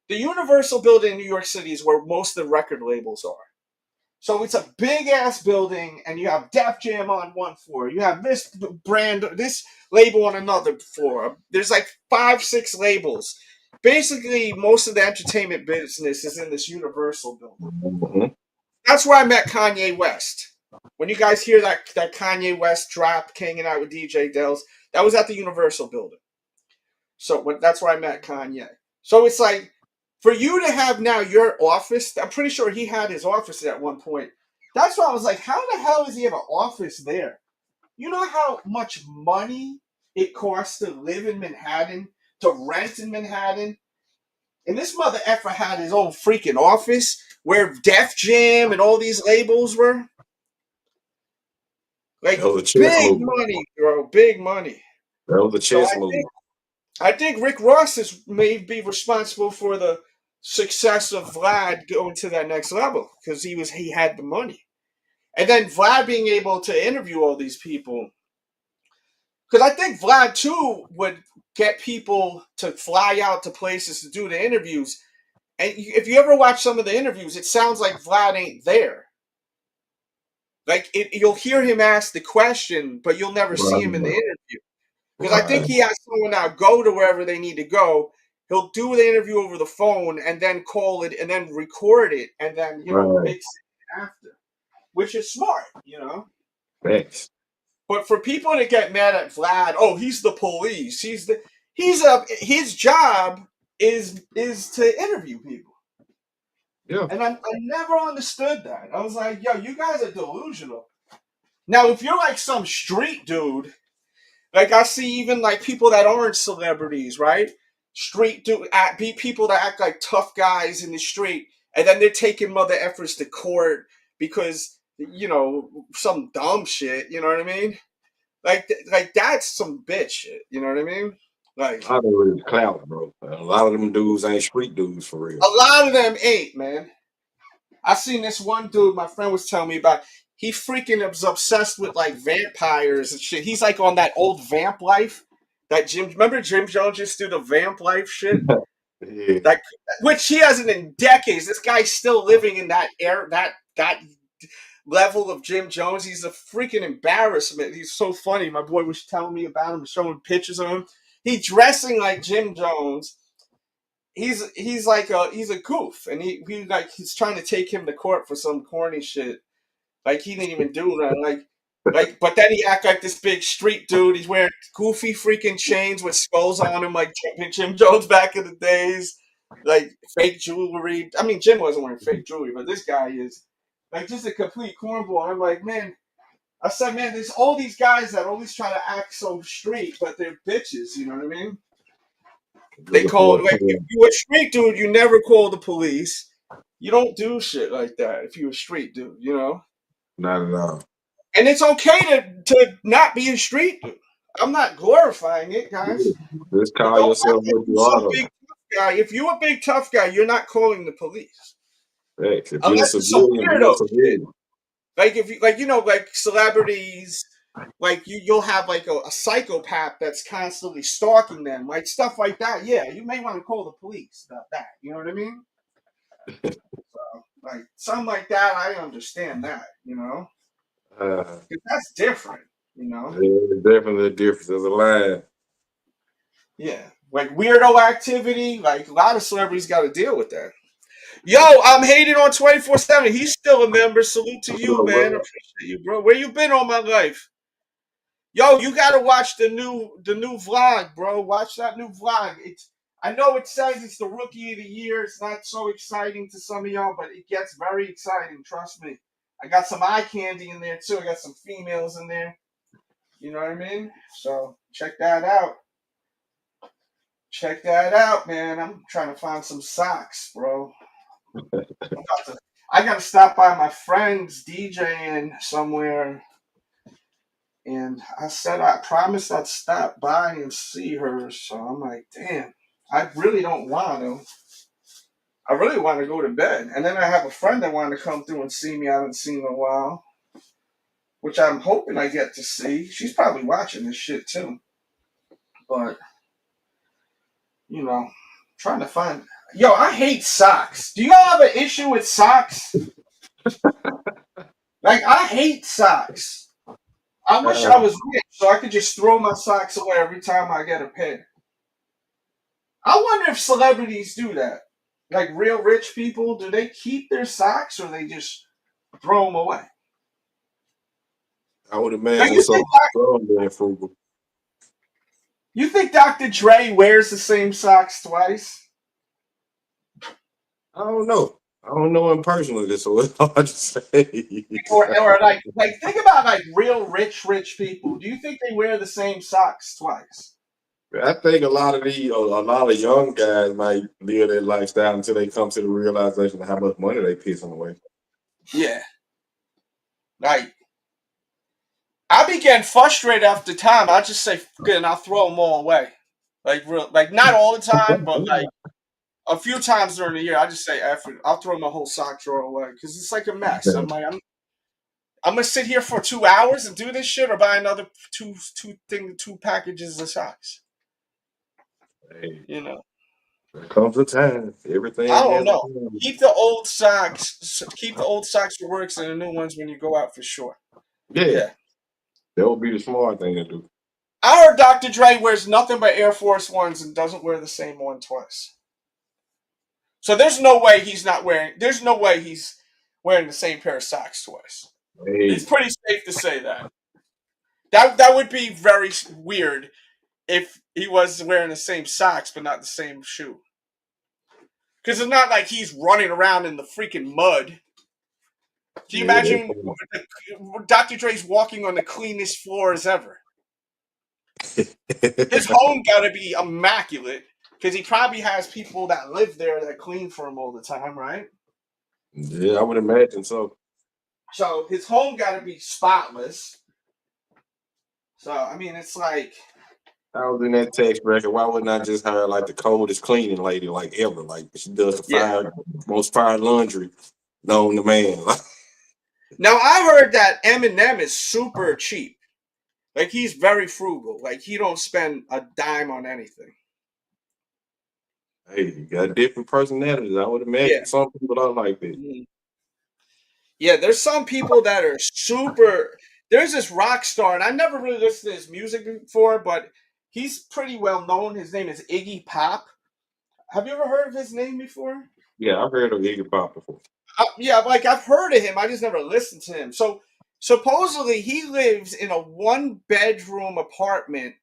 The Universal building in New York City is where most of the record labels are. So it's a big-ass building, and you have Def Jam on one floor. You have this label on another floor. There's like 5-6 labels. Basically, most of the entertainment business is in this Universal building. Mm-hmm. That's where I met Kanye West. When you guys hear that Kanye West drop, hanging out with DJ Dells, that was at the Universal building. So that's where I met Kanye. So it's like, for you to have now your office, I'm pretty sure he had his office at one point. That's why I was like, how the hell does he have an office there? You know how much money it costs to live in Manhattan, to rent in Manhattan? And this mother effer had his own freaking office where Def Jam and all these labels were. Like, big money, bro. Big money. That was a chess move. I think Rick Ross may be responsible for the success of Vlad going to that next level because he had the money. And then Vlad being able to interview all these people. Because I think Vlad, too, would get people to fly out to places to do the interviews. And if you ever watch some of the interviews, it sounds like Vlad ain't there. Like, you'll hear him ask the question, but you'll never see him in the interview. Because I think he has someone now go to wherever they need to go. He'll do the interview over the phone and then call it and then record it and then, mix it after. Which is smart, Thanks. But for people to get mad at Vlad, oh, he's the police. His job is to interview people. Yeah. And I never understood that. I was like, yo, you guys are delusional. Now, if you're like some street dude, like I see even like people that aren't celebrities, right? Street dude, people that act like tough guys in the street, and then they're taking mother efforts to court because, some dumb shit, you know what I mean? Like that's some bitch shit. You know what I mean? Like I don't really clout, bro. A lot of them dudes ain't street dudes for real. a lot of them ain't, man. I seen this one dude my friend was telling me about. He freaking was obsessed with like vampires and shit. He's like on that old vamp life. That remember Jim Jones used to do the vamp life shit? Yeah. Like, which he hasn't in decades. This guy's still living in that era, that level of Jim Jones. He's a freaking embarrassment. He's so funny. My boy was telling me about him, showing pictures of him. He's dressing like Jim Jones. He's a goof, and he's trying to take him to court for some corny shit. Like he didn't even do that. But then he act like this big street dude. He's wearing goofy freaking chains with skulls on him, like Jim Jones back in the days. Like fake jewelry. I mean, Jim wasn't wearing fake jewelry, but this guy is like just a complete cornball. I'm like, man. I said, man, there's all these guys that always try to act so street, but they're bitches. You know what I mean? They call like if you're a street dude, you never call the police. You don't do shit like that if you're a street dude, you know. Not at all. And it's okay to not be a street dude. I'm not glorifying it, guys. Just call yourself what you are. Big, tough guy. If you're a big tough guy, you're not calling the police. Right. If Unless you're a it's some civilian, weirdo you're a civilian. like if you like celebrities, like you'll have like a psychopath that's constantly stalking them, like stuff like that. Yeah, you may want to call the police about that. You know what I mean? So, like something like that, I understand that. You know, 'cause that's different. You know, There's definitely a difference. There's a line. yeah, like weirdo activity. Like a lot of celebrities got to deal with that. Yo, I'm hated on 24/7. He's still a member. Salute to you, man. Appreciate you, bro. Where you been all my life? Yo, you gotta watch the new vlog, bro. Watch that new vlog. I know it says it's the rookie of the year. It's not so exciting to some of y'all, but it gets very exciting. Trust me. I got some eye candy in there too. I got some females in there. You know what I mean? So check that out. Check that out, man. I'm trying to find some socks, bro. I gotta stop by my friend's DJing somewhere. And I promised I'd stop by and see her. So I'm like, damn, I really don't want to. I really want to go to bed. And then I have a friend that wanted to come through and see me. I haven't seen in a while. Which I'm hoping I get to see. She's probably watching this shit too. But, you know, trying to find. Yo, I hate socks. Do y'all have an issue with socks? Like, I hate socks. I wish I was rich so I could just throw my socks away every time I get a pair. I wonder if celebrities do that. Like real rich people, do they keep their socks or they just throw them away? I would imagine so. You think Dr. Dre wears the same socks twice? I don't know. I don't know him personally, so it's hard to say. or like think about like real rich people. Do you think they wear the same socks twice? I think a lot of young guys might live their lifestyle until they come to the realization of how much money they pissing away. Yeah. Like, I be getting frustrated after time. I just say, and I'll throw them all away. Like not all the time, but like a few times during the year, I just say, I'll throw my whole sock drawer away because it's like a mess. I'm like, I'm gonna sit here for 2 hours and do this shit, or buy another two packages of socks. Hey, you know, there comes a time. Everything. I don't know. Keep the old socks. Keep the old socks for works and the new ones when you go out for sure. Yeah. That would be the smart thing to do. I heard Dr. Dre wears nothing but Air Force Ones and doesn't wear the same one twice. So there's no way he's wearing the same pair of socks twice. Hey. It's pretty safe to say that. That would be very weird if he was wearing the same socks but not the same shoe. Because it's not like he's running around in the freaking mud. Can you imagine Dr. Dre's walking on the cleanest floors ever? His home got to be immaculate because he probably has people that live there that clean for him all the time, right? Yeah, I would imagine so. So his home got to be spotless. So I mean, it's like I was in that tax bracket. Why wouldn't I just hire like the coldest cleaning lady like ever? Like she does the yeah. most fire laundry known to man. Now I heard that Eminem is super cheap. Like he's very frugal. Like he don't spend a dime on anything. Hey, you got different personalities. I would imagine Yeah. some people are like that. Mhm. Yeah, there's some people that are super. There's this rock star, and I never really listened to his music before, but he's pretty well known. His name is Iggy Pop. Have you ever heard of his name before? Yeah, I've heard of Iggy Pop before. Yeah, like I've heard of him. I just never listened to him. So supposedly he lives in a 1-bedroom apartment.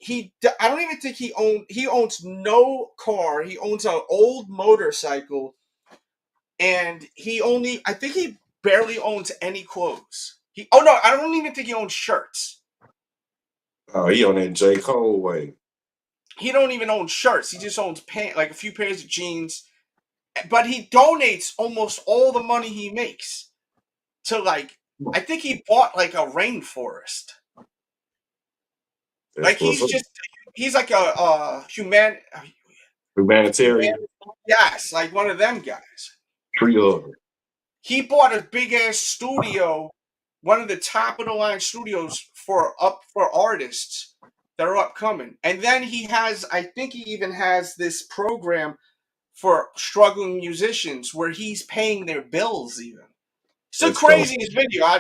I don't even think he owns no car. He owns an old motorcycle, and I think he barely owns any clothes. I don't even think he owns shirts. Oh, he on that J. Cole way. He don't even own shirts. He just owns pants, like a few pairs of jeans. But he donates almost all the money he makes to I think he bought like a rainforest. Like he's like a humanitarian. Yes, like one of them guys. Tree hugger. He bought a big ass studio, one of the top of the line studios for artists that are upcoming. And then I think he even has this program for struggling musicians where he's paying their bills even. It's the craziest video. I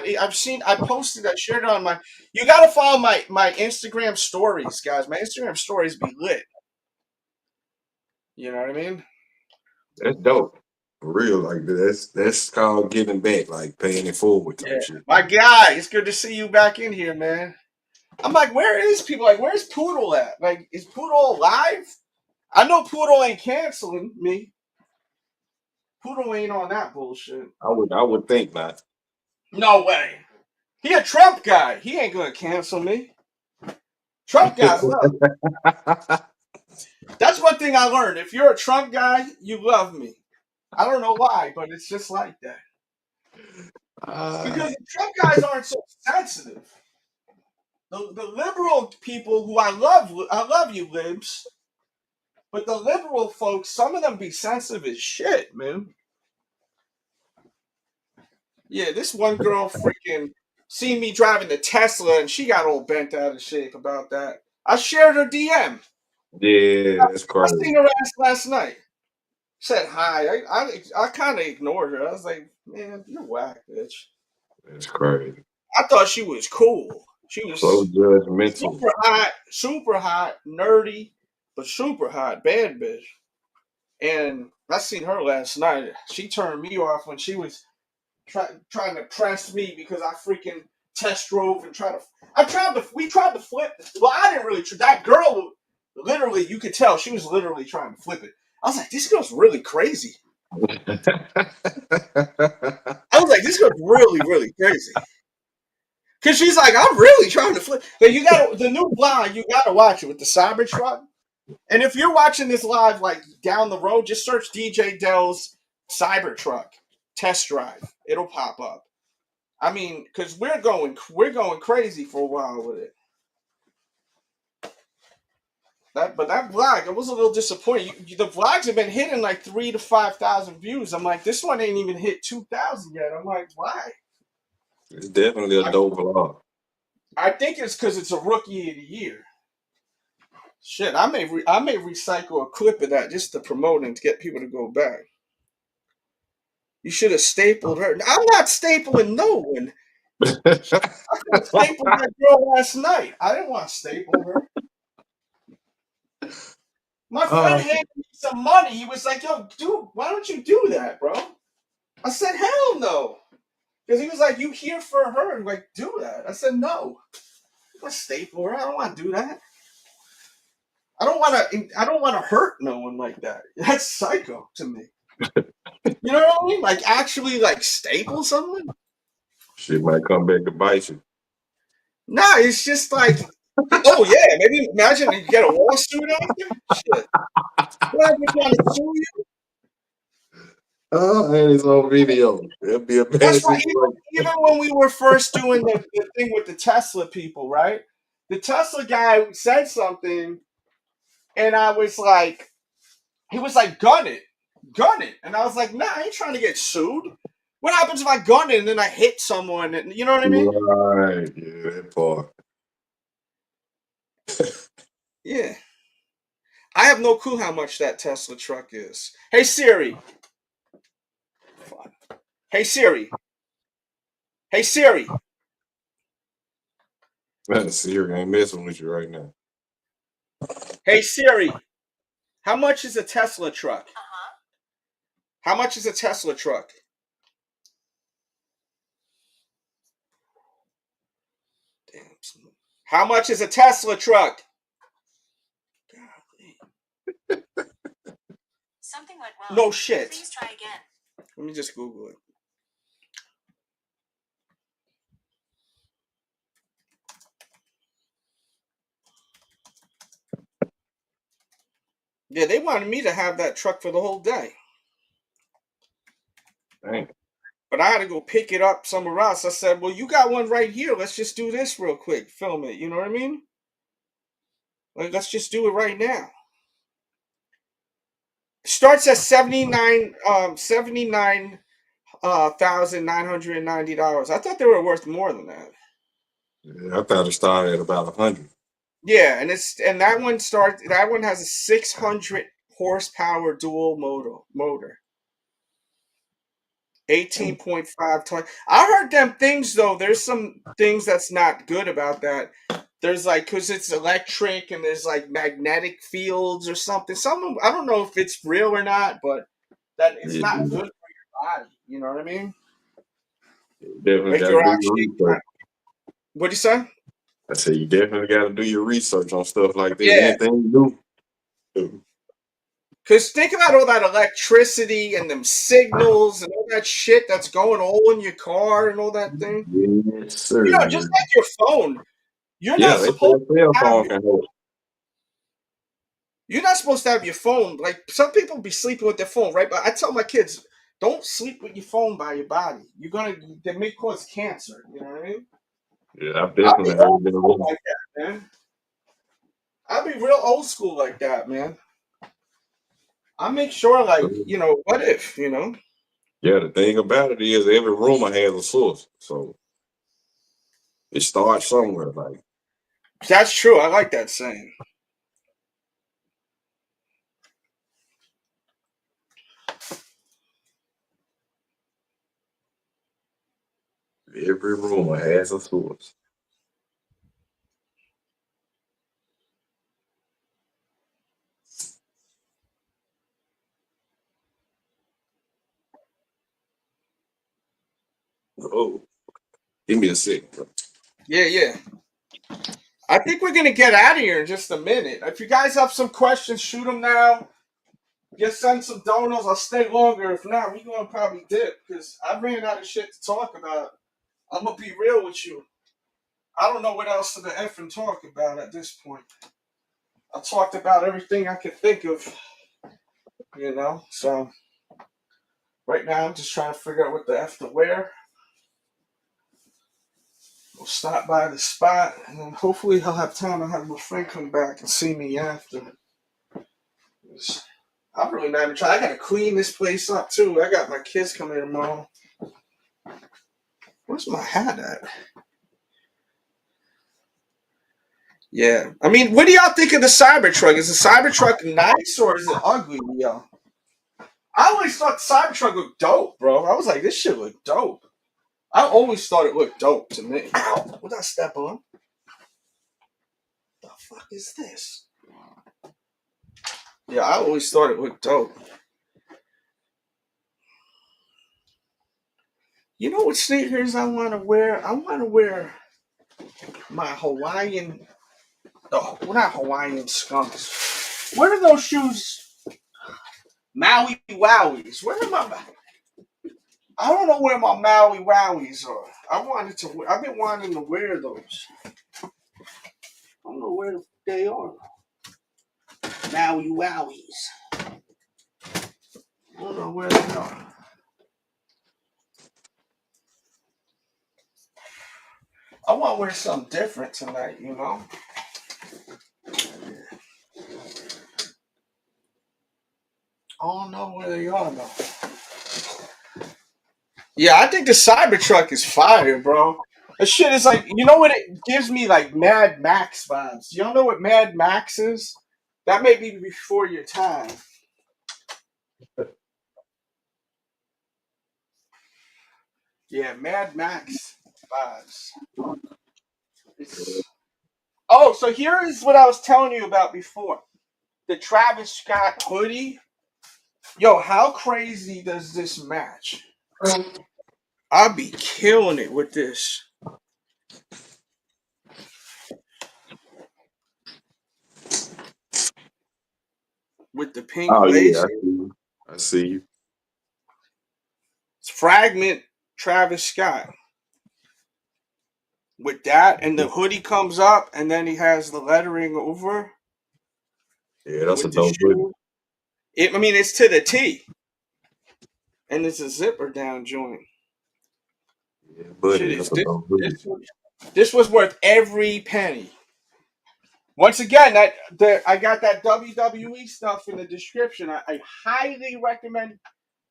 posted, I shared it on you gotta follow my Instagram stories, guys. My Instagram stories be lit. You know what I mean? That's dope. For real, like that's called giving back, like paying it forward type shit. My guy, it's good to see you back in here, man. I'm like, where is people? Like, where's Poodle at? Like, is Poodle alive? I know Poodle ain't canceling me. Poodle ain't on that bullshit. I would think not. No way. He a Trump guy. He ain't gonna cancel me. Trump guys love me. That's one thing I learned. If you're a Trump guy, you love me. I don't know why, but it's just like that. Because the Trump guys aren't so sensitive. The liberal people who I love you libs, but the liberal folks, some of them be sensitive as shit, man. Yeah, this one girl freaking seen me driving the Tesla and she got all bent out of shape about that. I shared her DM. Yeah, that's crazy. I seen her ass last night. Said hi. I kind of ignored her. I was like, man, you're whack, bitch. That's crazy. I thought she was cool. She was so judgmental. Super hot, nerdy, but super hot, bad bitch. And I seen her last night. She turned me off when she was trying to press me because I freaking test drove and we tried to flip. Well, I didn't really. That girl, literally, you could tell she was literally trying to flip it. I was like, this girl's really crazy. I was like, this girl's really, really crazy. Cause she's like, I'm really trying to flip. But the new vlog, you gotta watch it with the Cybertruck. And if you're watching this live, like down the road, just search DJ Dell's Cybertruck test drive. It'll pop up. I mean, cause we're going crazy for a while with it. But that vlog, it was a little disappointing. The vlogs have been hitting like 3,000 to 5,000 views. I'm like, this one ain't even hit 2,000 yet. I'm like, why? It's definitely a dope vlog. I think it's because it's a rookie of the year. Shit, I may recycle a clip of that just to promote and to get people to go back. You should have stapled her. I'm not stapling no one. I stapled that girl last night. I didn't want to staple her. My friend handed me some money. He was like, yo, dude, why don't you do that, bro? I said, hell no. Because he was like, you here for her. And like, do that. I said, no. I'm going to staple her. I don't want to do that. I don't want to hurt no one like that. That's psycho to me. You know what I mean? Like, actually, like, staple someone? Shit might come back to bite you. Nah, it's just like, oh, yeah, maybe imagine you get a lawsuit after? Shit. What, we trying to sue you? And it's on video. It'll be a bad That's right. Even when we were first doing the thing with the Tesla people, right? the Tesla guy said something, and I was like, he was like, gun it. And I was like, nah, I ain't trying to get sued. What happens if I gun it and then I hit someone? And you know what I mean? Right. Yeah, that part. Yeah. I have no clue how much that Tesla truck is. Hey, Siri. Hey, Siri. Hey, Siri. Man, Siri ain't messing with you right now. Hey, Siri. How much is a Tesla truck? How much is a Tesla truck? Damn. How much is a Tesla truck? Something went wrong. No shit. Please try again. Let me just Google it. Yeah, they wanted me to have that truck for the whole day. Dang. But I had to go pick it up somewhere else. I said, well, you got one right here. Let's just do this real quick. Film it. You know what I mean? Like, let's just do it right now. Starts at $79,990. I thought they were worth more than that. Yeah, I thought it started at about 100. Yeah, and that one has a 600 horsepower dual motor. 18.5 ton. I heard them things though. There's some things that's not good about that. There's like, because it's electric and there's like magnetic fields or something. Some I don't know if it's real or not, but that it's not good for your body. You know what I mean? Definitely Like got you're to do your actually. research. What'd you say? I said you definitely got to do your research on stuff like that. Yeah. Anything you do. Because think about all that electricity and them signals and all that shit that's going all in your car and all that thing. Yes, sir. You know, just like your phone. You're Yeah, not they say supposed a cell to have phone your can help. You're not supposed to have your phone. Like some people be sleeping with their phone, right? But I tell my kids, don't sleep with your phone by your body. They may cause cancer. You know what I mean? Yeah, I've I'll be definitely heard old that. school like that, man. I'll be real old school like that, man. I make sure, like, what if, Yeah, the thing about it is every rumor has a source. So it starts somewhere. Like, That's true. I like that saying. every rumor has a source. Oh, give me a second. Yeah. I think we're going to get out of here in just a minute. If you guys have some questions, shoot them now. Just send some donos. I'll stay longer. If not, we're going to probably dip because I ran out of shit to talk about. I'm going to be real with you. I don't know what else to the effing talk about at this point. I talked about everything I could think of, So right now I'm just trying to figure out what the F to wear. We'll stop by the spot and then hopefully I'll have time to have my friend come back and see me after. I'm really not even trying. I gotta clean this place up too. I got my kids coming tomorrow. Where's my hat at? Yeah. I mean, what do y'all think of the Cybertruck? Is the Cybertruck nice or is it ugly, y'all? I always thought the Cybertruck looked dope, bro. I was like, this shit looked dope. I always thought it looked dope to me. Ow! What did I step on? The fuck is this? Yeah, I always thought it looked dope. You know what sneakers I want to wear? I want to wear my Hawaiian. Oh, well, not Hawaiian skunks. What are those shoes? Maui Wowies. Where are my? I don't know where my Maui Wowies are. I've been wanting to wear those. I don't know where they are. Maui Wowies. I don't know where they are. I want to wear something different tonight, you know? I don't know where they are, though. Yeah, I think the Cybertruck is fire, bro. That shit is like, you know what it gives me? Like Mad Max vibes. You don't know what Mad Max is? That may be before your time. Yeah, Mad Max vibes. Oh, so here is what I was telling you about before. The Travis Scott hoodie. Yo, how crazy does this match? I'll be killing it with this. With the pink Oh yeah, lace. I see you. I see you. It's Fragment Travis Scott. With that, and the hoodie comes up, and then he has the lettering over Yeah, that's a with the dope hoodie. shoe. I mean, it's to the T. And it's a zipper down joint. Yeah, Shit buddy, is that's a dope hoodie. this was worth every penny. Once again, I got that WWE stuff in the description. I highly recommend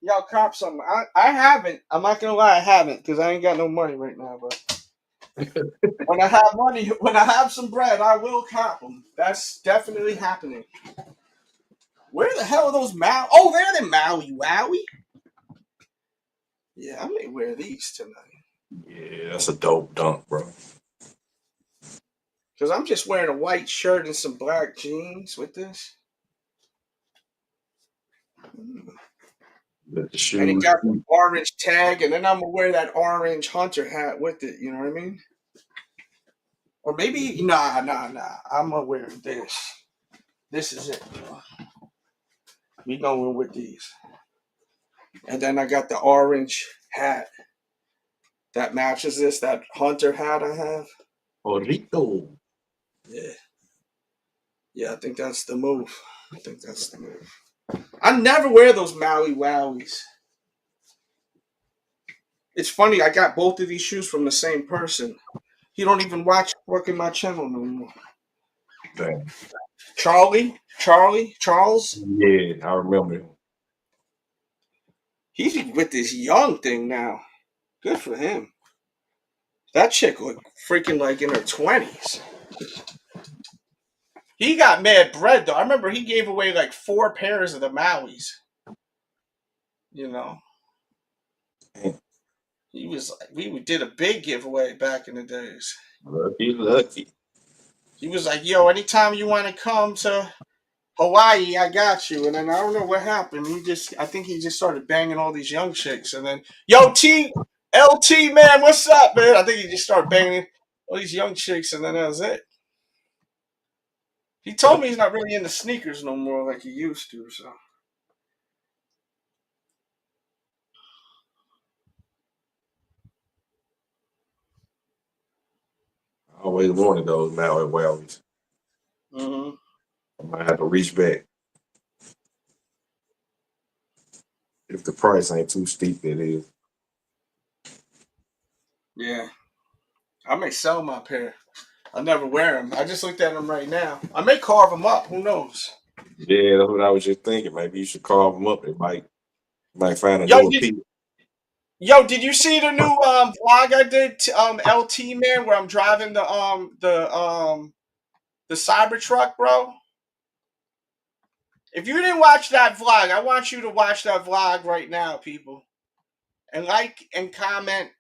y'all cop some. I haven't. I'm not gonna lie, I haven't because I ain't got no money right now. But when I have money, when I have some bread, I will cop them. That's definitely happening. Where the hell are those Maui? Oh, they're the Maui Wowie. Yeah, I may wear these tonight. Yeah, that's a dope dunk, bro. Because I'm just wearing a white shirt and some black jeans with this. Let the And it shoes. got the orange tag, and then I'm going to wear that orange hunter hat with it. You know what I mean? Or maybe, nah. I'm going to wear this. This is it. We going with these. And then I got the orange hat that matches this, that hunter hat I have. Orito. Yeah. Yeah, I think that's the move. I never wear those Maui Wowies. It's funny, I got both of these shoes from the same person. He don't even watch working my channel no more. Damn. Charles. Yeah, I remember him. He's with this young thing now. Good for him. That chick look freaking like in her 20s. He got mad bread though. I remember he gave away like 4 pairs of the Mauis. You know. He was like, we did a big giveaway back in the days. Lucky. He was like, yo, anytime you want to come to Hawaii, I got you. And then I don't know what happened. I think he just started banging all these young chicks. And then, yo, LT, man, what's up, man? I think he just started banging all these young chicks, and then that was it. He told me he's not really into sneakers no more like he used to, so. I always wanted those Maui Wowies. Mm-hmm. I might have to reach back. If the price ain't too steep, it is. Yeah. I may sell my pair. I'll never wear them. I just looked at them right now. I may carve them up. Who knows? Yeah, that's what I was just thinking. Maybe you should carve them up. It might find a Yo, new appeal. did you see the new vlog I did, LT man, where I'm driving the Cybertruck, bro? If you didn't watch that vlog, I want you to watch that vlog right now, people. And like and comment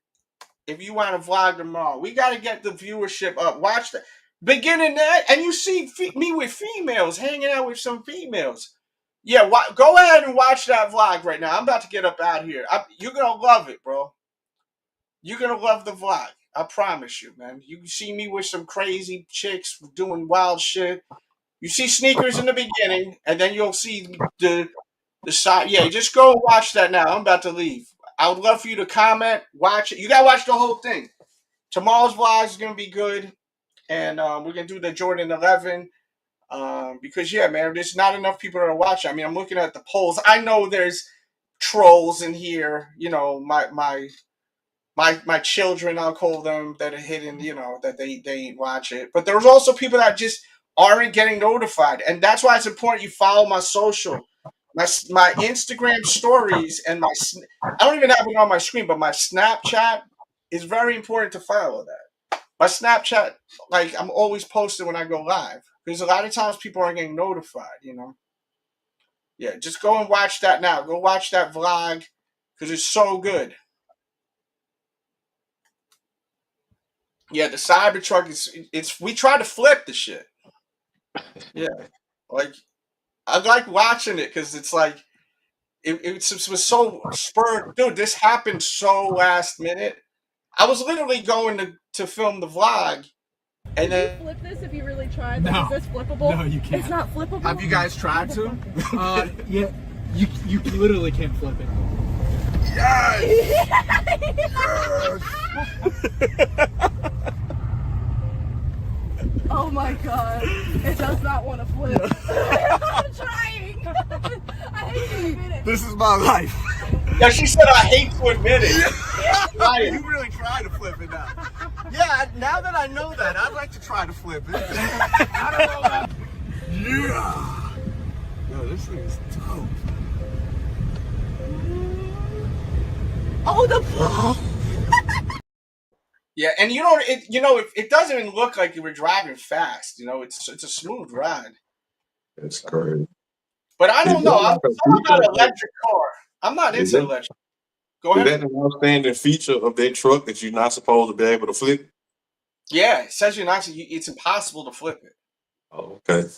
if you want to vlog tomorrow. We got to get the viewership up. Watch that. Beginning that, and you see me with females, hanging out with some females. Yeah, go ahead and watch that vlog right now. I'm about to get up out here. You're going to love it, bro. You're going to love the vlog. I promise you, man. You see me with some crazy chicks doing wild shit. You see sneakers in the beginning, and then you'll see the side. Yeah, just go and watch that now. I'm about to leave. I would love for you to comment, watch it. You got to watch the whole thing. Tomorrow's vlog is going to be good, and we're going to do the Jordan 11 because, yeah, man, there's not enough people that are watching. I mean, I'm looking at the polls. I know there's trolls in here, you know, my my children, I'll call them, that are hidden, that they watch it. But there's also people that just aren't getting notified, and that's why it's important you follow my social, my Instagram stories, and I don't even have it on my screen, but my Snapchat is very important to follow that. My Snapchat, like, I'm always posting when I go live because a lot of times people aren't getting notified. Yeah, just go and watch that now. Go watch that vlog because it's so good. Yeah, the Cybertruck it's we try to flip the shit. Yeah, like I like watching it because it's like it was so spurred, dude. This happened so last minute. I was literally going to film the vlog, and Could you then flip this if you really tried? No. Is this flippable? No, you can't. It's not flippable. Have you guys tried to? Yeah, you literally can't flip it. Oh my god. It does not want to flip. I'm trying. I hate to admit it. This is my life. yeah, she said I hate to admit it. You really try to flip it now. Yeah, now that I know that, I'd like to try to flip it. I don't know about... Yeah. Yo, this thing is dope. Oh, the Yeah, and it doesn't even look like you were driving fast. It's a smooth ride. That's crazy. But I don't Is know. that I'm like a talking about feature? electric car. I'm not Is into that- electric. Go Is ahead. that an outstanding feature of that truck that you're not supposed to be able to flip? Yeah, it says it's impossible to flip it. Oh, okay.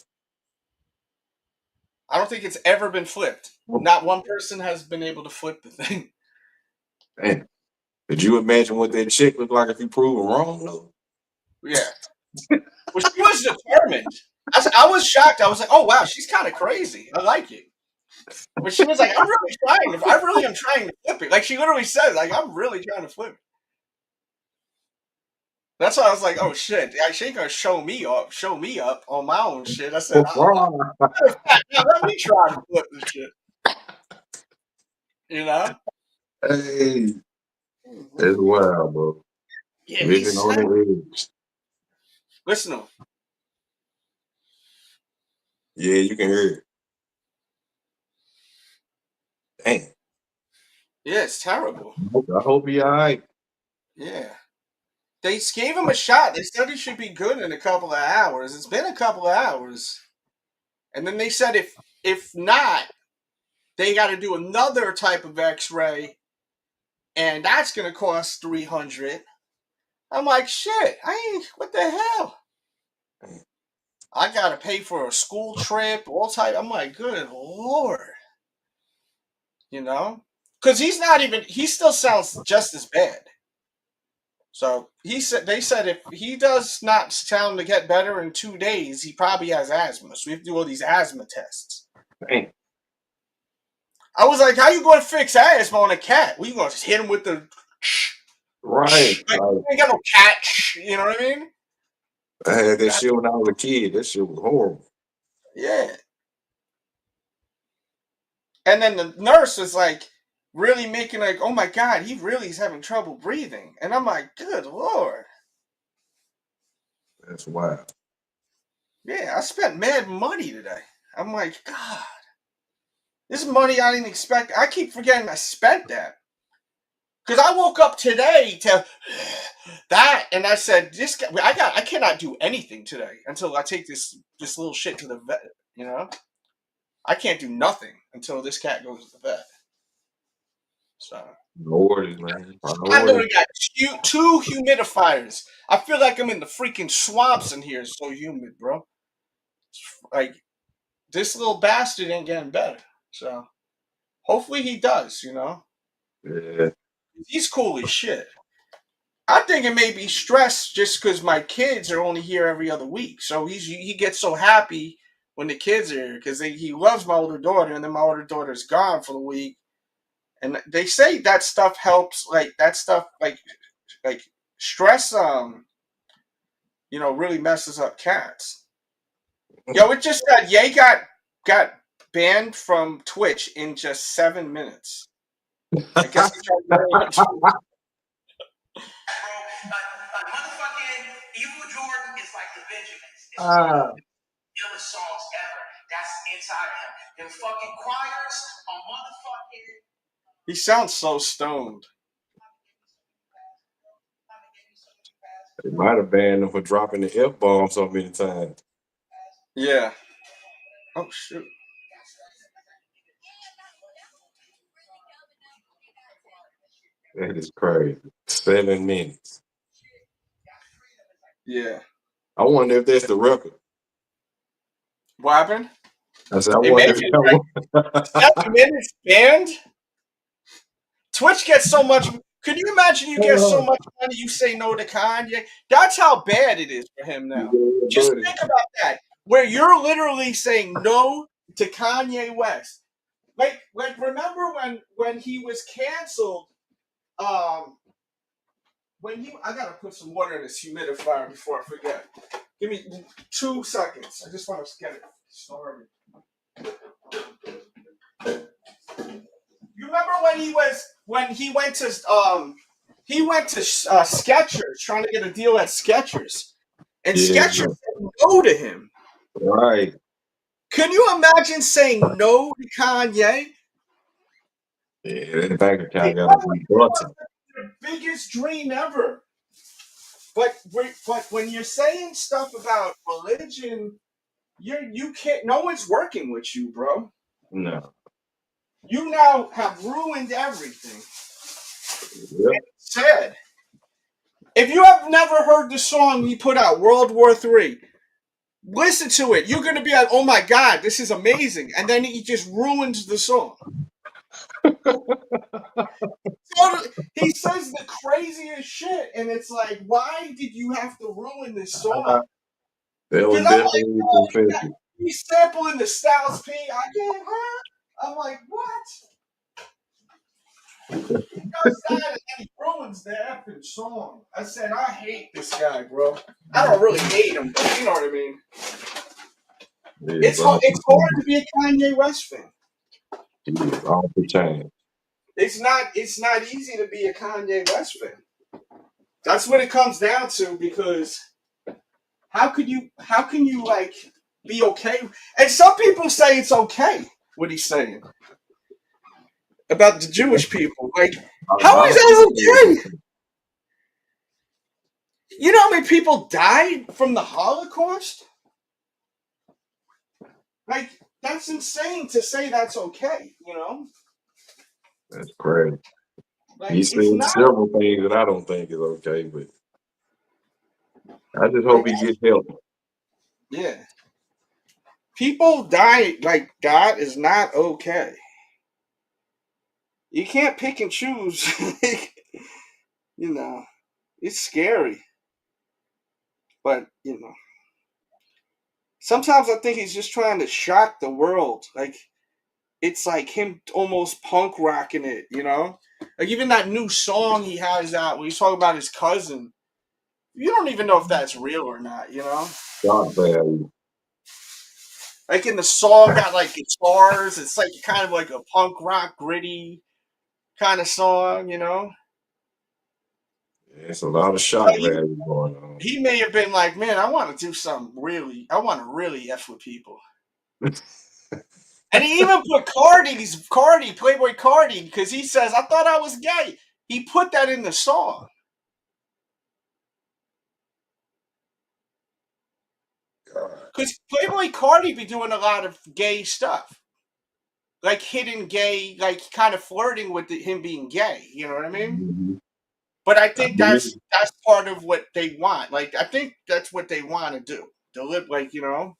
I don't think it's ever been flipped. Not one person has been able to flip the thing. Man, could you imagine what that chick looked like if you prove her wrong? No. Yeah. Well, she was determined. I was shocked. I was like, oh, wow, she's kind of crazy. I like it. But she was like, I really am trying to flip it. Like, she literally said, like, I'm really trying to flip it. That's why I was like, oh, shit. She ain't going to show me up on my own shit. I said, let me try to flip this shit. Hey, that's wild, bro. Yeah, Living on the edge. Listen to him. Yeah, you can hear it. Dang. Yeah, it's terrible. I hope he all right. Yeah. They gave him a shot. They said he should be good in a couple of hours. It's been a couple of hours. And then they said if not, they got to do another type of x-ray, and that's going to cost $300. I'm like, shit, what the hell? I got to pay for a school trip, all type. I'm like, good Lord. Because he still sounds just as bad. So they said if he does not sound to get better in 2 days, he probably has asthma. So we have to do all these asthma tests. Dang. I was like, how you going to fix asthma on a cat? We going to just hit him with the... Right. Like, you ain't got no cat, you know what I mean? I had that shit when I was a kid. That shit was horrible. Yeah. And then the nurse was like, really making like, oh my God, he really is having trouble breathing. And I'm like, good Lord. That's wild. Yeah, I spent mad money today. I'm like, God, this money I didn't expect. I keep forgetting I spent that. Because I woke up today to that, and I said, "This guy, I cannot do anything today until I take this little shit to the vet. I can't do nothing until this cat goes to the vet." So No worries, man. I literally got two humidifiers. I feel like I'm in the freaking swamps in here. It's so humid, bro. Like this little bastard ain't getting better. So hopefully he does. Yeah. He's cool as shit. I think it may be stress just because my kids are only here every other week. So he gets so happy when the kids are here because he loves my older daughter, and then my older daughter's gone for the week. And they say that stuff helps, like stress, really messes up cats. Yo, it just said Ye got banned from Twitch in just 7 minutes. I guess he tried very much. Illest songs ever. That's inside of him. Them fucking choirs are motherfucking. He sounds so stoned. They might have banned him for dropping the F-bomb so many times. Yeah. Oh shoot. That is crazy. 7 minutes. Yeah. I wonder if that's the record. What happened? I said, I It wonder may if be that 7 minutes banned. Twitch gets so much. Could you imagine you get so much money you say no to Kanye? That's how bad it is for him now. Just think about that, where you're literally saying no to Kanye West. Like remember when he was canceled? I gotta put some water in this humidifier before I forget. Give me 2 seconds. I just want to get it started. You remember when he went to Skechers, trying to get a deal at Skechers, and Skechers said no to him. Right. Can you imagine saying no to Kanye? Yeah, that bank account got to be button. The biggest dream ever. But when you're saying stuff about religion, you can't. No one's working with you, bro. No. You now have ruined everything. Yep. It's sad. If you have never heard the song he put out, World War III, listen to it. You're going to be like, oh my God, this is amazing. And then he just ruins the song. He says the craziest shit. And it's like, why did you have to ruin this song? That was definitely offensive. He's sampling the Styles P. I get hurt. I'm like, what? He does that and he ruins the effing song. I said, I hate this guy, bro. I don't really hate him, but you know what I mean. Yeah, it's hard to be a Kanye West fan. It's off the chain. It's not easy to be a Kanye West fan. That's what it comes down to, because how can you like be okay? And some people say it's okay what he's saying about the Jewish people. Like, how is that okay? You know how many people died from the Holocaust? Like, that's insane to say that's okay, you know? That's crazy. Like, He said several things that I don't think is okay, but I just hope he gets help. Yeah. People die like that is not okay. You can't pick and choose. You know, it's scary. But, you know, sometimes I think he's just trying to shock the world. Like, it's like him almost punk rocking it, you know? Like, even that new song he has out where he's talking about his cousin. You don't even know if that's real or not, you know? God value. Like, in the song, got like guitars. It's like kind of like a punk rock, gritty kind of song, you know? It's a lot of shock value going on. He may have been like, man, I want to do something really, I want to really F with people. And he even put Playboy Cardi, because he says, I thought I was gay. He put that in the song. Because Playboy Cardi be doing a lot of gay stuff. Like hidden gay, like kind of flirting with him being gay. You know what I mean? Mm-hmm. But I think that's part of what they want. Like, I think that's what they want to do. To live, like, you know?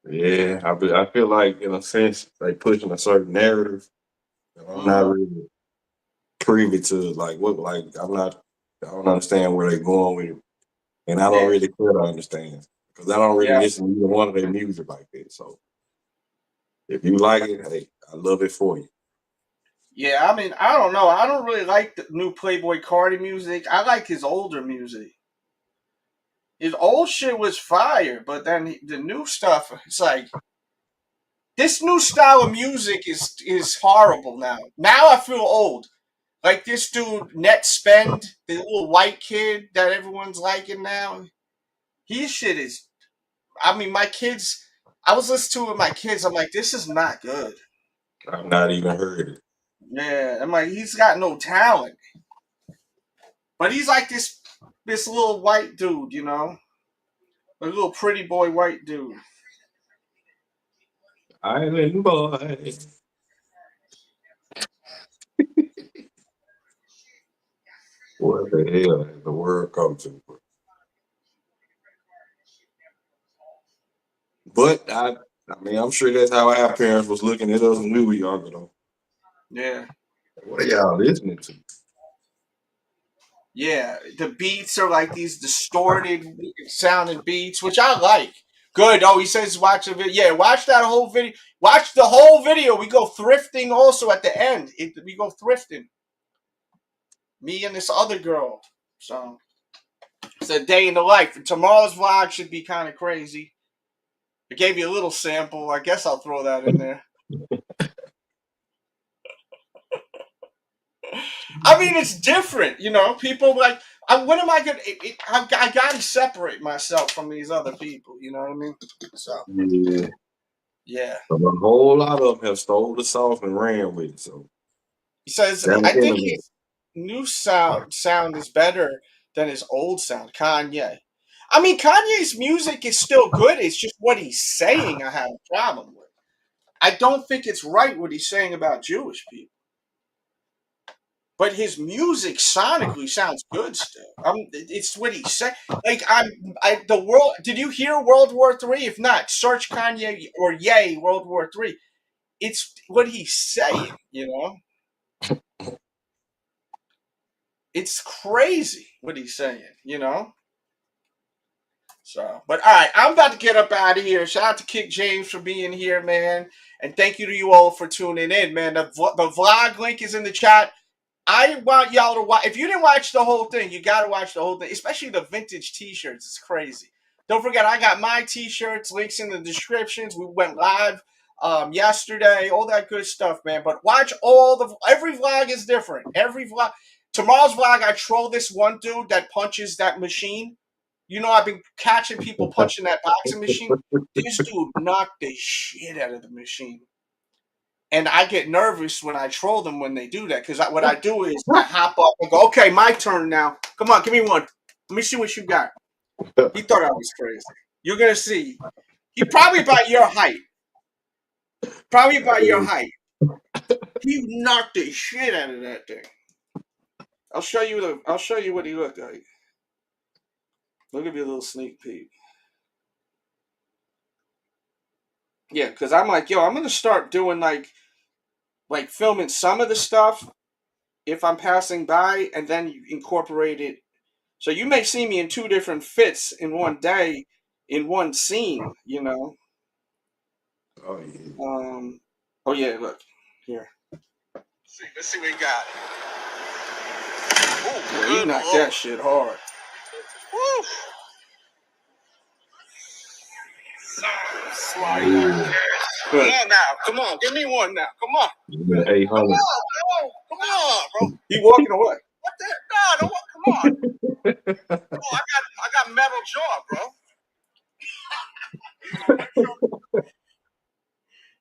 Yeah, I feel like, in a sense, they pushing a certain narrative. I'm not really privy to, like, what, like, I don't understand where they're going with it. And I don't really care to understand. Because I don't really listen to either one of their music like that. So, if you like it, hey, I love it for you. Yeah, I mean, I don't know. I don't really like the new Playboy Cardi music. I like his older music. His old shit was fire, but then the new stuff, it's like, this new style of music is horrible now. Now I feel old. Like this dude, Net Spend, the little white kid that everyone's liking now. His shit is I mean, my kids. I was listening to it with my kids. I'm like, this is not good. I've not even heard it. Yeah, I'm like, he's got no talent. But he's like this little white dude, you know, a little pretty boy white dude. Island boy. What the hell has the world come to? But I mean, I'm sure that's how our parents was looking at us when we were younger, though. Yeah. What are y'all listening to? Yeah, the beats are like these distorted sounding beats, which I like. Good. Oh, he says watch a video. Yeah, watch that whole video. Watch the whole video. We go thrifting also at the end. We go thrifting. Me and this other girl. So it's a day in the life. And tomorrow's vlog should be kind of crazy. I gave you a little sample. I guess I'll throw that in there. I mean, it's different, you know. People like, when am I gonna? I got to separate myself from these other people. You know what I mean? So yeah. But a whole lot of them have stole the sauce and ran with it. So He says, I think his new sound is better than his old sound. Kanye. I mean, Kanye's music is still good. It's just what he's saying I have a problem with. I don't think it's right what he's saying about Jewish people. But his music sonically sounds good still. It's what he said. Like the world. Did you hear World War III? If not, search Kanye or Ye World War III. It's what he's saying. You know, it's crazy what he's saying. You know. So, but all right, I'm about to get up out of here. Shout out to Kick James for being here, man, and thank you to you all for tuning in, man. The vlog link is in the chat. I want y'all to watch. If you didn't watch the whole thing, you got to watch the whole thing, especially the vintage t-shirts. It's crazy. Don't forget, I got my t-shirts, links in the descriptions. We went live yesterday, all that good stuff, man. But watch every vlog is different. Every vlog. Tomorrow's vlog, I troll this one dude that punches that machine. You know, I've been catching people punching that boxing machine. This dude knocked the shit out of the machine. And I get nervous when I troll them when they do that. Because what I do is I hop up and go, okay, my turn now. Come on, give me one. Let me see what you got. He thought I was crazy. You're going to see. He probably about your height. Probably about your height. He knocked the shit out of that thing. I'll show you what he looked like. Look at your little sneak peek. Yeah, because I'm like, yo, I'm going to start doing like filming some of the stuff if I'm passing by and then you incorporate it. So you may see me in two different fits in one day, in one scene, you know. Oh yeah. Oh yeah, look. Here. Let's see what he got. Ooh, yeah, he knocked that shit hard. Woo. Come on now. Come on. Give me one now. Come on. Yeah, 800. Come on, bro. He walking away. What the? No, come on. Oh, I got metal jaw, bro.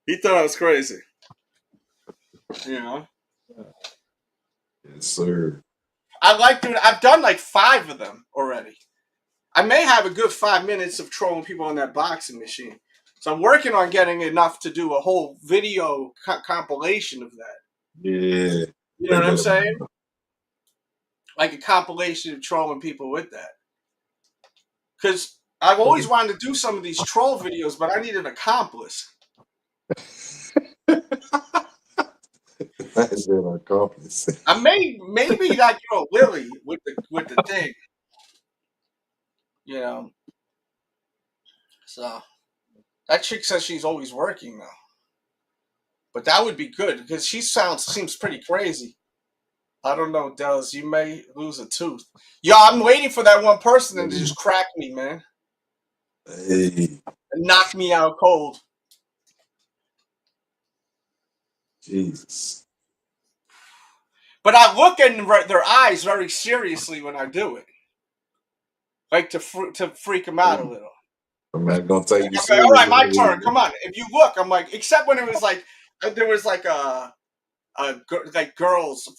He thought I was crazy. You know? Yes, sir. I like doing. I've done like 5 of them already. I may have a good 5 minutes of trolling people on that boxing machine. So I'm working on getting enough to do a whole video compilation of that. Yeah. You know what I'm saying? Like a compilation of trolling people with that. Because I've always wanted to do some of these troll videos, but I need an accomplice. That's an accomplice. I maybe like Lily with the thing. You know. So that chick says she's always working though. But that would be good because she seems pretty crazy. I don't know, Dallas. You may lose a tooth. Yo, I'm waiting for that one person to just crack me, man. Hey. And knock me out cold. Jesus. But I look in their eyes very seriously when I do it. Like to freak them out a little. I'm not gonna take you I'm like, serious. all right, my turn. Come on. If you look, I'm like, except when it was like there was like like girls.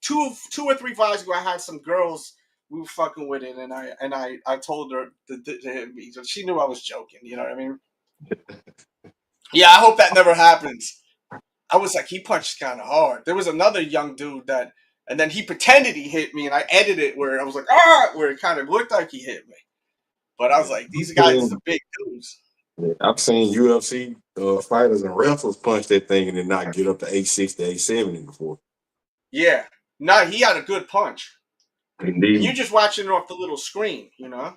Two or three vlogs ago, I had some girls. We were fucking with it, and I told her to she knew I was joking. You know what I mean? Yeah, I hope that never happens. I was like, he punched kind of hard. There was another young dude and then he pretended he hit me, and I edited it where I was like, where it kind of looked like he hit me. But I was like, these guys are big dudes. I've seen UFC fighters and wrestlers punch that thing and then not get up to 860, 870 before. Yeah. No, he had a good punch. Indeed. And you're just watching it off the little screen, you know?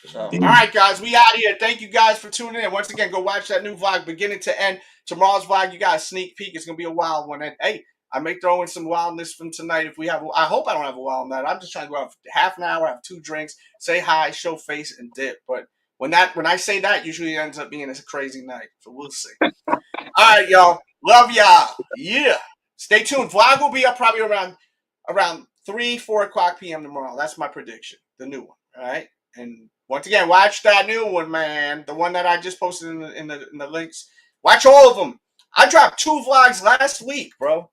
So, all right, guys, we out here. Thank you guys for tuning in. Once again, go watch that new vlog, beginning to end. Tomorrow's vlog, you got a sneak peek. It's going to be a wild one. And, hey, I may throw in some wildness from tonight if we have. I hope I don't have a wild night. I'm just trying to go out for half an hour, have 2 drinks, say hi, show face, and dip. But when I say that, usually it ends up being a crazy night. So we'll see. All right, y'all. Love y'all. Yeah. Stay tuned. Vlog will be up probably around 3-4 o'clock p.m. tomorrow. That's my prediction. The new one. All right. And once again, watch that new one, man. The one that I just posted in the links. Watch all of them. I dropped 2 vlogs last week, bro.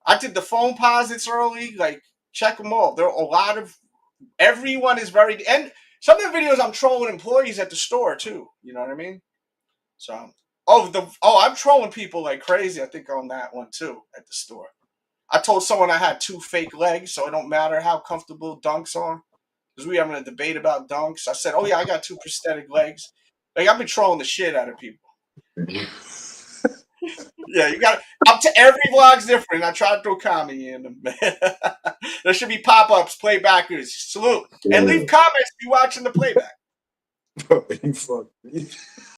I did the phone posits early. Like, check them all. There are a lot of. Everyone is very. And some of the videos I'm trolling employees at the store too. You know what I mean? So, I'm trolling people like crazy. I think on that one too at the store. I told someone I had 2 fake legs, so it don't matter how comfortable dunks are. Because we having a debate about dunks. I said, oh yeah, I got 2 prosthetic legs. Like, I've been trolling the shit out of people. Yeah, you got up to every vlog's different. I try to throw comedy in them. There should be pop-ups, playbackers, salute. And leave comments if you're watching the playback. You fuck.